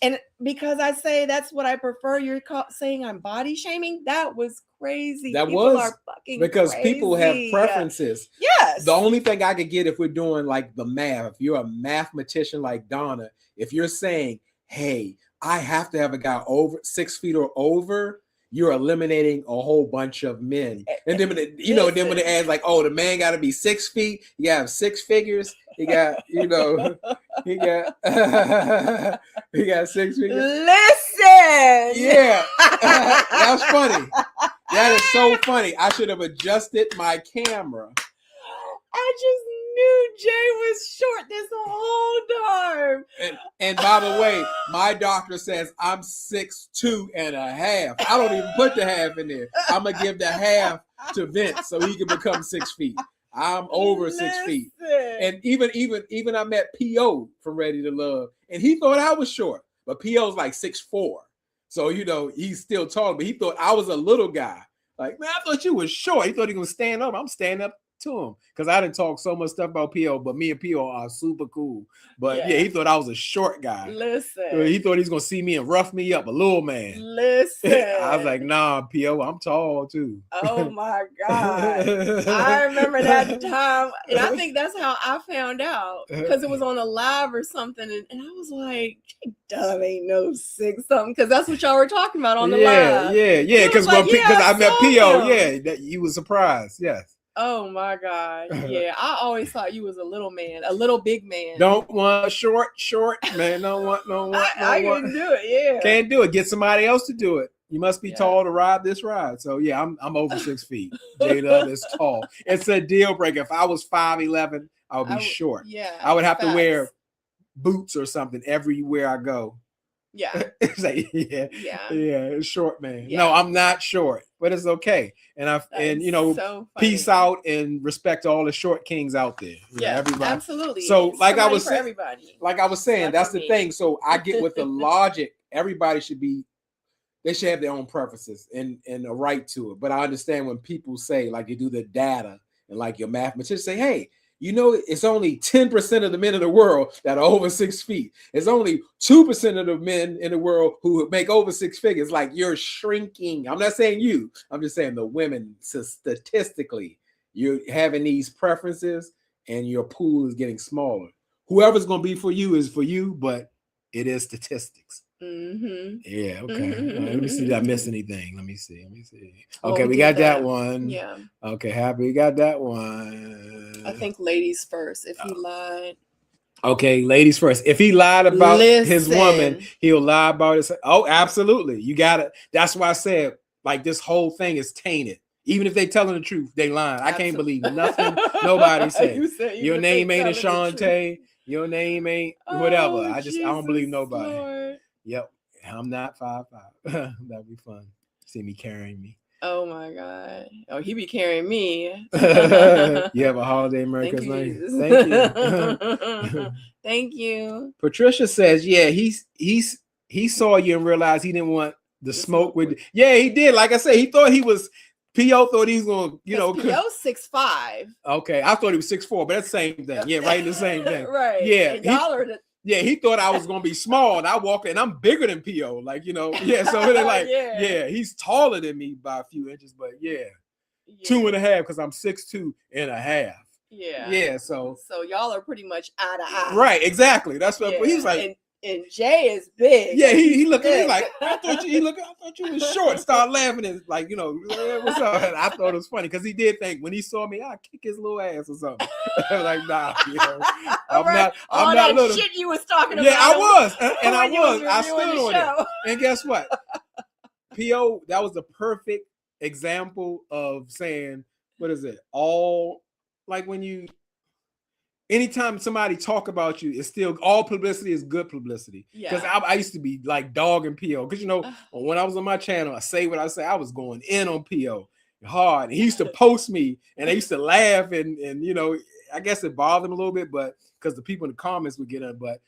And because I say that's what I prefer, you're saying I'm body shaming? That was crazy. People are fucking because crazy. People have preferences. Yes. The only thing I could get if we're doing like the math, if you're a mathematician like Donna, if you're saying, hey, I have to have a guy over 6 feet or over, you're eliminating a whole bunch of men. And then when they add like, oh, the man got to be 6 feet, you got to have 6 figures. He got, he got 6 figures. Listen. Yeah. That's funny. That is so funny. I should have adjusted my camera. I just knew Jay was short this whole time. And by the way, my doctor says I'm 6'2.5". I don't even put the half in there. I'm gonna give the half to Vince so he can become 6 feet. I'm over 6 feet. And even I met P.O. from Ready to Love, and he thought I was short, but P.O.'s like 6'4". So he's still tall, but he thought I was a little guy. Like, man, I thought you was short. He thought he was stand up. I'm standing up to him because I didn't talk so much stuff about P.O., but me and P.O. are super cool. But yeah, he thought I was a short guy. Listen. He thought he was gonna see me and rough me up, a little man. Listen. I was like, nah, P.O., I'm tall too. Oh my God. I remember that time. And I think that's how I found out. Because it was on a live or something. And I was like, Dove ain't no 6 something. Because that's what y'all were talking about on the live. Yeah. Because I met P.O., that you was surprised. Yes. Oh my God. Yeah. I always thought you was a little man, a little big man. Don't want short man. Don't want. I couldn't do it. Yeah. Can't do it. Get somebody else to do it. You must be tall to ride this ride. So yeah, I'm over 6 feet. J-Dub is tall. It's a deal breaker. If I was 5'11", I would be short. Yeah. I would have to wear boots or something everywhere I go. Yeah. It's like, it's short man. Yeah. No, I'm not short, but it's okay. And so peace out and respect all the short kings out there. Everybody. Absolutely. So like I was saying, everybody. Like I was saying, that's the thing. So I get with the logic. Everybody should have their own preferences and a right to it. But I understand when people say, like, you do the data and like your mathematicians say, hey, it's only 10% of the men in the world that are over 6 feet. It's only 2% of the men in the world who make over 6 figures. Like, you're shrinking. I'm not saying you. I'm just saying the women, statistically, you're having these preferences and your pool is getting smaller. Whoever's going to be for you is for you, but it is statistics. Mm-hmm. Yeah, okay. Let me see. Did I miss anything? Let me see. Oh, Okay, we we did got that that. one. Yeah. Okay, happy. We got that one. I think ladies first. If he lied. Okay, ladies first. If he lied about his woman, Listen. he'll lie about his. Oh, absolutely. You got it. That's why I said, like, this whole thing is tainted. Even if they telling the truth, they lying. I can't believe nothing nobody said. You said Your even if they name ain't telling the truth. Ashante. Your name ain't whatever. Oh, I don't believe Jesus nobody. Lord. Yep. I'm not 5'5". That'd be fun. See me carrying me. Oh my God. Oh, he be carrying me. You have a holiday Merry Thank you, Christmas. Jesus. Thank you. Thank you. Patricia says, yeah, he saw you and realized he didn't want the smoke with. Yeah, he did. Like I said, he thought he was. P.O. thought he was going, you know. P.O.'s 6'5". Okay, I thought he was 6'4", but that's the same thing. Yeah, right, the same thing. Right. Yeah, and y'all are the. Yeah, he thought I was gonna be small, and I walk in, and I'm bigger than P.O. Like, you know, yeah. So they're like, yeah, he's taller than me by a few inches, but yeah. 2.5 because I'm 6'2.5". Yeah. So y'all are pretty much eye to eye. Right, exactly. That's what he was like. And Jay is big. Yeah, he looked at me like, I thought you was short. Start laughing and like, you know, what's up? And I thought it was funny because he did think when he saw me, I'd kick his little ass or something. Like, nah, you know, I'm not little. Shit you was talking about. Yeah, I was, and I was. I stood on it. And guess what? P.O. That was the perfect example of saying, what is it? All like when you. Anytime somebody talk about you, it's still all publicity is good publicity. Because I used to be like dogging P.O. Because you know, when I was on my channel, I say what I say. I was going in on P.O. hard. And he used to post me, and they used to laugh, and you know, I guess it bothered him a little bit, but because the people in the comments would get it. But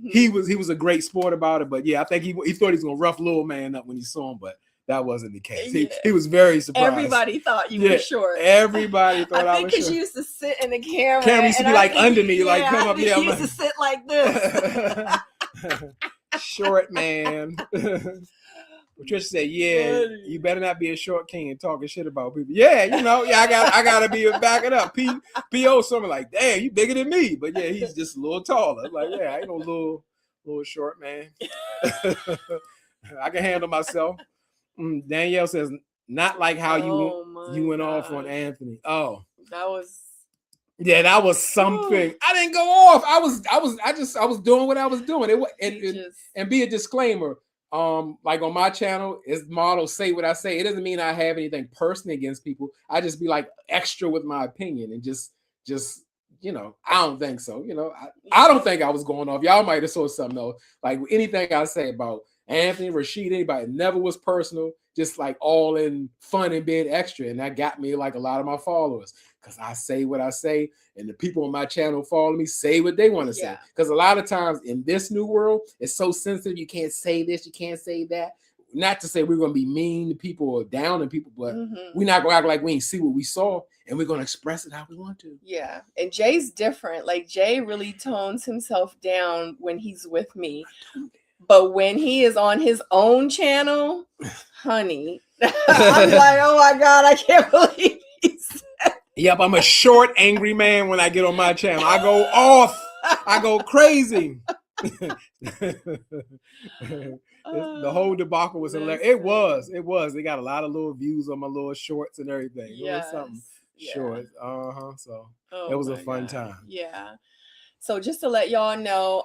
he was a great sport about it. But yeah, I think he thought he was gonna rough little man up when he saw him, but that wasn't the case. He was very surprised. Everybody thought you were short. Everybody thought I was short. I think because you used to sit in the camera. Camera used to be like under me, like come up here. You used to sit like this. Short man. Patricia said, "Yeah, you better not be a short king and talking shit about people." Yeah, you know, I gotta be backing up. P.O. something like, "Damn, you bigger than me," but yeah, he's just a little taller. Like, yeah, I ain't no little short man. I can handle myself. Danielle says, not like how you went off on Anthony. Oh, that was something. I didn't go off. I was doing what I was doing. And be a disclaimer. Like on my channel, it's model say what I say. It doesn't mean I have anything personally against people. I just be like extra with my opinion and just you know, I don't think so. You know, I don't think I was going off. Y'all might have saw something else. Like anything I say about Anthony, Rashid, anybody, never was personal, just like all in fun and being extra. And that got me like a lot of my followers because I say what I say and the people on my channel follow me say what they want to say. Because a lot of times in this new world, it's so sensitive. You can't say this, you can't say that. Not to say we're going to be mean to people or down on people, but we're not going to act like we ain't see what we saw and we're going to express it how we want to. Yeah. And Jay's different. Like Jay really tones himself down when he's with me. But when he is on his own channel, honey, I'm like, oh my God, I can't believe he said. Yep, I'm a short, angry man when I get on my channel. I go off. I go crazy. The whole debacle was hilarious. It was. They got a lot of little views on my little shorts and everything. It was something short. So it was a fun time. Yeah. So just to let y'all know,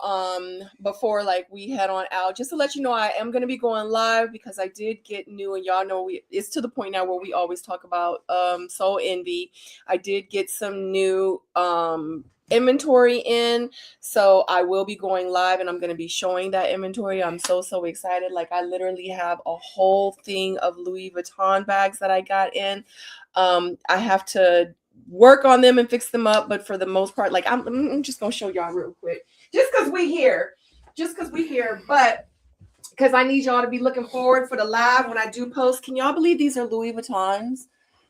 before like we head on out, just to let you know, I am going to be going live because I did get new, and y'all know it's to the point now where we always talk about Soul Envy. I did get some new inventory in, so I will be going live and I'm going to be showing that inventory. I'm so excited. Like I literally have a whole thing of Louis Vuitton bags that I got in. I have to work on them and fix them up, but for the most part, like I'm just gonna show y'all real quick, just because we here, but because I need y'all to be looking forward for the live when I do post. Can y'all believe these are Louis Vuittons?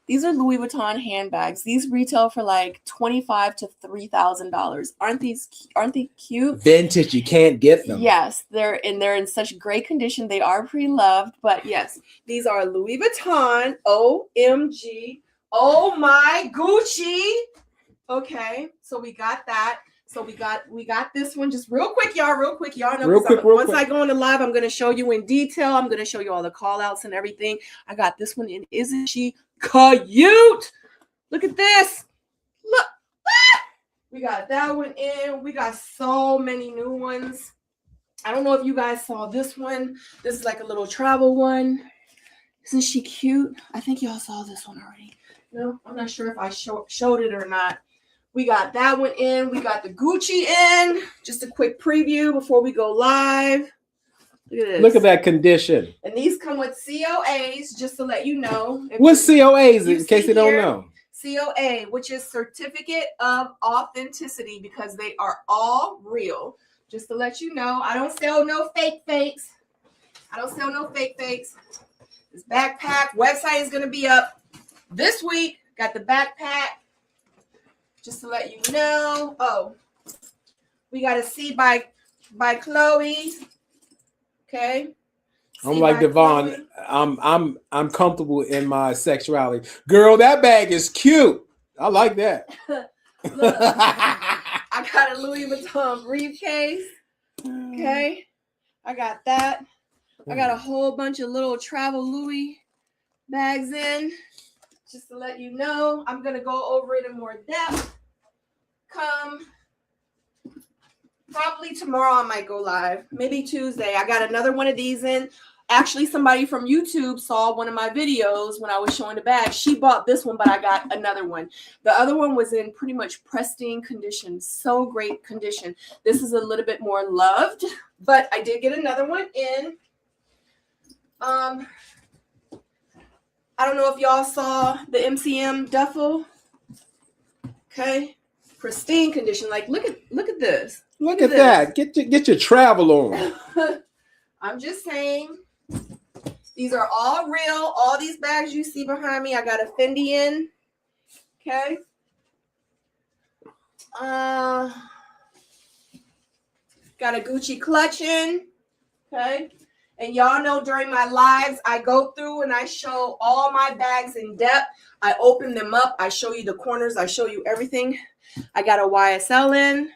These are Louis Vuitton handbags. These retail for like $2,500 to $3,000. Aren't they cute? Vintage, you can't get them. Yes, they're in such great condition. They are pre-loved, but yes, these are Louis Vuitton. OMG. Oh my Gucci. Okay, so we got that. So we got this one just real quick, y'all. Real quick, y'all know. Once I go into live, I'm gonna show you in detail. I'm gonna show you all the call outs and everything. I got this one in. Isn't she cute? Look at this. Look. Ah! We got that one in. We got so many new ones. I don't know if you guys saw this one. This is like a little travel one. Isn't she cute? I think y'all saw this one already. No, I'm not sure if I showed it or not. We got that one in. We got the Gucci in. Just a quick preview before we go live. Look at this. Look at that condition. And these come with COAs, just to let you know. What's COAs in case they don't know? COA, which is Certificate of Authenticity, because they are all real. Just to let you know, I don't sell no fake fakes. This backpack website is going to be up this week. Got the backpack. Just to let you know. Oh, we got a C by Chloe. Okay. I'm like Devon. I'm comfortable in my sexuality. Girl, that bag is cute. I like that. Look, I got a Louis Vuitton briefcase. Okay. I got that. I got a whole bunch of little travel Louis bags in. Just to let you know, I'm going to go over it in more depth. Probably tomorrow I might go live. Maybe Tuesday. I got another one of these in. Actually, somebody from YouTube saw one of my videos when I was showing the bag. She bought this one, but I got another one. The other one was in pretty much pristine condition. So great condition. This is a little bit more loved, but I did get another one in. I don't know if y'all saw the MCM duffel. Okay. Pristine condition. Like, look at this. Look at that. Get your travel on. I'm just saying. These are all real. All these bags you see behind me, I got a Fendi in. Okay. Got a Gucci clutch in. Okay. And y'all know during my lives, I go through and I show all my bags in depth. I open them up. I show you the corners. I show you everything. I got a YSL in.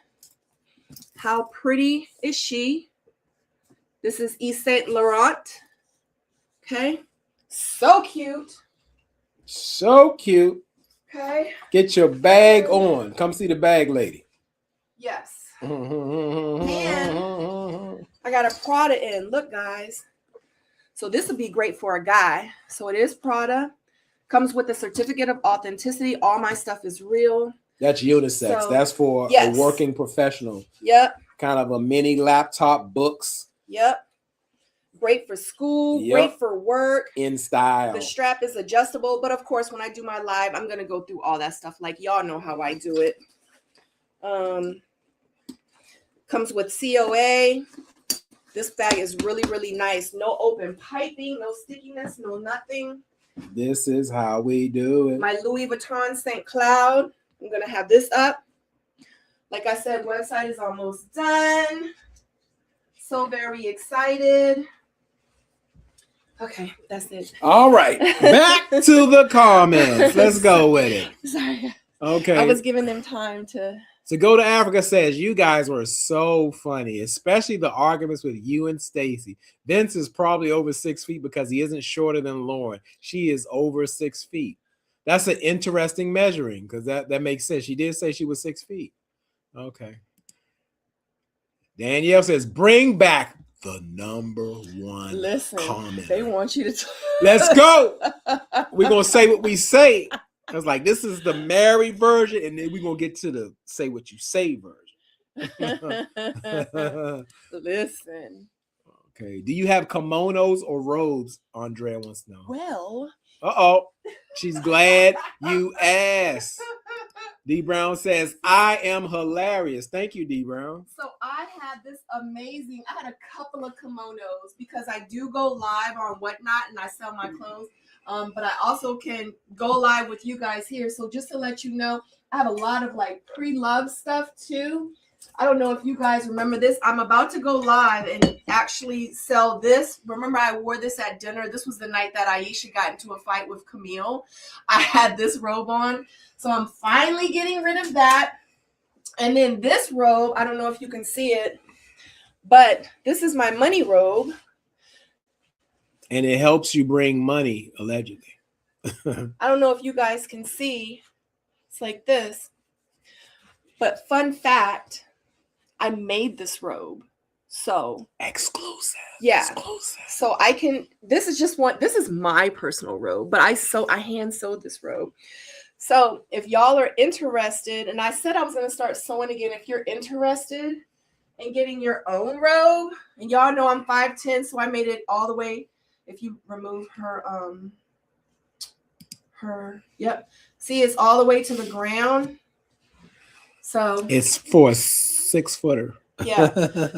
How pretty is she? This is Yves Saint Laurent. Okay. So cute. So cute. Okay. Get your bag on. Come see the bag lady. Yes. And I got a Prada in. Look, guys. So this would be great for a guy. So it is Prada. Comes with a certificate of authenticity. All my stuff is real. That's unisex. So, that's for a working professional. Yep. Kind of a mini laptop, books. Yep. Great for school. Yep. Great for work. In style. The strap is adjustable. But of course, when I do my live, I'm going to go through all that stuff. Like y'all know how I do it. Comes with COA. This bag is really, really nice. No open piping, no stickiness, no nothing. This is how we do it. My Louis Vuitton St. Cloud. I'm going to have this up. Like I said, website is almost done. So very excited. Okay, that's it. All right. Back to the comments. Let's go with it. Sorry. Okay. I was giving them time to... So Go to Africa says, you guys were so funny, especially the arguments with you and Stacy. Vince is probably over 6 feet because he isn't shorter than Lauren. She is over 6 feet. That's an interesting measuring because that makes sense. She did say she was 6 feet. Okay. Danielle says, bring back the #1 Listen, comment. they want you to... Let's go. We're going to say what we say. I was like, this is the married version, and then we're going to get to the say what you say version. Listen. Okay. Do you have kimonos or robes? Andrea wants to know. Well. Uh-oh. She's glad you asked. D Brown says, I am hilarious. Thank you, D Brown. So I had this amazing, I had a couple of kimonos because I do go live on Whatnot and I sell my clothes. But I also can go live with you guys here. So just to let you know, I have a lot of like pre-loved stuff too. I don't know if you guys remember this. I'm about to go live and actually sell this. Remember I wore this at dinner. This was the night that Aisha got into a fight with Camille. I had this robe on. So I'm finally getting rid of that And then this robe, I don't know if you can see it, but this is my money robe. And it helps you bring money, allegedly. I don't know if you guys can see. It's like this. But fun fact, I made this robe. So Exclusive. yeah. Exclusive. So I can, this is my personal robe, but I hand sewed this robe. So if y'all are interested, and I said I was going to start sewing again, if you're interested in getting your own robe, and y'all know I'm 5'10", so I made it all the way. If you remove yep. See, it's all the way to the ground. So it's for a 6-footer. Yeah.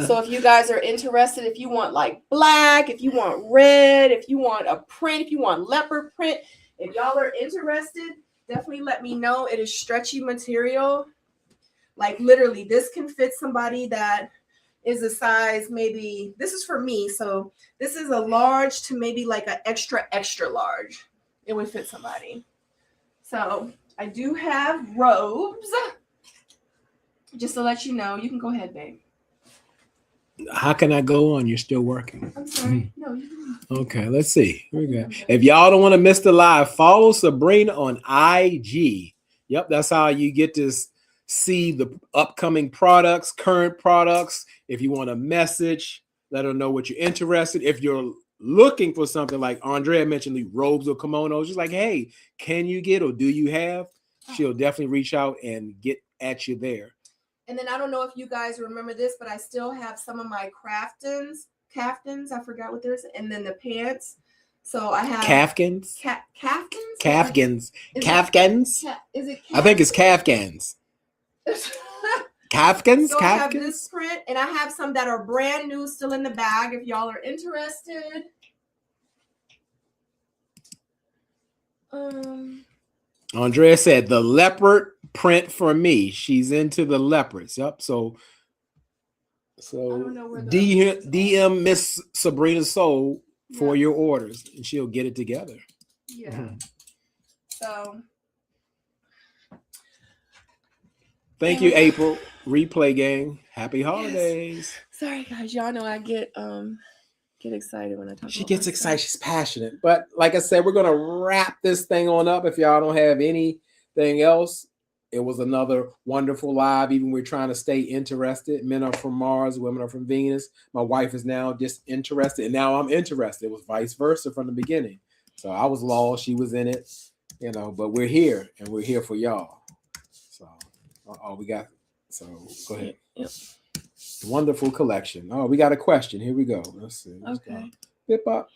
So if you guys are interested, if you want like black, if you want red, if you want a print, if you want leopard print, if y'all are interested, definitely let me know. It is stretchy material. Like literally, this can fit somebody that is a size, maybe this is for me. So this is a large to maybe like an extra, extra large. It would fit somebody. So I do have robes. Just to let you know, you can go ahead, babe. How can I go on? You're still working. I'm sorry. No, you can. Okay, let's see. Here we go. If y'all don't want to miss the live, follow Sabrina on IG. Yep, that's how you get to see the upcoming products, current products. If you want a message, let her know what you're interested. If you're looking for something like Andrea mentioned, the robes or kimonos, just like, hey, can you get or do you have? She'll definitely reach out and get at you there. And then I don't know if you guys remember this, but I still have some of my caftans. I forgot what there's, and then the pants. So I have Kafkins. Caftans. Kafkins. Is Kafkins. Is it? I think it's Kafkins. Kafkins. So I have Kafkins. this print, and I have some that are brand new, still in the bag. If y'all are interested. Andrea said the leopard print for me. She's into the leopards. Yep. So DM Miss Sabrina Soul for your orders, and she'll get it together. Yeah. Mm-hmm. So thank you, April. Replay gang. Happy holidays. Sorry guys, y'all know I get excited when I talk. She gets excited. She's passionate. But like I said, we're gonna wrap this thing on up. If y'all don't have anything else, it was another wonderful live. Even we're trying to stay interested. Men are from Mars, women are from Venus. My wife is now disinterested, and now I'm interested. It was vice versa from the beginning. So I was lost, she was in it, but we're here and we're here for y'all. So go ahead. Yep. Wonderful collection. Oh, we got a question. Here we go. Let's see. Okay. Bip up.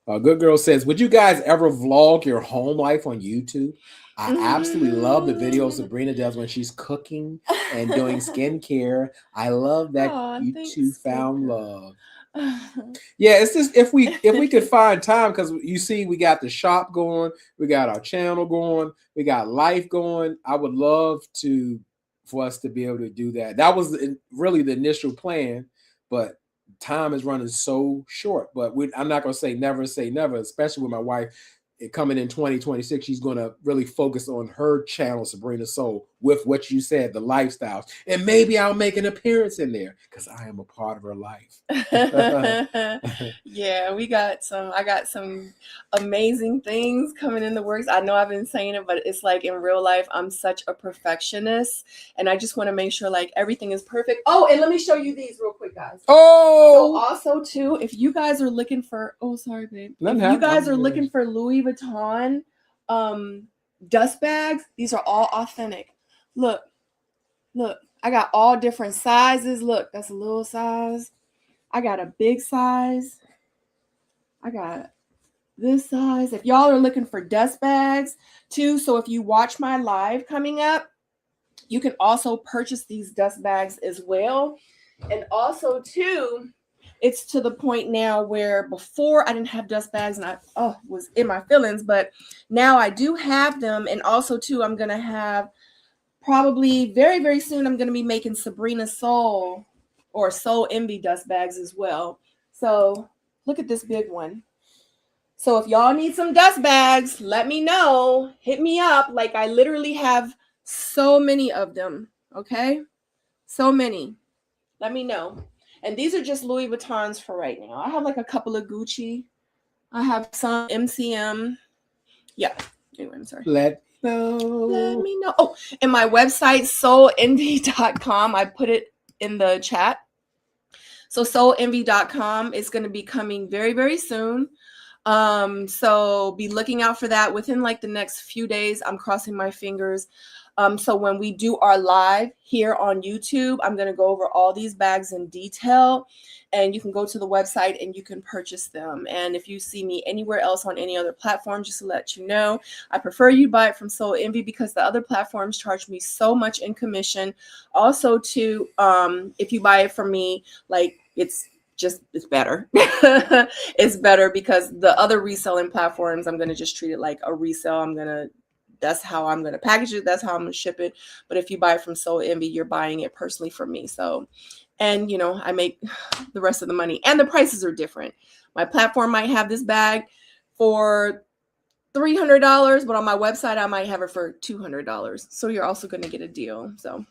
Good Girl says, would you guys ever vlog your home life on YouTube? I absolutely love the videos Sabrina does when she's cooking and doing skincare. I love that you two found love. Yeah, it's just if we could find time, because you see we got the shop going, we got our channel going, we got life going. I would love for us to be able to do that. That was really the initial plan, but time is running so short. But I'm not going to say never, especially with my wife coming in 2026. She's going to really focus on her channel, Sabrina Soul, with what you said, the lifestyles. And maybe I'll make an appearance in there because I am a part of her life. Yeah, I got some amazing things coming in the works. I know I've been saying it, but it's like in real life, I'm such a perfectionist, and I just want to make sure like everything is perfect. Oh, and let me show you these real quick, guys. Oh, so also too, if you guys are looking for, sorry, babe. If you guys are looking for Louis Vuitton dust bags, these are all authentic. Look, I got all different sizes. Look, that's a little size. I got a big size. I got this size. If y'all are looking for dust bags too, so if you watch my live coming up, you can also purchase these dust bags as well. And also too, it's to the point now where before I didn't have dust bags and I was in my feelings, but now I do have them. And also too, I'm going to have probably very, very soon, I'm going to be making Sabrina Soul or Soul Envy dust bags as well. So look at this big one. So if y'all need some dust bags, let me know. Hit me up. Like I literally have so many of them. Okay. So many. Let me know. And these are just Louis Vuittons for right now. I have like a couple of Gucci. I have some MCM. Yeah. Anyway, I'm sorry. Let Let me know. Oh, and my website, soulenvy.com. I put it in the chat. So soulenvy.com is going to be coming very, very soon. So be looking out for that within like the next few days. I'm crossing my fingers. So when we do our live here on YouTube, I'm going to go over all these bags in detail, and you can go to the website and you can purchase them. And if you see me anywhere else on any other platform, just to let you know, I prefer you buy it from Soul Envy because the other platforms charge me so much in commission. Also, too, if you buy it from me, like it's better. It's better because the other reselling platforms, I'm going to just treat it like a resale. That's how I'm going to package it. That's how I'm going to ship it. But if you buy it from Soul Envy, you're buying it personally from me. So, and you know, I make the rest of the money, and the prices are different. My platform might have this bag for $300, but on my website, I might have it for $200. So you're also going to get a deal. So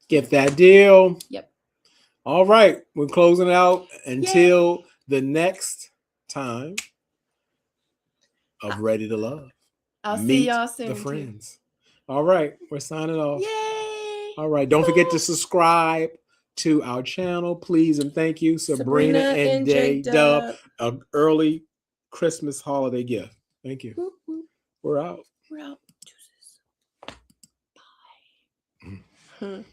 get that deal. Yep. All right. We're closing out until the next time of Ready to Love. I'll Meet see y'all soon. the friends. All right. We're signing off. Yay. All right. Don't forget to subscribe to our channel, please. And thank you, Sabrina and J Dub. An early Christmas holiday gift. Thank you. Whoop, whoop. We're out. We're out. Bye.